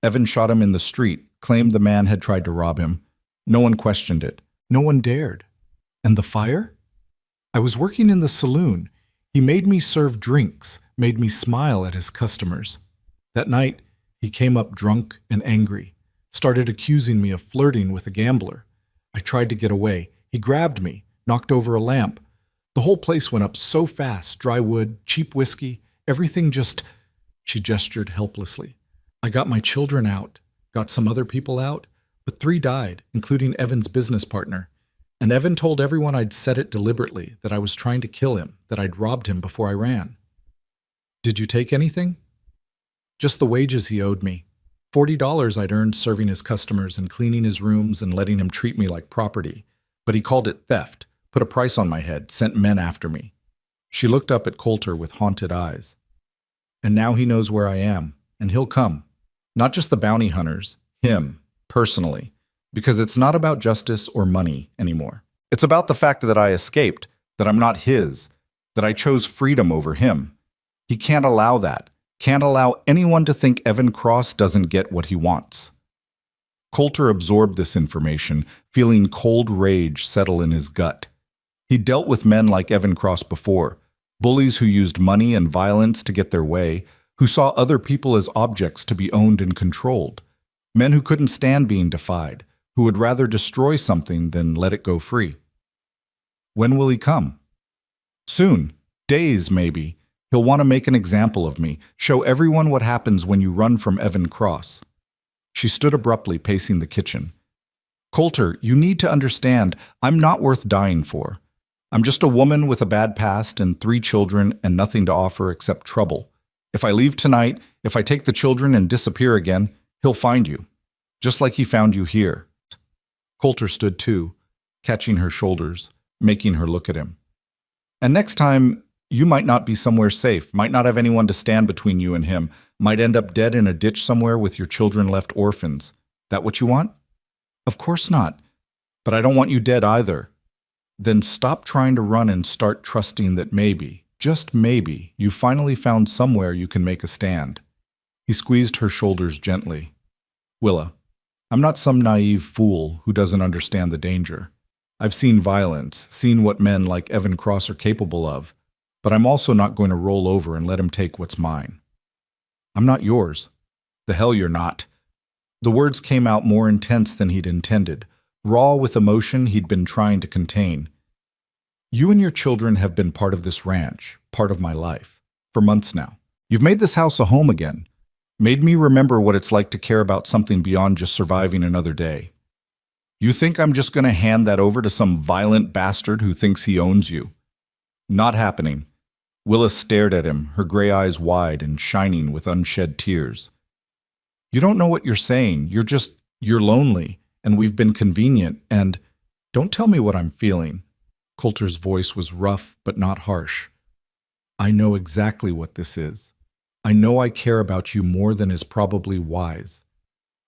Evan shot him in the street, claimed the man had tried to rob him. No one questioned it. No one dared. And the fire? I was working in the saloon. He made me serve drinks, made me smile at his customers. That night, he came up drunk and angry, started accusing me of flirting with a gambler. I tried to get away. He grabbed me, knocked over a lamp. The whole place went up so fast, dry wood, cheap whiskey, everything just... She gestured helplessly. I got my children out, got some other people out, but 3 died, including Evan's business partner. And Evan told everyone I'd said it deliberately, that I was trying to kill him, that I'd robbed him before I ran. Did you take anything? Just the wages he owed me. $40 I'd earned serving his customers and cleaning his rooms and letting him treat me like property. But he called it theft, put a price on my head, sent men after me. She looked up at Coulter with haunted eyes. And now he knows where I am, and he'll come. Not just the bounty hunters, him, personally. Because it's not about justice or money anymore. It's about the fact that I escaped, that I'm not his, that I chose freedom over him. He can't allow that. Can't allow anyone to think Evan Cross doesn't get what he wants. Coulter absorbed this information, feeling cold rage settle in his gut. He dealt with men like Evan Cross before, bullies who used money and violence to get their way, who saw other people as objects to be owned and controlled, men who couldn't stand being defied, who would rather destroy something than let it go free. When will he come? Soon. Days, maybe. He'll want to make an example of me, show everyone what happens when you run from Evan Cross. She stood abruptly, pacing the kitchen. Coulter, you need to understand, I'm not worth dying for. I'm just a woman with a bad past and 3 children and nothing to offer except trouble. If I leave tonight, if I take the children and disappear again, he'll find you. Just like he found you here. Coulter stood too, catching her shoulders, making her look at him. And next time, you might not be somewhere safe, might not have anyone to stand between you and him, might end up dead in a ditch somewhere with your children left orphans. That what you want? Of course not. But I don't want you dead either. Then stop trying to run and start trusting that maybe, just maybe, you finally found somewhere you can make a stand. He squeezed her shoulders gently. Willa, I'm not some naive fool who doesn't understand the danger. I've seen violence, seen what men like Evan Cross are capable of, but I'm also not going to roll over and let him take what's mine. I'm not yours. The hell you're not. The words came out more intense than he'd intended, raw with emotion he'd been trying to contain. You and your children have been part of this ranch, part of my life, for months now. You've made this house a home again, made me remember what it's like to care about something beyond just surviving another day. You think I'm just going to hand that over to some violent bastard who thinks he owns you? Not happening. Willa stared at him, her gray eyes wide and shining with unshed tears. You don't know what you're saying. You're lonely, and we've been convenient, and don't tell me what I'm feeling. Coulter's voice was rough but not harsh. I know exactly what this is. I know I care about you more than is probably wise.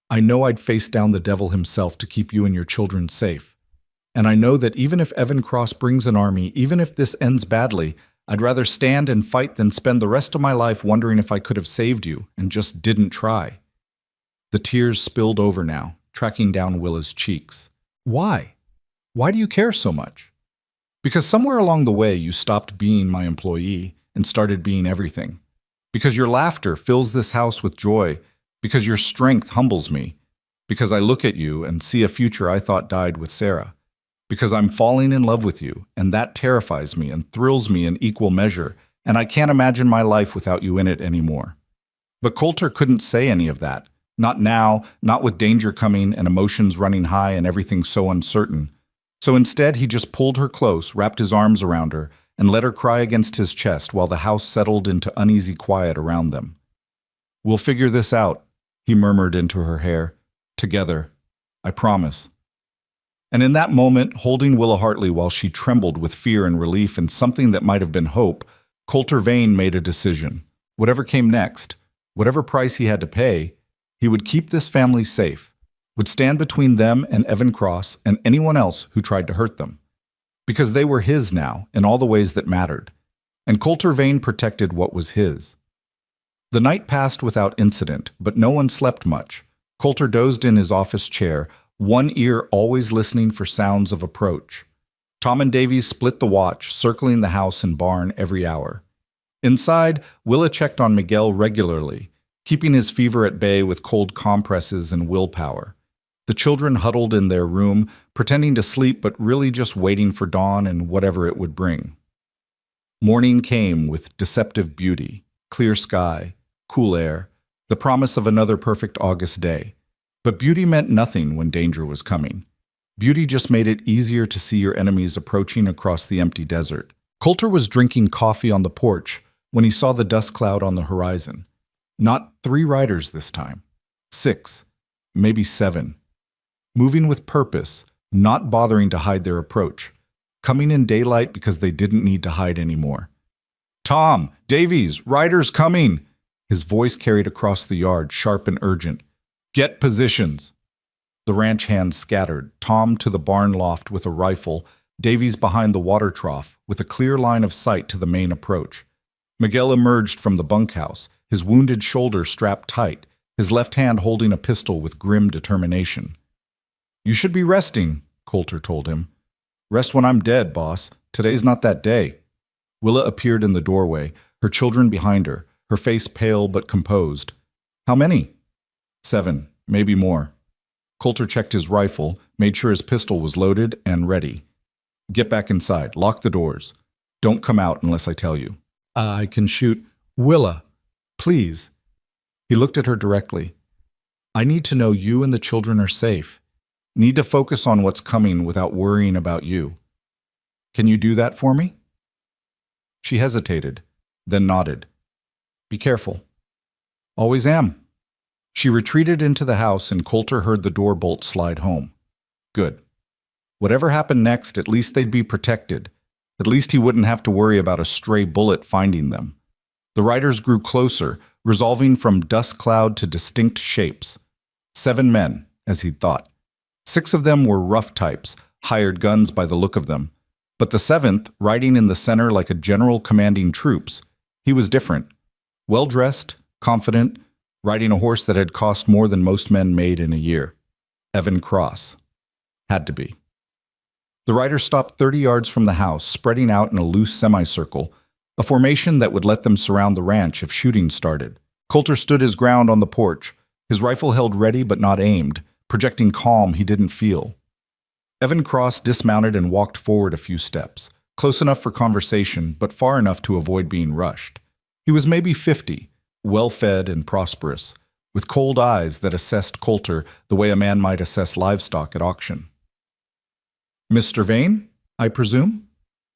I know I'd face down the devil himself to keep you and your children safe. And I know that even if Evan Cross brings an army, even if this ends badly, I'd rather stand and fight than spend the rest of my life wondering if I could have saved you and just didn't try. The tears spilled over now, tracking down Willa's cheeks. Why? Why do you care so much? Because somewhere along the way you stopped being my employee and started being everything. Because your laughter fills this house with joy. Because your strength humbles me. Because I look at you and see a future I thought died with Sarah. Because I'm falling in love with you, and that terrifies me and thrills me in equal measure, and I can't imagine my life without you in it anymore. But Coulter couldn't say any of that. Not now, not with danger coming and emotions running high and everything so uncertain. So instead, he just pulled her close, wrapped his arms around her, and let her cry against his chest while the house settled into uneasy quiet around them. We'll figure this out, he murmured into her hair. Together. I promise. And in that moment, holding Willa Hartley while she trembled with fear and relief and something that might have been hope, Coulter Vane made a decision. Whatever came next, whatever price he had to pay, he would keep this family safe, would stand between them and Evan Cross and anyone else who tried to hurt them. Because they were his now, in all the ways that mattered. And Coulter Vane protected what was his. The night passed without incident, but no one slept much. Coulter dozed in his office chair, one ear always listening for sounds of approach. Tom and Davies split the watch, circling the house and barn every hour. Inside, Willa checked on Miguel regularly, keeping his fever at bay with cold compresses and willpower. The children huddled in their room, pretending to sleep but really just waiting for dawn and whatever it would bring. Morning came with deceptive beauty, clear sky, cool air, the promise of another perfect August day. But beauty meant nothing when danger was coming. Beauty just made it easier to see your enemies approaching across the empty desert. Coulter was drinking coffee on the porch when he saw the dust cloud on the horizon. Not 3 riders this time. 6, maybe 7. Moving with purpose, not bothering to hide their approach. Coming in daylight because they didn't need to hide anymore. "Tom, Davies, riders coming!" His voice carried across the yard, sharp and urgent. "Get positions." The ranch hands scattered, Tom to the barn loft with a rifle, Davies behind the water trough, with a clear line of sight to the main approach. Miguel emerged from the bunkhouse, his wounded shoulder strapped tight, his left hand holding a pistol with grim determination. "You should be resting," Coulter told him. "Rest when I'm dead, boss. Today's not that day." Willa appeared in the doorway, her children behind her, her face pale but composed. "How many?" 7, maybe more. Coulter checked his rifle, made sure his pistol was loaded and ready. "Get back inside. Lock the doors. Don't come out unless I tell you." I can shoot. Willa, please. He looked at her directly. "I need to know you and the children are safe. Need to focus on what's coming without worrying about you. Can you do that for me?" She hesitated, then nodded. "Be careful." "Always am." She retreated into the house and Coulter heard the door bolt slide home. Good. Whatever happened next, at least they'd be protected. At least he wouldn't have to worry about a stray bullet finding them. The riders grew closer, resolving from dust cloud to distinct shapes. 7 men, as he'd thought. 6 of them were rough types, hired guns by the look of them. But the 7th, riding in the center like a general commanding troops, he was different. Well-dressed, confident, riding a horse that had cost more than most men made in a year. Evan Cross. Had to be. The rider stopped 30 yards from the house, spreading out in a loose semicircle, a formation that would let them surround the ranch if shooting started. Coulter stood his ground on the porch, his rifle held ready but not aimed, projecting calm he didn't feel. Evan Cross dismounted and walked forward a few steps, close enough for conversation, but far enough to avoid being rushed. He was maybe 50, well-fed and prosperous, with cold eyes that assessed Coulter the way a man might assess livestock at auction. "Mr. Vane, I presume?"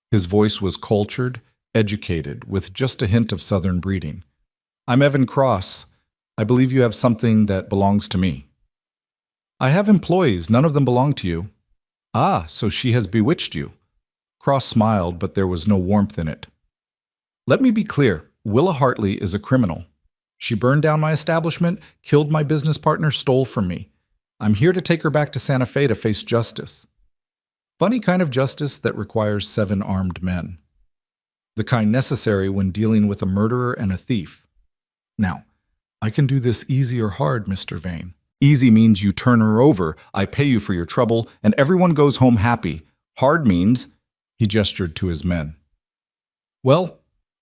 His voice was cultured, educated, with just a hint of southern breeding. "I'm Evan Cross. I believe you have something that belongs to me." "I have employees. None of them belong to you." "Ah, so she has bewitched you." Cross smiled, but there was no warmth in it. "Let me be clear. Willa Hartley is a criminal. She burned down my establishment, killed my business partner, stole from me. I'm here to take her back to Santa Fe to face justice. Funny kind of justice that requires 7 armed men. The kind necessary when dealing with a murderer and a thief. Now, I can do this easy or hard, Mr. Vane. Easy means you turn her over, I pay you for your trouble, and everyone goes home happy. Hard means," he gestured to his men. "Well,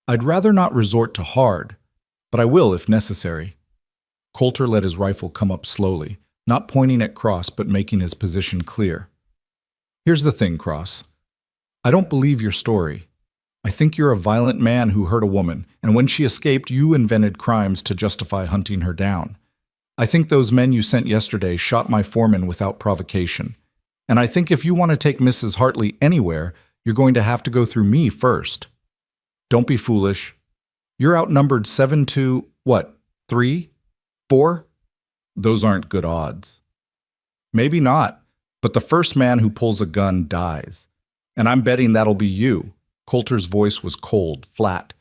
I'd rather not resort to hard, but I will if necessary." Coulter let his rifle come up slowly, not pointing at Cross but making his position clear. "Here's the thing, Cross. I don't believe your story. I think you're a violent man who hurt a woman, and when she escaped, you invented crimes to justify hunting her down. I think those men you sent yesterday shot my foreman without provocation. And I think if you want to take Mrs. Hartley anywhere, you're going to have to go through me first. Don't be foolish. You're outnumbered 7 to, 3? 4? Those aren't good odds." "Maybe not, But the first man who pulls a gun dies. And I'm betting that'll be you." Coulter's voice was cold, flat,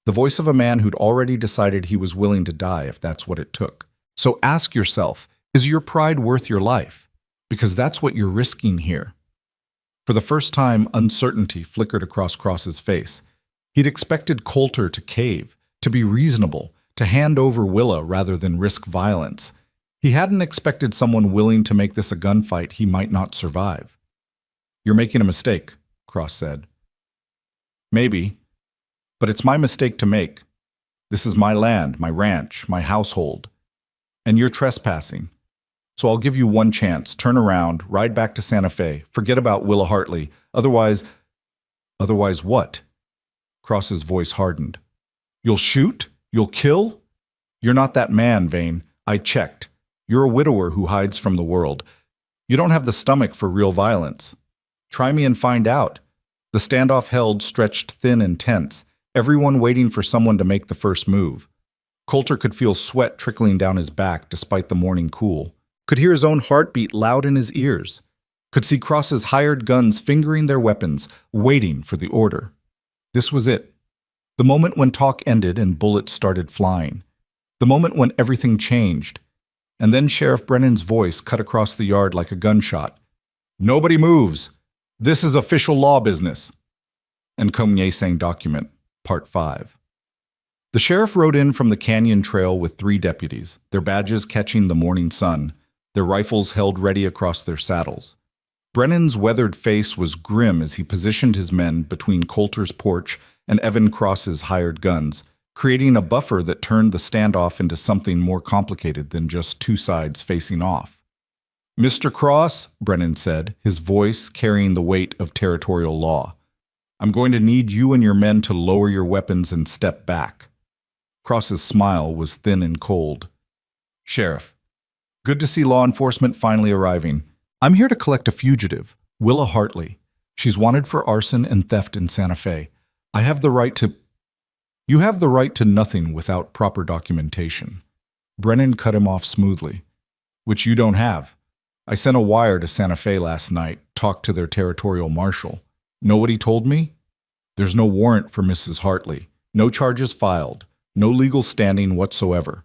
the voice of a man who'd already decided he was willing to die if that's what it took. "So ask yourself, is your pride worth your life? Because that's what you're risking here." For the first time, uncertainty flickered across Cross's face. He'd expected Coulter to cave, to be reasonable, to hand over Willa rather than risk violence. He hadn't expected someone willing to make this a gunfight he might not survive. "You're making a mistake," Cross said. "Maybe, but it's my mistake to make. This is my land, my ranch, my household. And you're trespassing. So I'll give you one chance. Turn around, ride back to Santa Fe. Forget about Willa Hartley. Otherwise what?" Cross's voice hardened. "You'll shoot? You'll kill? You're not that man, Vane. I checked. You're a widower who hides from the world. You don't have the stomach for real violence. Try me and find out." The standoff held, stretched thin and tense, everyone waiting for someone to make the first move. Coulter could feel sweat trickling down his back despite the morning cool. Could hear his own heartbeat loud in his ears. Could see Cross's hired guns fingering their weapons, waiting for the order. This was it. The moment when talk ended and bullets started flying. The moment when everything changed. And then Sheriff Brennan's voice cut across the yard like a gunshot. "Nobody moves. This is official law business." And Comye-sang document, Part 5. The sheriff rode in from the canyon trail with 3 deputies, their badges catching the morning sun, their rifles held ready across their saddles. Brennan's weathered face was grim as he positioned his men between Coulter's porch and Evan Cross's hired guns, creating a buffer that turned the standoff into something more complicated than just 2 sides facing off. "Mr. Cross," Brennan said, his voice carrying the weight of territorial law, "I'm going to need you and your men to lower your weapons and step back." Cross's smile was thin and cold. "Sheriff, good to see law enforcement finally arriving. I'm here to collect a fugitive, Willa Hartley. She's wanted for arson and theft in Santa Fe. I have the right to—" "You have the right to nothing without proper documentation." Brennan cut him off smoothly. "Which you don't have. I sent a wire to Santa Fe last night, talked to their territorial marshal. Know what he told me? There's no warrant for Mrs. Hartley, no charges filed, no legal standing whatsoever."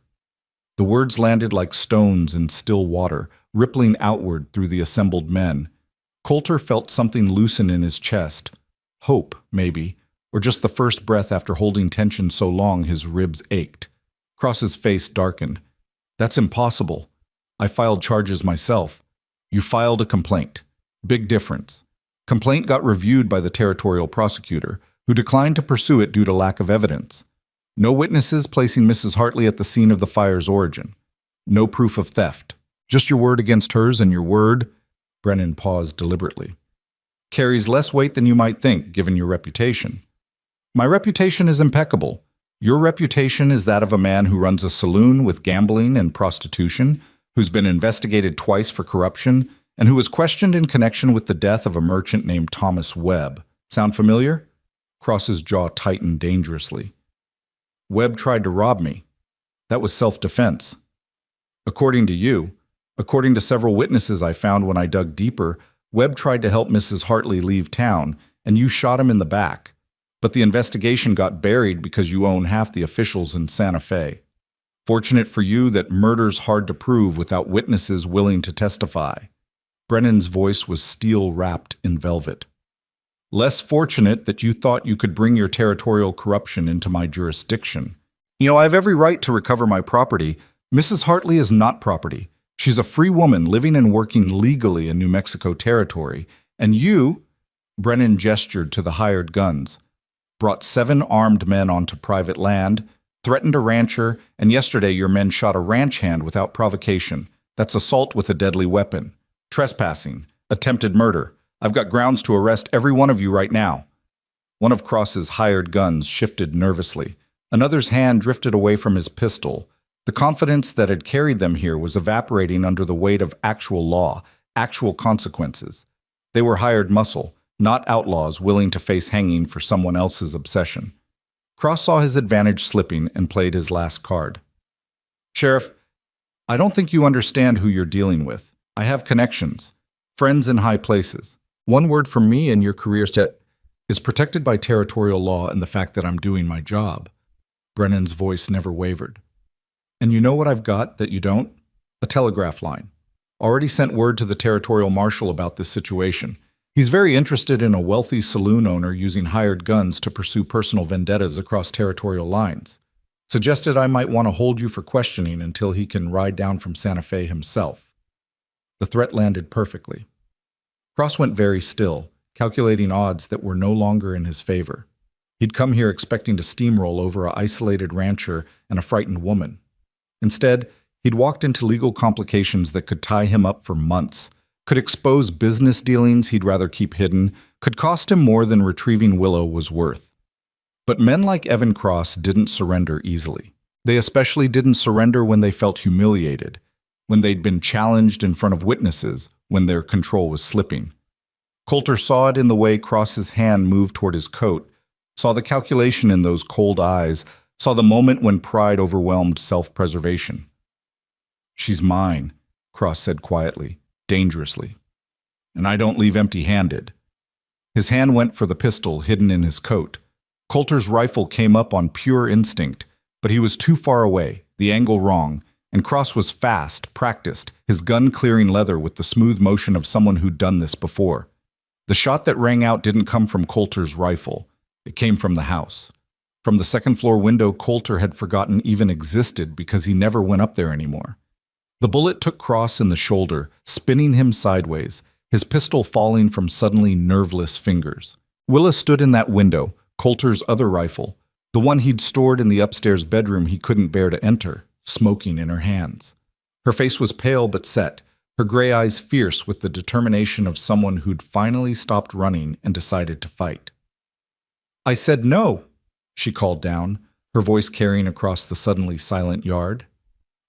The words landed like stones in still water, rippling outward through the assembled men. Coulter felt something loosen in his chest. Hope, maybe, or just the first breath after holding tension so long his ribs ached. Cross's face darkened. "That's impossible. I filed charges myself." "You filed a complaint. Big difference. Complaint got reviewed by the territorial prosecutor, who declined to pursue it due to lack of evidence. No witnesses placing Mrs. Hartley at the scene of the fire's origin. No proof of theft. Just your word against hers, and your word," Brennan paused deliberately, "carries less weight than you might think, given your reputation." "My reputation is impeccable. Your reputation is that of a man who runs a saloon with gambling and prostitution, who's been investigated twice for corruption, and who was questioned in connection with the death of a merchant named Thomas Webb. Sound familiar?" Cross's jaw tightened dangerously. "Webb tried to rob me. That was self-defense. According to you, according to several witnesses I found when I dug deeper, Webb tried to help Mrs. Hartley leave town, and you shot him in the back. But the investigation got buried because you own half the officials in Santa Fe. Fortunate for you that murder's hard to prove without witnesses willing to testify." Brennan's voice was steel-wrapped in velvet. "Less fortunate that you thought you could bring your territorial corruption into my jurisdiction. I have every right to recover my property. Mrs. Hartley is not property. She's a free woman living and working legally in New Mexico territory. And you," Brennan gestured to the hired guns, "brought 7 armed men onto private land, threatened a rancher, and yesterday your men shot a ranch hand without provocation. That's assault with a deadly weapon. Trespassing. Attempted murder. I've got grounds to arrest every one of you right now." One of Cross's hired guns shifted nervously. Another's hand drifted away from his pistol. The confidence that had carried them here was evaporating under the weight of actual law, actual consequences. They were hired muscle, not outlaws willing to face hanging for someone else's obsession. Cross saw his advantage slipping and played his last card. "Sheriff, I don't think you understand who you're dealing with. I have connections. Friends in high places. One word from me and your career is protected by territorial law and the fact that I'm doing my job. Brennan's voice never wavered. And you know what I've got that you don't? A telegraph line. Already sent word to the territorial marshal about this situation. He's very interested in a wealthy saloon owner using hired guns to pursue personal vendettas across territorial lines. Suggested I might want to hold you for questioning until he can ride down from Santa Fe himself. The threat landed perfectly. Cross went very still, calculating odds that were no longer in his favor. He'd come here expecting to steamroll over an isolated rancher and a frightened woman. Instead, he'd walked into legal complications that could tie him up for months, could expose business dealings he'd rather keep hidden, could cost him more than retrieving Willow was worth. But men like Evan Cross didn't surrender easily. They especially didn't surrender when they felt humiliated, when they'd been challenged in front of witnesses, when their control was slipping. Coulter saw it in the way Cross's hand moved toward his coat, saw the calculation in those cold eyes, saw the moment when pride overwhelmed self-preservation. "She's mine," Cross said quietly, dangerously. "And I don't leave empty-handed." His hand went for the pistol hidden in his coat. Coulter's rifle came up on pure instinct, but he was too far away, the angle wrong, and Cross was fast, practiced, his gun clearing leather with the smooth motion of someone who'd done this before. The shot that rang out didn't come from Coulter's rifle. It came from the house. From the second-floor window Coulter had forgotten even existed because he never went up there anymore. The bullet took Cross in the shoulder, spinning him sideways, his pistol falling from suddenly nerveless fingers. Willa stood in that window, Coulter's other rifle, the one he'd stored in the upstairs bedroom he couldn't bear to enter, smoking in her hands. Her face was pale but set, her gray eyes fierce with the determination of someone who'd finally stopped running and decided to fight. "I said no," she called down, her voice carrying across the suddenly silent yard.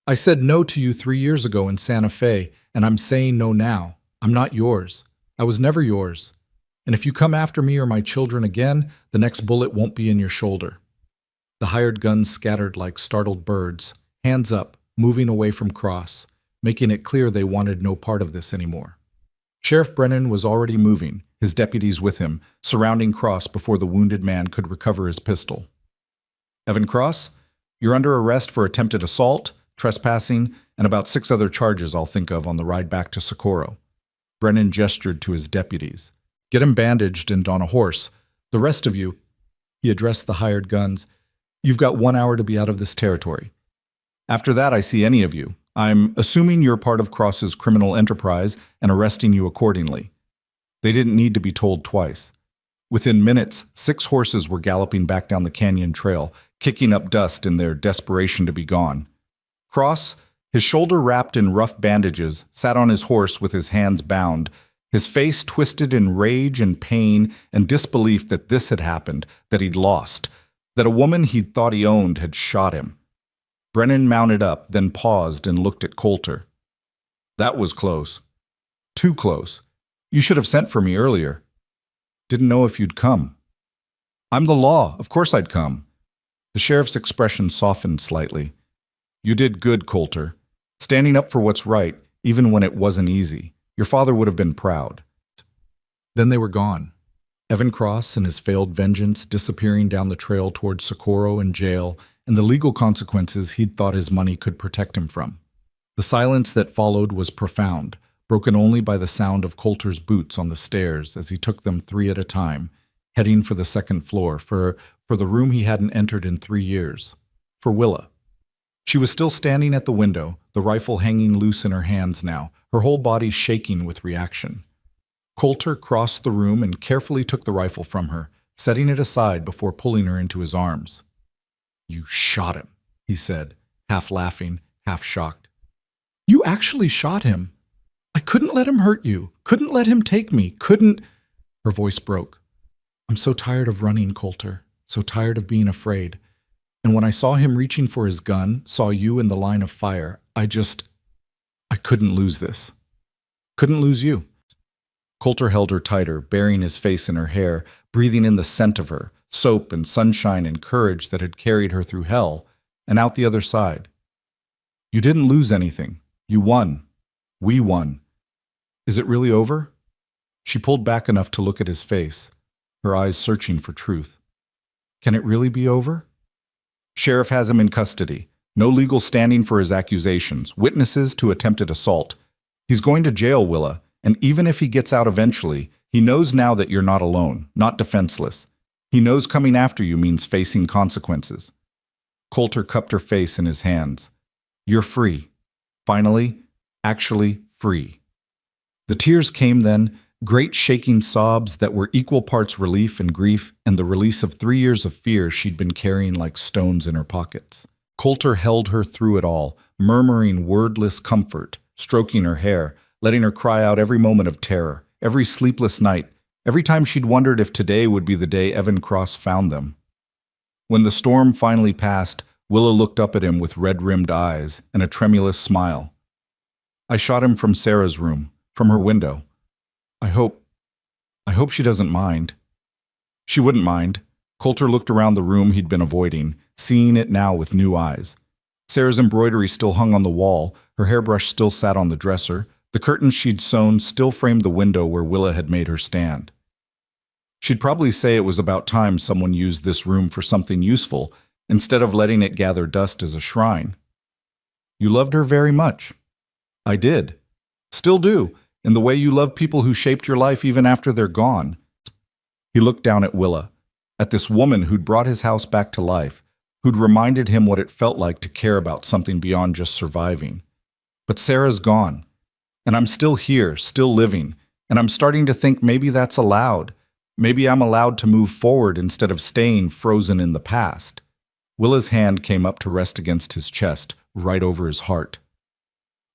"I said no to you 3 years ago in Santa Fe, and I'm saying no now. I'm not yours. I was never yours. And if you come after me or my children again, the next bullet won't be in your shoulder." The hired guns scattered like startled birds, hands up, moving away from Cross, making it clear they wanted no part of this anymore. Sheriff Brennan was already moving, his deputies with him, surrounding Cross before the wounded man could recover his pistol. "Evan Cross, you're under arrest for attempted assault, trespassing, and about 6 other charges I'll think of on the ride back to Socorro." Brennan gestured to his deputies. "Get him bandaged and on a horse. The rest of you," he addressed the hired guns, "you've got 1 hour to be out of this territory. After that, I see any of you. I'm assuming you're part of Cross's criminal enterprise and arresting you accordingly." They didn't need to be told twice. Within minutes, 6 horses were galloping back down the canyon trail, kicking up dust in their desperation to be gone. Cross, his shoulder wrapped in rough bandages, sat on his horse with his hands bound, his face twisted in rage and pain and disbelief that this had happened, that he'd lost, that a woman he'd thought he owned had shot him. Brennan mounted up, then paused and looked at Coulter. "That was close. Too close. You should have sent for me earlier. Didn't know if you'd come." "I'm the law. Of course I'd come." The sheriff's expression softened slightly. "You did good, Coulter. Standing up for what's right, even when it wasn't easy. Your father would have been proud." Then they were gone. Evan Cross and his failed vengeance disappearing down the trail toward Socorro and jail, and the legal consequences he'd thought his money could protect him from. The silence that followed was profound, broken only by the sound of Coulter's boots on the stairs as he took them 3 at a time, heading for the second floor, for the room he hadn't entered in 3 years, for Willa. She was still standing at the window, the rifle hanging loose in her hands now, her whole body shaking with reaction. Coulter crossed the room and carefully took the rifle from her, setting it aside before pulling her into his arms. "You shot him," he said, half laughing, half shocked. "You actually shot him. I couldn't let him hurt you, couldn't let him take me, couldn't—" Her voice broke. "I'm so tired of running, Coulter, so tired of being afraid. And when I saw him reaching for his gun, saw you in the line of fire, I couldn't lose this. Couldn't lose you." Coulter held her tighter, burying his face in her hair, breathing in the scent of her, soap and sunshine and courage that had carried her through hell, and out the other side. "You didn't lose anything. You won. We won. Is it really over? She pulled back enough to look at his face, her eyes searching for truth. Can it really be over? Sheriff has him in custody. No legal standing for his accusations. Witnesses to attempted assault. He's going to jail, Willa, and even if he gets out eventually, he knows now that you're not alone, not defenseless. He knows coming after you means facing consequences. Coulter cupped her face in his hands. You're free. Finally, actually free. The tears came then, great shaking sobs that were equal parts relief and grief, and the release of 3 years of fear she'd been carrying like stones in her pockets. Coulter held her through it all, murmuring wordless comfort, stroking her hair, letting her cry out every moment of terror, every sleepless night, every time she'd wondered if today would be the day Evan Cross found them. When the storm finally passed, Willa looked up at him with red-rimmed eyes and a tremulous smile. I shot him from Sarah's room, from her window. I hope she doesn't mind. She wouldn't mind. Coulter looked around the room he'd been avoiding, seeing it now with new eyes. Sarah's embroidery still hung on the wall, her hairbrush still sat on the dresser, the curtains she'd sewn still framed the window where Willa had made her stand. She'd probably say it was about time someone used this room for something useful, instead of letting it gather dust as a shrine. You loved her very much. I did. Still do, in the way you love people who shaped your life even after they're gone. He looked down at Willa, at this woman who'd brought his house back to life, who'd reminded him what it felt like to care about something beyond just surviving. But Sarah's gone, and I'm still here, still living, and I'm starting to think maybe that's allowed. Maybe I'm allowed to move forward instead of staying frozen in the past. Willa's hand came up to rest against his chest, right over his heart.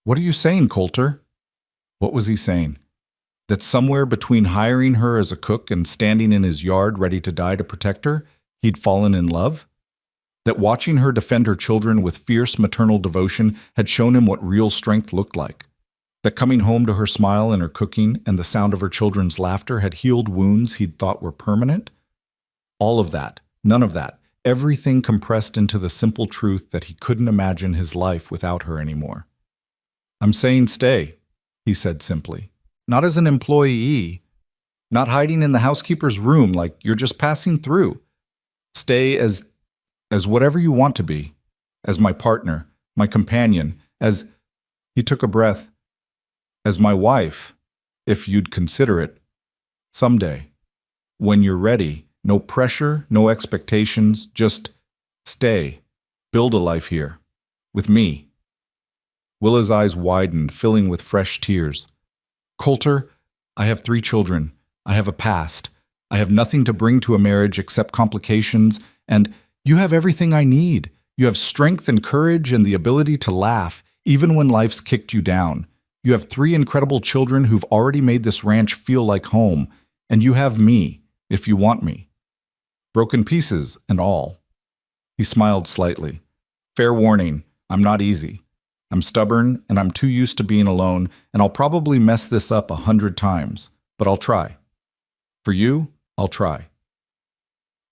What are you saying, Coulter? What was he saying? That somewhere between hiring her as a cook and standing in his yard ready to die to protect her, he'd fallen in love? That watching her defend her children with fierce maternal devotion had shown him what real strength looked like? That coming home to her smile and her cooking and the sound of her children's laughter had healed wounds he'd thought were permanent? All of that, none of that, everything compressed into the simple truth that he couldn't imagine his life without her anymore. I'm saying stay, he said simply. Not as an employee, not hiding in the housekeeper's room like you're just passing through. Stay as whatever you want to be, as my partner, my companion, as, he took a breath, as my wife, if you'd consider it, someday. When you're ready, no pressure, no expectations, just stay, build a life here, with me. Willa's eyes widened, filling with fresh tears. Coulter, I have 3 children. I have a past. I have nothing to bring to a marriage except complications, and you have everything I need. You have strength and courage and the ability to laugh, even when life's kicked you down. You have 3 incredible children who've already made this ranch feel like home, and you have me, if you want me. Broken pieces and all. He smiled slightly. Fair warning, I'm not easy. I'm stubborn, and I'm too used to being alone, and I'll probably mess this up 100 times, but I'll try. For you, I'll try.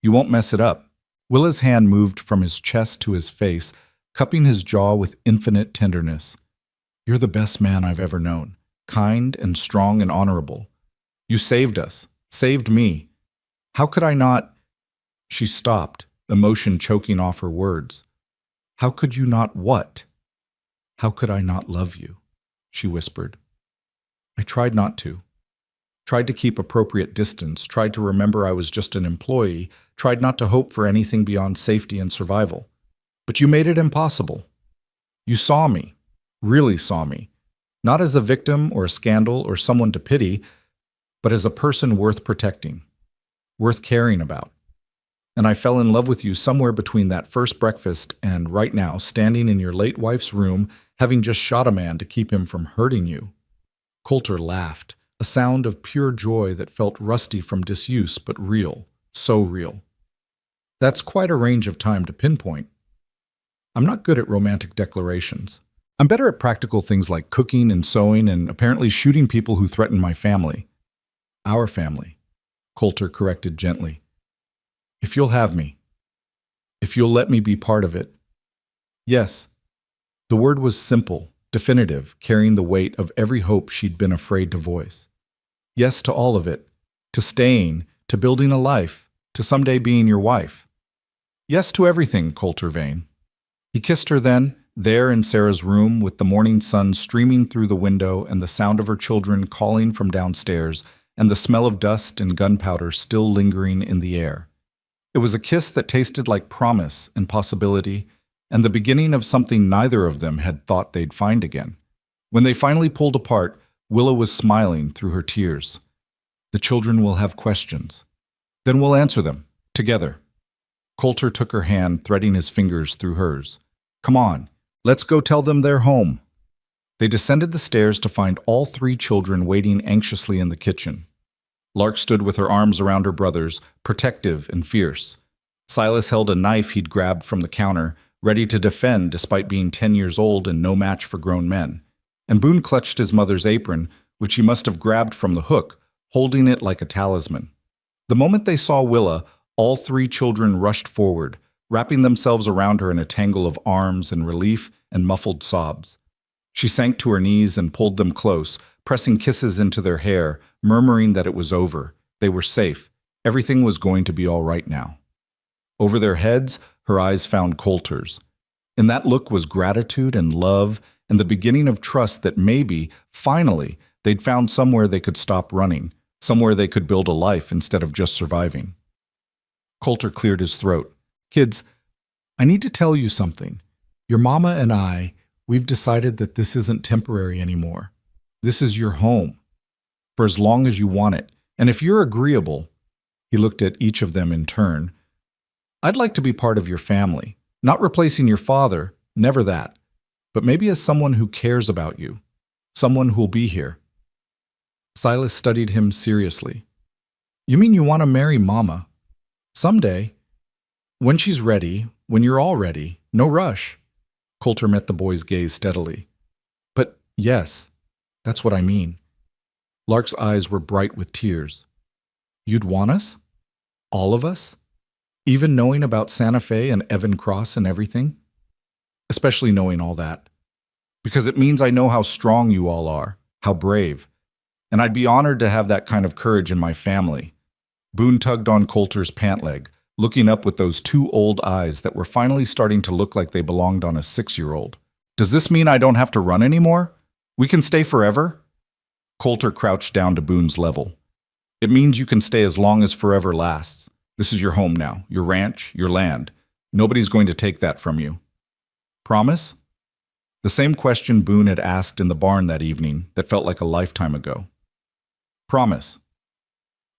You won't mess it up. Willa's hand moved from his chest to his face, cupping his jaw with infinite tenderness. You're the best man I've ever known, kind and strong and honorable. You saved us, saved me. How could I not? She stopped, emotion choking off her words. How could you not what? How could I not love you? She whispered. I tried not to. Tried to keep appropriate distance, tried to remember I was just an employee, tried not to hope for anything beyond safety and survival. But you made it impossible. You saw me, really saw me, not as a victim or a scandal or someone to pity, but as a person worth protecting, worth caring about. And I fell in love with you somewhere between that first breakfast and right now, standing in your late wife's room, having just shot a man to keep him from hurting you. Coulter laughed, a sound of pure joy that felt rusty from disuse, but real, so real. That's quite a range of time to pinpoint. I'm not good at romantic declarations. I'm better at practical things like cooking and sewing and apparently shooting people who threaten my family. Our family, Coulter corrected gently. If you'll have me. If you'll let me be part of it. Yes. The word was simple, definitive, carrying the weight of every hope she'd been afraid to voice. Yes to all of it, to staying, to building a life, to someday being your wife. Yes to everything, Coulter Vane. He kissed her then, there in Sarah's room, with the morning sun streaming through the window and the sound of her children calling from downstairs and the smell of dust and gunpowder still lingering in the air. It was a kiss that tasted like promise and possibility, and the beginning of something neither of them had thought they'd find again. When they finally pulled apart, Willa was smiling through her tears. The children will have questions. Then we'll answer them, together. Coulter took her hand, threading his fingers through hers. Come on, let's go tell them they're home. They descended the stairs to find all three children waiting anxiously in the kitchen. Lark stood with her arms around her brothers, protective and fierce. Silas held a knife he'd grabbed from the counter, ready to defend despite being 10 years old and no match for grown men. And Boone clutched his mother's apron, which he must have grabbed from the hook, holding it like a talisman. The moment they saw Willa, all three children rushed forward, wrapping themselves around her in a tangle of arms and relief and muffled sobs. She sank to her knees and pulled them close, pressing kisses into their hair, murmuring that it was over. They were safe. Everything was going to be all right now. Over their heads, her eyes found Coulter's. In that look was gratitude and love and the beginning of trust that maybe, finally, they'd found somewhere they could stop running, somewhere they could build a life instead of just surviving. Coulter cleared his throat. Kids, I need to tell you something. Your mama and I, we've decided that this isn't temporary anymore. This is your home, for as long as you want it. And if you're agreeable, he looked at each of them in turn, I'd like to be part of your family, not replacing your father, never that, but maybe as someone who cares about you, someone who'll be here. Silas studied him seriously. You mean you want to marry Mama? Someday. When she's ready, when you're all ready, no rush. Coulter met the boy's gaze steadily. But yes, that's what I mean. Lark's eyes were bright with tears. You'd want us? All of us? Even knowing about Santa Fe and Evan Cross and everything? Especially knowing all that. Because it means I know how strong you all are, how brave. And I'd be honored to have that kind of courage in my family. Boone tugged on Coulter's pant leg, looking up with those two old eyes that were finally starting to look like they belonged on a 6-year-old. Does this mean I don't have to run anymore? We can stay forever? Coulter crouched down to Boone's level. It means you can stay as long as forever lasts. This is your home now, your ranch, your land. Nobody's going to take that from you. Promise? The same question Boone had asked in the barn that evening that felt like a lifetime ago. Promise.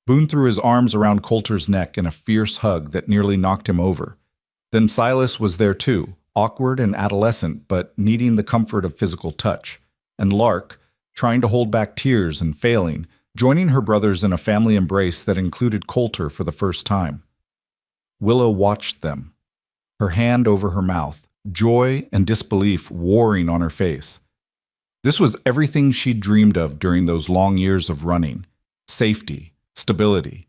Boone threw his arms around Coulter's neck in a fierce hug that nearly knocked him over. Then Silas was there too, awkward and adolescent, but needing the comfort of physical touch. And Lark, trying to hold back tears and failing, joining her brothers in a family embrace that included Coulter for the first time. Willa watched them, her hand over her mouth, joy and disbelief warring on her face. This was everything she'd dreamed of during those long years of running. Safety, stability,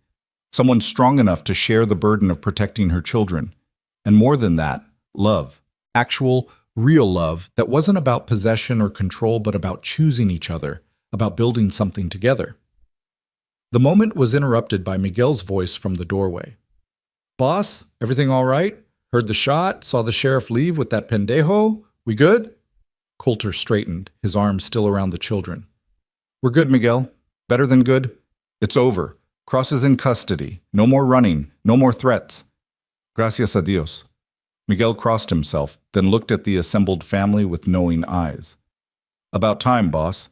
someone strong enough to share the burden of protecting her children. And more than that, love. Actual, real love that wasn't about possession or control but about choosing each other, about building something together. The moment was interrupted by Miguel's voice from the doorway. Boss, everything all right? Heard the shot, saw the sheriff leave with that pendejo? We good? Coulter straightened, his arms still around the children. We're good, Miguel. Better than good. It's over. Cross is in custody. No more running. No more threats. Gracias a Dios. Miguel crossed himself, then looked at the assembled family with knowing eyes. About time, boss.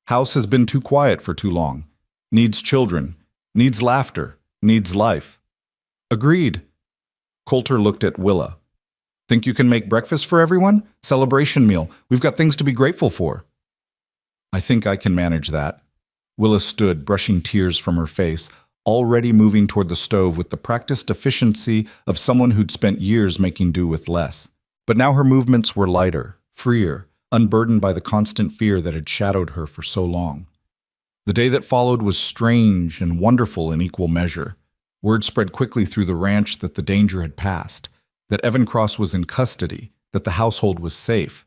House has been too quiet for too long. Needs children. Needs laughter. Needs life. Agreed. Coulter looked at Willa. Think you can make breakfast for everyone? Celebration meal. We've got things to be grateful for. I think I can manage that. Willa stood, brushing tears from her face, already moving toward the stove with the practiced efficiency of someone who'd spent years making do with less. But now her movements were lighter, freer, unburdened by the constant fear that had shadowed her for so long. The day that followed was strange and wonderful in equal measure. Word spread quickly through the ranch that the danger had passed, that Evan Cross was in custody, that the household was safe.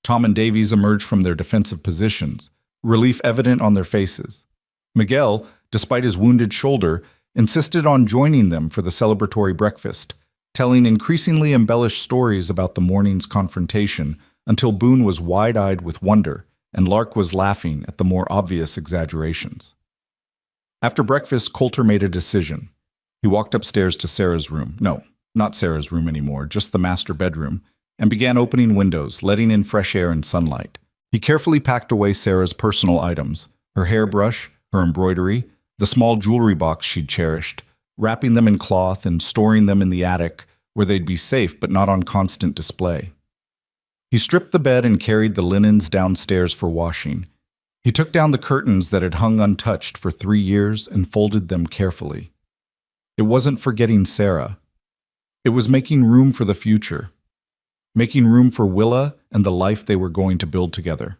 Tom and Davies emerged from their defensive positions, relief evident on their faces. Miguel, despite his wounded shoulder, insisted on joining them for the celebratory breakfast, telling increasingly embellished stories about the morning's confrontation until Boone was wide-eyed with wonder and Lark was laughing at the more obvious exaggerations. After breakfast, Coulter made a decision. He walked upstairs to Sarah's room. No, not Sarah's room anymore, just the master bedroom, and began opening windows, letting in fresh air and sunlight. He carefully packed away Sarah's personal items, her hairbrush, her embroidery, the small jewelry box she'd cherished, wrapping them in cloth and storing them in the attic where they'd be safe but not on constant display. He stripped the bed and carried the linens downstairs for washing. He took down the curtains that had hung untouched for 3 years and folded them carefully. It wasn't forgetting Sarah. It was making room for the future, making room for Willa and the life they were going to build together.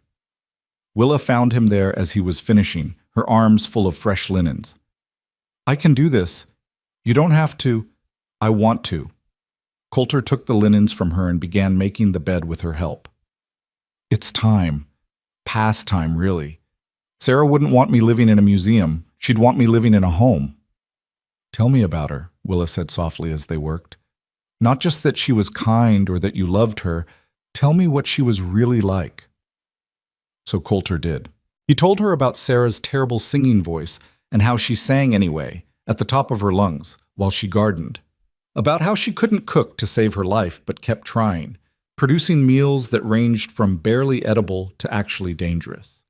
Willa found him there as he was finishing, her arms full of fresh linens. "I can do this. You don't have to. I want to." Coulter took the linens from her and began making the bed with her help. "It's time. Past time, really. Sarah wouldn't want me living in a museum. She'd want me living in a home." "Tell me about her," Willa said softly as they worked. "Not just that she was kind or that you loved her. Tell me what she was really like." So Coulter did. He told her about Sarah's terrible singing voice and how she sang anyway, at the top of her lungs, while she gardened. About how she couldn't cook to save her life but kept trying, producing meals that ranged from barely edible to actually dangerous.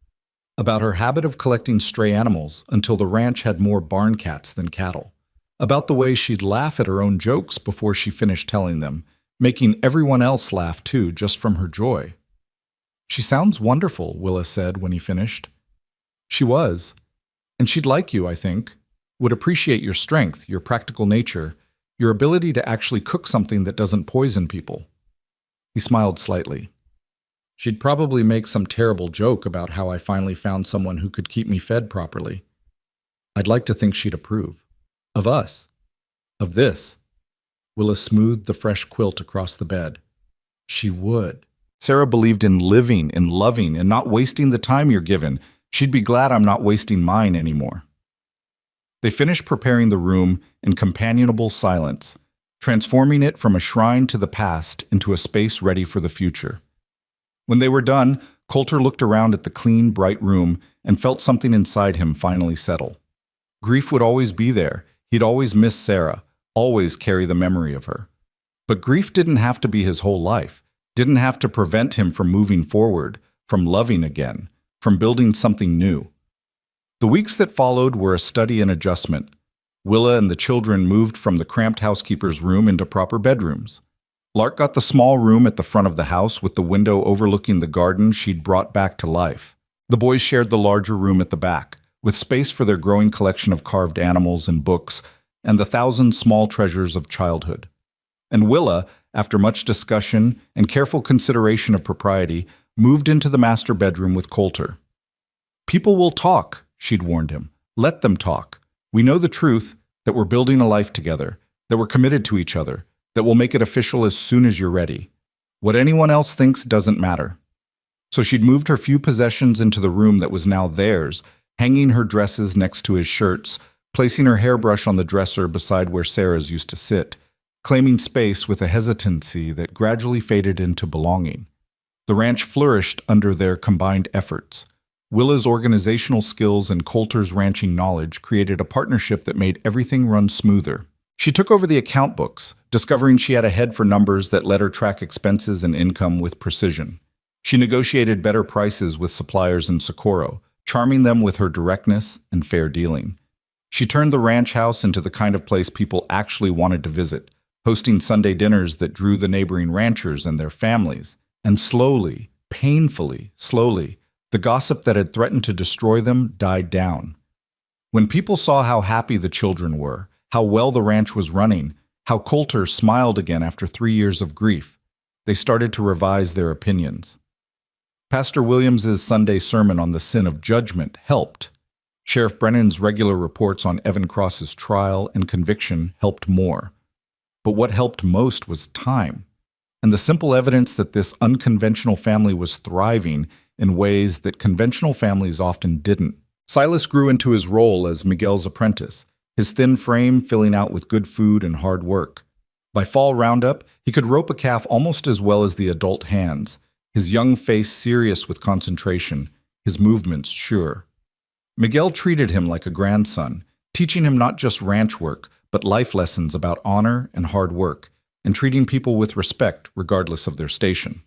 About her habit of collecting stray animals until the ranch had more barn cats than cattle. About the way she'd laugh at her own jokes before she finished telling them, making everyone else laugh too just from her joy. "She sounds wonderful," Willa said when he finished. "She was. And she'd like you, I think. Would appreciate your strength, your practical nature, your ability to actually cook something that doesn't poison people." He smiled slightly. "She'd probably make some terrible joke about how I finally found someone who could keep me fed properly. I'd like to think she'd approve. Of us. Of this." Willa smoothed the fresh quilt across the bed. "She would." Sarah believed in living, in loving, and not wasting the time you're given. She'd be glad I'm not wasting mine anymore. They finished preparing the room in companionable silence, transforming it from a shrine to the past into a space ready for the future. When they were done, Coulter looked around at the clean, bright room and felt something inside him finally settle. Grief would always be there. He'd always miss Sarah, always carry the memory of her. But grief didn't have to be his whole life, didn't have to prevent him from moving forward, from loving again, from building something new. The weeks that followed were a study in adjustment. Willa and the children moved from the cramped housekeeper's room into proper bedrooms. Lark got the small room at the front of the house with the window overlooking the garden she'd brought back to life. The boys shared the larger room at the back, with space for their growing collection of carved animals and books and the 1,000 small treasures of childhood. And Willa, after much discussion and careful consideration of propriety, moved into the master bedroom with Coulter. "People will talk," she'd warned him. "Let them talk. We know the truth, that we're building a life together, that we're committed to each other, that we'll make it official as soon as you're ready. What anyone else thinks doesn't matter." So she'd moved her few possessions into the room that was now theirs, hanging her dresses next to his shirts, placing her hairbrush on the dresser beside where Sarah's used to sit, claiming space with a hesitancy that gradually faded into belonging. The ranch flourished under their combined efforts. Willa's organizational skills and Coulter's ranching knowledge created a partnership that made everything run smoother. She took over the account books, discovering she had a head for numbers that let her track expenses and income with precision. She negotiated better prices with suppliers in Socorro, charming them with her directness and fair dealing. She turned the ranch house into the kind of place people actually wanted to visit, hosting Sunday dinners that drew the neighboring ranchers and their families. And slowly, painfully slowly, the gossip that had threatened to destroy them died down. When people saw how happy the children were, how well the ranch was running, how Coulter smiled again after 3 years of grief, they started to revise their opinions. Pastor Williams's Sunday sermon on the sin of judgment helped. Sheriff Brennan's regular reports on Evan Cross's trial and conviction helped more. But what helped most was time. and the simple evidence that this unconventional family was thriving in ways that conventional families often didn't. Silas grew into his role as Miguel's apprentice, his thin frame filling out with good food and hard work. By fall roundup, he could rope a calf almost as well as the adult hands, his young face serious with concentration, his movements sure. Miguel treated him like a grandson, teaching him not just ranch work, but life lessons about honor and hard work, and treating people with respect regardless of their station.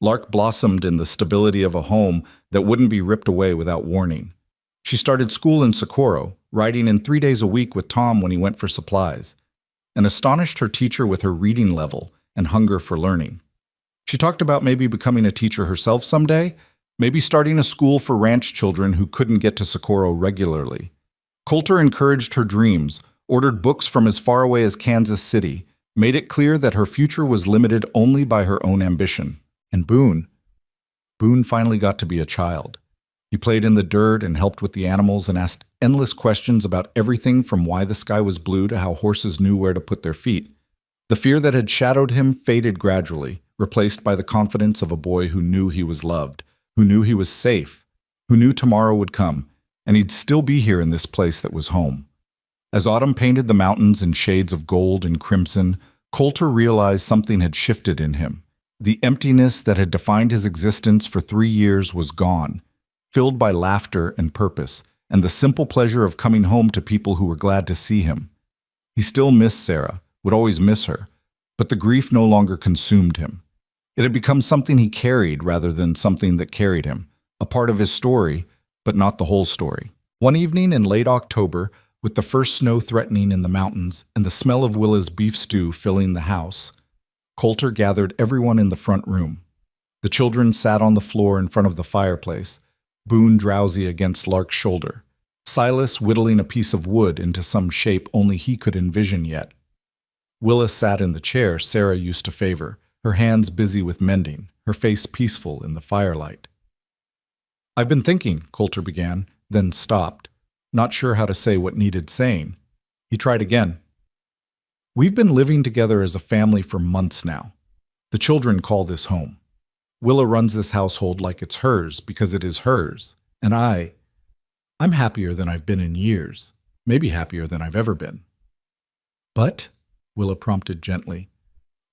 Lark blossomed in the stability of a home that wouldn't be ripped away without warning. She started school in Socorro, riding in 3 days a week with Tom when he went for supplies, and astonished her teacher with her reading level and hunger for learning. She talked about maybe becoming a teacher herself someday, maybe starting a school for ranch children who couldn't get to Socorro regularly. Coulter encouraged her dreams, ordered books from as far away as Kansas City, made it clear that her future was limited only by her own ambition. And Boone finally got to be a child. He played in the dirt and helped with the animals and asked endless questions about everything from why the sky was blue to how horses knew where to put their feet. The fear that had shadowed him faded gradually, replaced by the confidence of a boy who knew he was loved, who knew he was safe, who knew tomorrow would come, and he'd still be here in this place that was home. As autumn painted the mountains in shades of gold and crimson, Coulter realized something had shifted in him. The emptiness that had defined his existence for 3 years was gone, filled by laughter and purpose, and the simple pleasure of coming home to people who were glad to see him. He still missed Sarah, would always miss her, but the grief no longer consumed him. It had become something he carried rather than something that carried him, a part of his story, but not the whole story. One evening in late October, with the first snow threatening in the mountains and the smell of Willa's beef stew filling the house, Coulter gathered everyone in the front room. The children sat on the floor in front of the fireplace, Boone drowsy against Lark's shoulder, Silas whittling a piece of wood into some shape only he could envision yet. Willa sat in the chair Sarah used to favor, her hands busy with mending, her face peaceful in the firelight. "I've been thinking," Coulter began, then stopped, not sure how to say what needed saying. He tried again. "We've been living together as a family for months now. The children call this home. Willa runs this household like it's hers because it is hers, and I'm happier than I've been in years, maybe happier than I've ever been." "But," Willa prompted gently,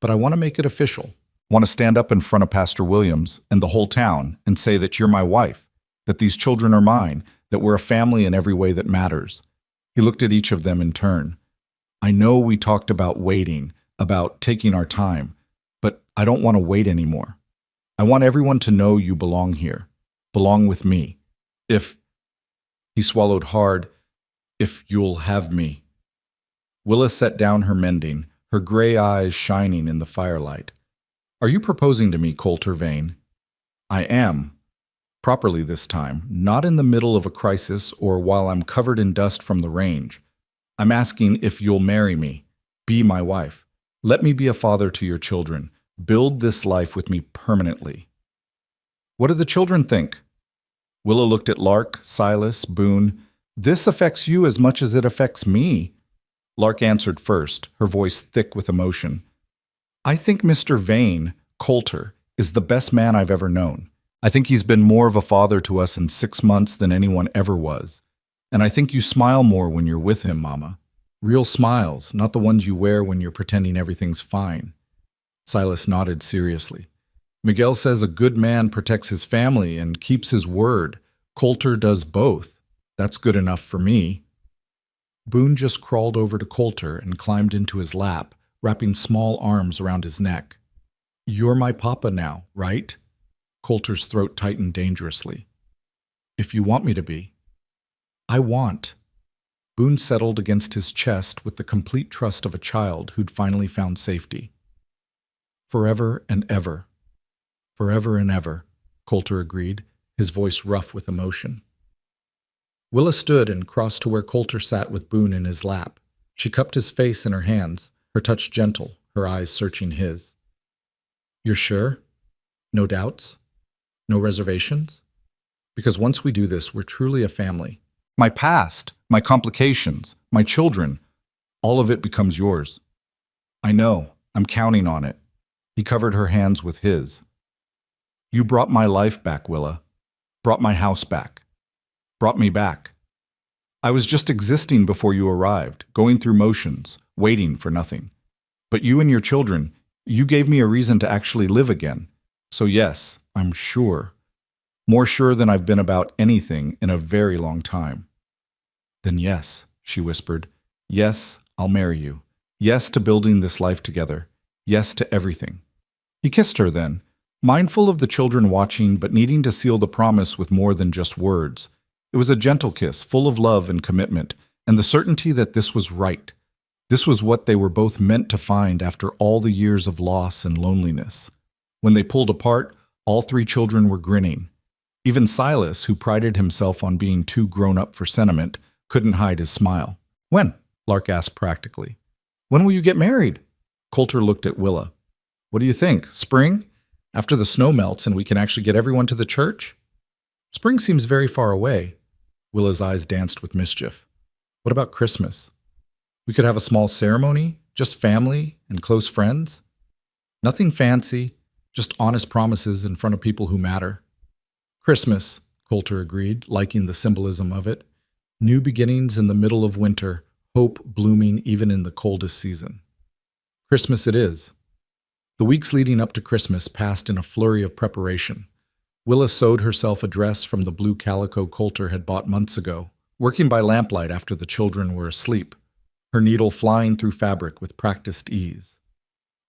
"but I want to make it official. Want to stand up in front of Pastor Williams and the whole town and say that you're my wife, that these children are mine, that we're a family in every way that matters." He looked at each of them in turn. "I know we talked about waiting, about taking our time, but I don't want to wait anymore. I want everyone to know you belong here, belong with me. If," he swallowed hard, "if you'll have me." Willa set down her mending, her gray eyes shining in the firelight. "Are you proposing to me, Coulter Vane?" "I am. Properly this time, not in the middle of a crisis or while I'm covered in dust from the range. I'm asking if you'll marry me, be my wife. Let me be a father to your children. Build this life with me permanently." "What do the children think?" Willa looked at Lark, Silas, Boone. "This affects you as much as it affects me." Lark answered first, her voice thick with emotion. "I think Mr. Vane, Coulter, is the best man I've ever known. I think he's been more of a father to us in 6 months than anyone ever was. And I think you smile more when you're with him, Mama. Real smiles, not the ones you wear when you're pretending everything's fine." Silas nodded seriously. "Miguel says a good man protects his family and keeps his word. Coulter does both. That's good enough for me." Boone just crawled over to Coulter and climbed into his lap, wrapping small arms around his neck. "You're my papa now, right?" Coulter's throat tightened dangerously. "If you want me to be." "I want." Boone settled against his chest with the complete trust of a child who'd finally found safety. "Forever and ever. Forever and ever," Coulter agreed, his voice rough with emotion. Willa stood and crossed to where Coulter sat with Boone in his lap. She cupped his face in her hands, her touch gentle, her eyes searching his. "You're sure? No doubts? No reservations? Because once we do this, we're truly a family. My past, my complications, my children, all of it becomes yours." "I know. I'm counting on it." He covered her hands with his. You brought my life back, Willa. Brought my house back. Brought me back. I was just existing before you arrived, going through motions, waiting for nothing. But you and your children, you gave me a reason to actually live again. So yes, I'm sure. More sure than I've been about anything in a very long time. Then yes, she whispered. Yes, I'll marry you. Yes to building this life together. Yes to everything. He kissed her then, mindful of the children watching but needing to seal the promise with more than just words. It was a gentle kiss, full of love and commitment, and the certainty that this was right. This was what they were both meant to find after all the years of loss and loneliness. When they pulled apart, all three children were grinning. Even Silas, who prided himself on being too grown up for sentiment, couldn't hide his smile. When? Lark asked practically. When will you get married? Coulter looked at Willa. What do you think? Spring? After the snow melts and we can actually get everyone to the church? Spring seems very far away. Willa's eyes danced with mischief. What about Christmas? We could have a small ceremony, just family and close friends. Nothing fancy, just honest promises in front of people who matter. Christmas, Coulter agreed, liking the symbolism of it. New beginnings in the middle of winter, hope blooming even in the coldest season. Christmas it is. The weeks leading up to Christmas passed in a flurry of preparation. Willa sewed herself a dress from the blue calico Coulter had bought months ago, working by lamplight after the children were asleep, her needle flying through fabric with practiced ease.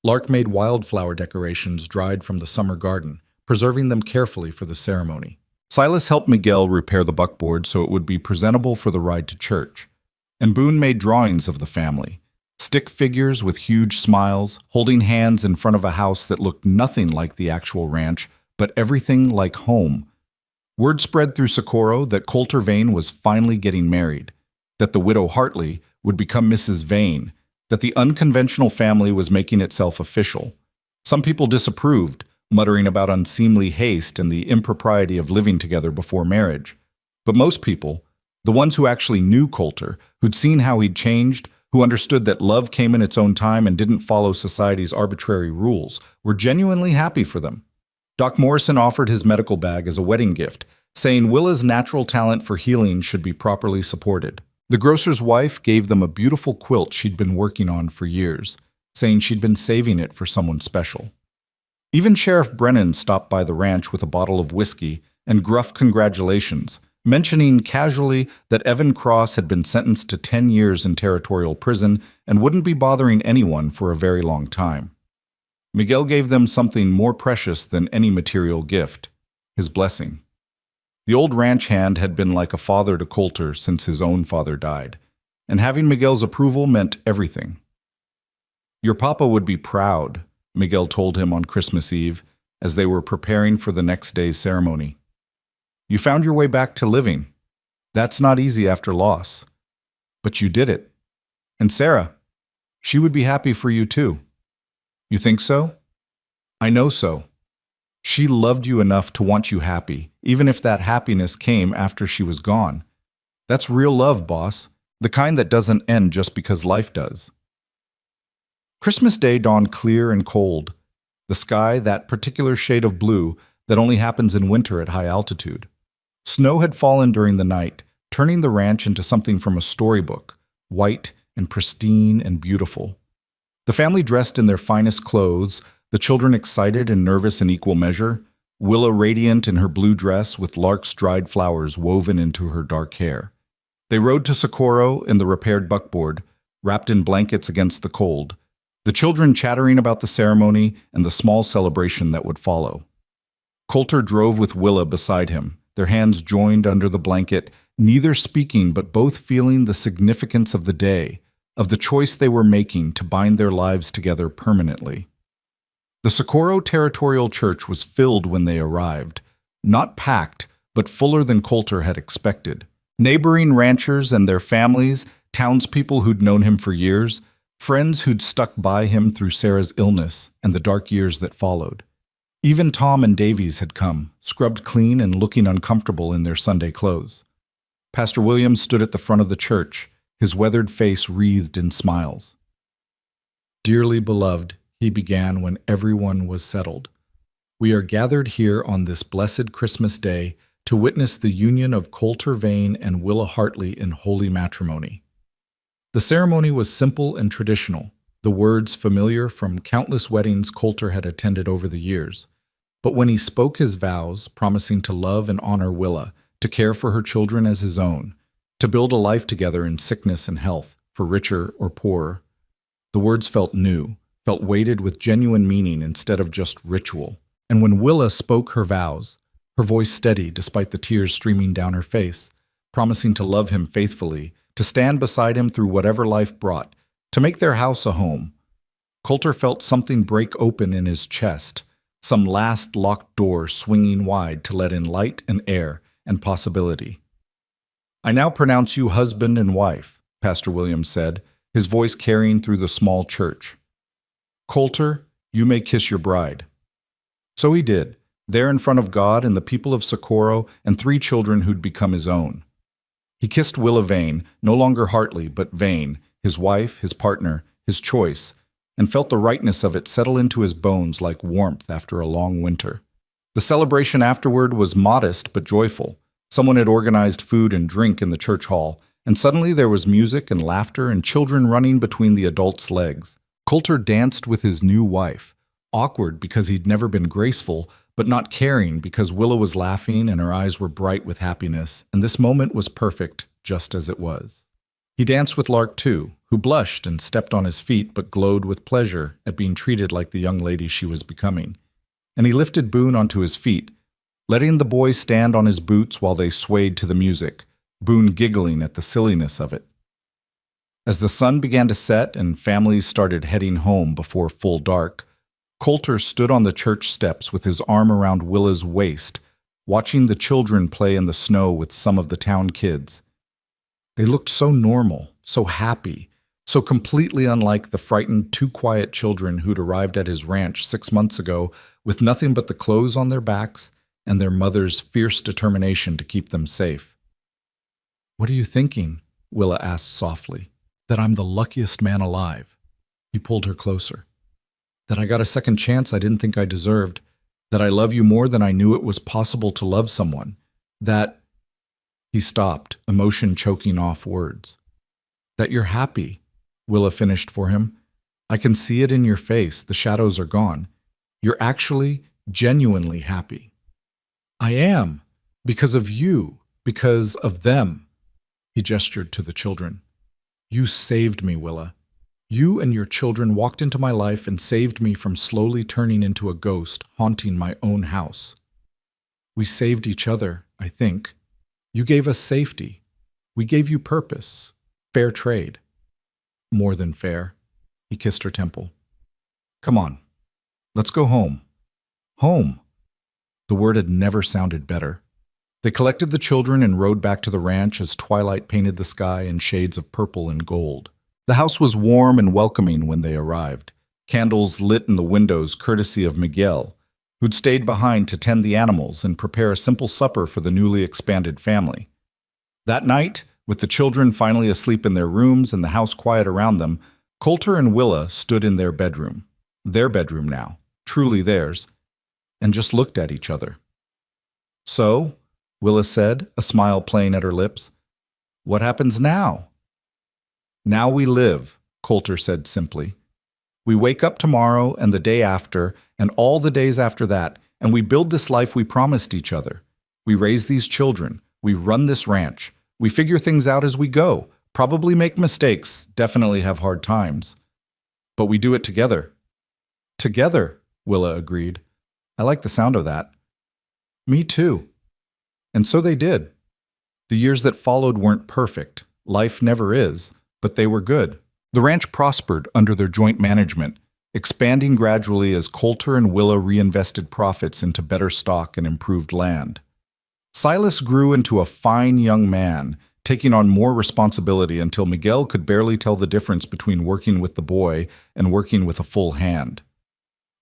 Lark made wildflower decorations dried from the summer garden, preserving them carefully for the ceremony. Silas helped Miguel repair the buckboard so it would be presentable for the ride to church. And Boone made drawings of the family, stick figures with huge smiles, holding hands in front of a house that looked nothing like the actual ranch, but everything like home. Word spread through Socorro that Coulter Vane was finally getting married, that the widow Hartley would become Mrs. Vane, that the unconventional family was making itself official. Some people disapproved, muttering about unseemly haste and the impropriety of living together before marriage. But most people, the ones who actually knew Coulter, who'd seen how he'd changed, who understood that love came in its own time and didn't follow society's arbitrary rules, were genuinely happy for them. Doc Morrison offered his medical bag as a wedding gift, saying Willa's natural talent for healing should be properly supported. The grocer's wife gave them a beautiful quilt she'd been working on for years, saying she'd been saving it for someone special. Even Sheriff Brennan stopped by the ranch with a bottle of whiskey and gruff congratulations, mentioning casually that Evan Cross had been sentenced to 10 years in territorial prison and wouldn't be bothering anyone for a very long time. Miguel gave them something more precious than any material gift, his blessing. The old ranch hand had been like a father to Coulter since his own father died, and having Miguel's approval meant everything. Your papa would be proud, Miguel told him on Christmas Eve as they were preparing for the next day's ceremony. You found your way back to living. That's not easy after loss. But you did it. And Sarah, she would be happy for you too. You think so? I know so. She loved you enough to want you happy, even if that happiness came after she was gone. That's real love, boss. The kind that doesn't end just because life does. Christmas Day dawned clear and cold. The sky, that particular shade of blue that only happens in winter at high altitude. Snow had fallen during the night, turning the ranch into something from a storybook, white and pristine and beautiful. The family dressed in their finest clothes, the children excited and nervous in equal measure, Willa radiant in her blue dress with Lark's dried flowers woven into her dark hair. They rode to Socorro in the repaired buckboard, wrapped in blankets against the cold, the children chattering about the ceremony and the small celebration that would follow. Coulter drove with Willa beside him, their hands joined under the blanket, neither speaking but both feeling the significance of the day, of the choice they were making to bind their lives together permanently. The Socorro Territorial Church was filled when they arrived, not packed, but fuller than Coulter had expected. Neighboring ranchers and their families, townspeople who'd known him for years, friends who'd stuck by him through Sarah's illness and the dark years that followed. Even Tom and Davies had come, scrubbed clean and looking uncomfortable in their Sunday clothes. Pastor Williams stood at the front of the church, his weathered face wreathed in smiles. Dearly beloved, he began when everyone was settled. "We are gathered here on this blessed Christmas day to witness the union of Coulter Vane and Willa Hartley in holy matrimony." The ceremony was simple and traditional, the words familiar from countless weddings Coulter had attended over the years. But when he spoke his vows, promising to love and honor Willa, to care for her children as his own, to build a life together in sickness and health, for richer or poorer, the words felt new, felt weighted with genuine meaning instead of just ritual. And when Willa spoke her vows, her voice steady despite the tears streaming down her face, promising to love him faithfully, to stand beside him through whatever life brought, to make their house a home, Coulter felt something break open in his chest, some last locked door swinging wide to let in light and air and possibility. "I now pronounce you husband and wife," Pastor Williams said, his voice carrying through the small church. "Coulter, you may kiss your bride." So he did, there in front of God and the people of Socorro and 3 children who'd become his own. He kissed Willa Vane, no longer Hartley, but Vane, his wife, his partner, his choice, and felt the rightness of it settle into his bones like warmth after a long winter. The celebration afterward was modest but joyful. Someone had organized food and drink in the church hall, and suddenly there was music and laughter and children running between the adults' legs. Coulter danced with his new wife, awkward because he'd never been graceful, but not caring because Willa was laughing and her eyes were bright with happiness, and this moment was perfect just as it was. He danced with Lark too, who blushed and stepped on his feet but glowed with pleasure at being treated like the young lady she was becoming. And he lifted Boone onto his feet, letting the boy stand on his boots while they swayed to the music, Boone giggling at the silliness of it. As the sun began to set and families started heading home before full dark, Coulter stood on the church steps with his arm around Willa's waist, watching the children play in the snow with some of the town kids. They looked so normal, so happy, so completely unlike the frightened, too quiet children who'd arrived at his ranch 6 months ago with nothing but the clothes on their backs and their mother's fierce determination to keep them safe. "What are you thinking?" Willa asked softly. "That I'm the luckiest man alive." He pulled her closer. "That I got a second chance I didn't think I deserved. That I love you more than I knew it was possible to love someone. That—" He stopped, emotion choking off words. "That you're happy," Willa finished for him. "I can see it in your face. The shadows are gone. You're actually, genuinely happy." "I am. Because of you. Because of them." He gestured to the children. "You saved me, Willa. You and your children walked into my life and saved me from slowly turning into a ghost, haunting my own house. We saved each other, I think. You gave us safety. We gave you purpose. Fair trade." "More than fair." He kissed her temple. "Come on. Let's go home." Home. The word had never sounded better. They collected the children and rode back to the ranch as twilight painted the sky in shades of purple and gold. The house was warm and welcoming when they arrived, candles lit in the windows courtesy of Miguel, who'd stayed behind to tend the animals and prepare a simple supper for the newly expanded family. That night, with the children finally asleep in their rooms and the house quiet around them, Coulter and Willa stood in their bedroom now, truly theirs, and just looked at each other. "So," Willa said, a smile playing at her lips, "what happens now?" "Now we live," Coulter said simply. "We wake up tomorrow and the day after and all the days after that, and we build this life we promised each other. We raise these children. We run this ranch. We figure things out as we go, probably make mistakes, definitely have hard times. But we do it together." "Together," Willa agreed. "I like the sound of that." "Me too." And so they did. The years that followed weren't perfect. Life never is. But they were good. The ranch prospered under their joint management, expanding gradually as Coulter and Willa reinvested profits into better stock and improved land. Silas grew into a fine young man, taking on more responsibility until Miguel could barely tell the difference between working with the boy and working with a full hand.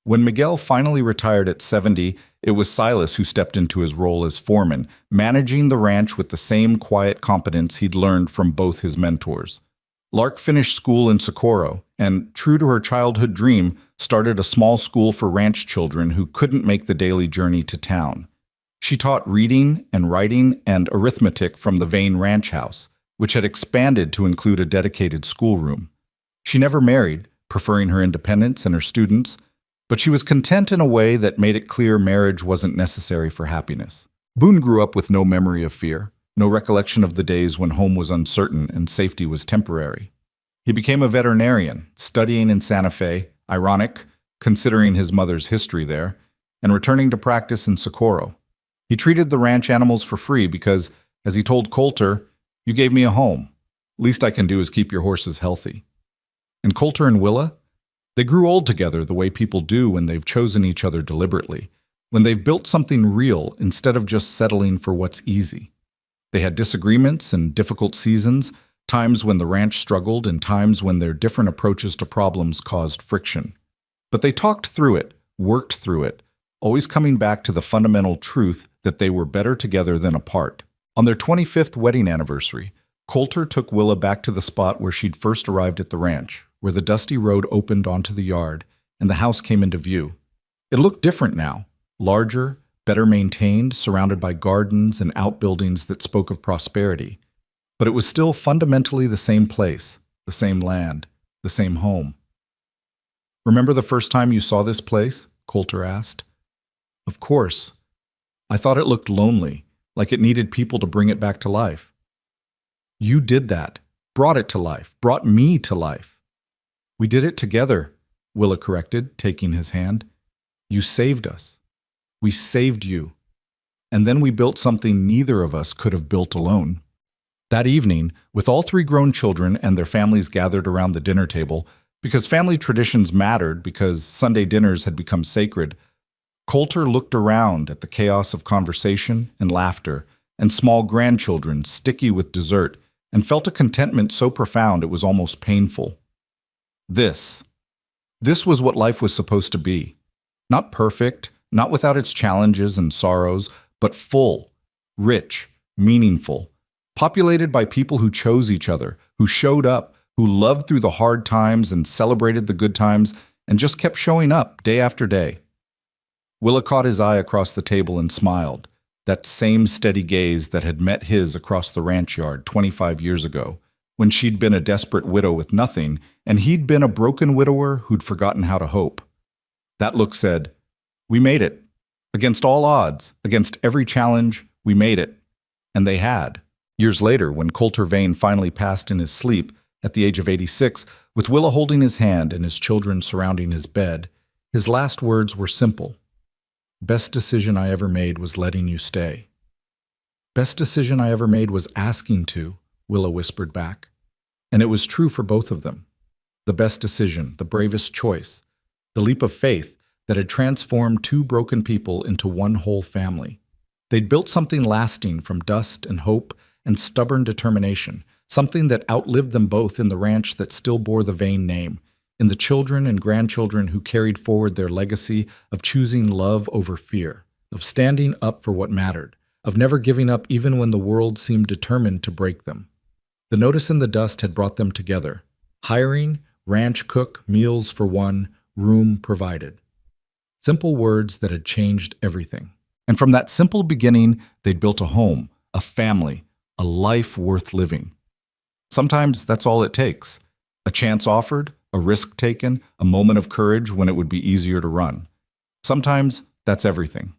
When Miguel finally retired at 70, it was Silas who stepped into his role as foreman, managing the ranch with the same quiet competence he'd learned from both his mentors. Lark finished school in Socorro, and, true to her childhood dream, started a small school for ranch children who couldn't make the daily journey to town. She taught reading and writing and arithmetic from the Vane Ranch House, which had expanded to include a dedicated schoolroom. She never married, preferring her independence and her students, but she was content in a way that made it clear marriage wasn't necessary for happiness. Boone grew up with no memory of fear, no recollection of the days when home was uncertain and safety was temporary. He became a veterinarian, studying in Santa Fe, ironic, considering his mother's history there, and returning to practice in Socorro. He treated the ranch animals for free because, as he told Coulter, "You gave me a home. Least I can do is keep your horses healthy." And Coulter and Willa? They grew old together the way people do when they've chosen each other deliberately, when they've built something real instead of just settling for what's easy. They had disagreements and difficult seasons, times when the ranch struggled and times when their different approaches to problems caused friction. But they talked through it, worked through it, always coming back to the fundamental truth that they were better together than apart. On their 25th wedding anniversary, Coulter took Willa back to the spot where she'd first arrived at the ranch, where the dusty road opened onto the yard and the house came into view. It looked different now, larger, better maintained, surrounded by gardens and outbuildings that spoke of prosperity. But it was still fundamentally the same place, the same land, the same home. "Remember the first time you saw this place?" Coulter asked. "Of course. I thought it looked lonely, like it needed people to bring it back to life." "You did that, brought it to life, brought me to life." "We did it together," Willa corrected, taking his hand. "You saved us. We saved you. And then we built something neither of us could have built alone." That evening, with all three grown children and their families gathered around the dinner table, because family traditions mattered because Sunday dinners had become sacred, Coulter looked around at the chaos of conversation and laughter and small grandchildren sticky with dessert and felt a contentment so profound it was almost painful. This was what life was supposed to be. Not perfect, not without its challenges and sorrows, but full, rich, meaningful, populated by people who chose each other, who showed up, who loved through the hard times and celebrated the good times and just kept showing up day after day. Willa caught his eye across the table and smiled, that same steady gaze that had met his across the ranch yard 25 years ago, when she'd been a desperate widow with nothing, and he'd been a broken widower who'd forgotten how to hope. That look said, "We made it. Against all odds, against every challenge, we made it." And they had. Years later, when Coulter Vane finally passed in his sleep at the age of 86, with Willa holding his hand and his children surrounding his bed, his last words were simple. "Best decision I ever made was letting you stay." "Best decision I ever made was asking to," Willa whispered back. And it was true for both of them. The best decision, the bravest choice, the leap of faith that had transformed two broken people into one whole family. They'd built something lasting from dust and hope and stubborn determination, something that outlived them both in the ranch that still bore the Vane name, in the children and grandchildren who carried forward their legacy of choosing love over fear, of standing up for what mattered, of never giving up even when the world seemed determined to break them. The notice in the dust had brought them together. Hiring, ranch cook, meals for one, room provided. Simple words that had changed everything. And from that simple beginning, they'd built a home, a family, a life worth living. Sometimes that's all it takes. A chance offered, a risk taken, a moment of courage when it would be easier to run. Sometimes that's everything.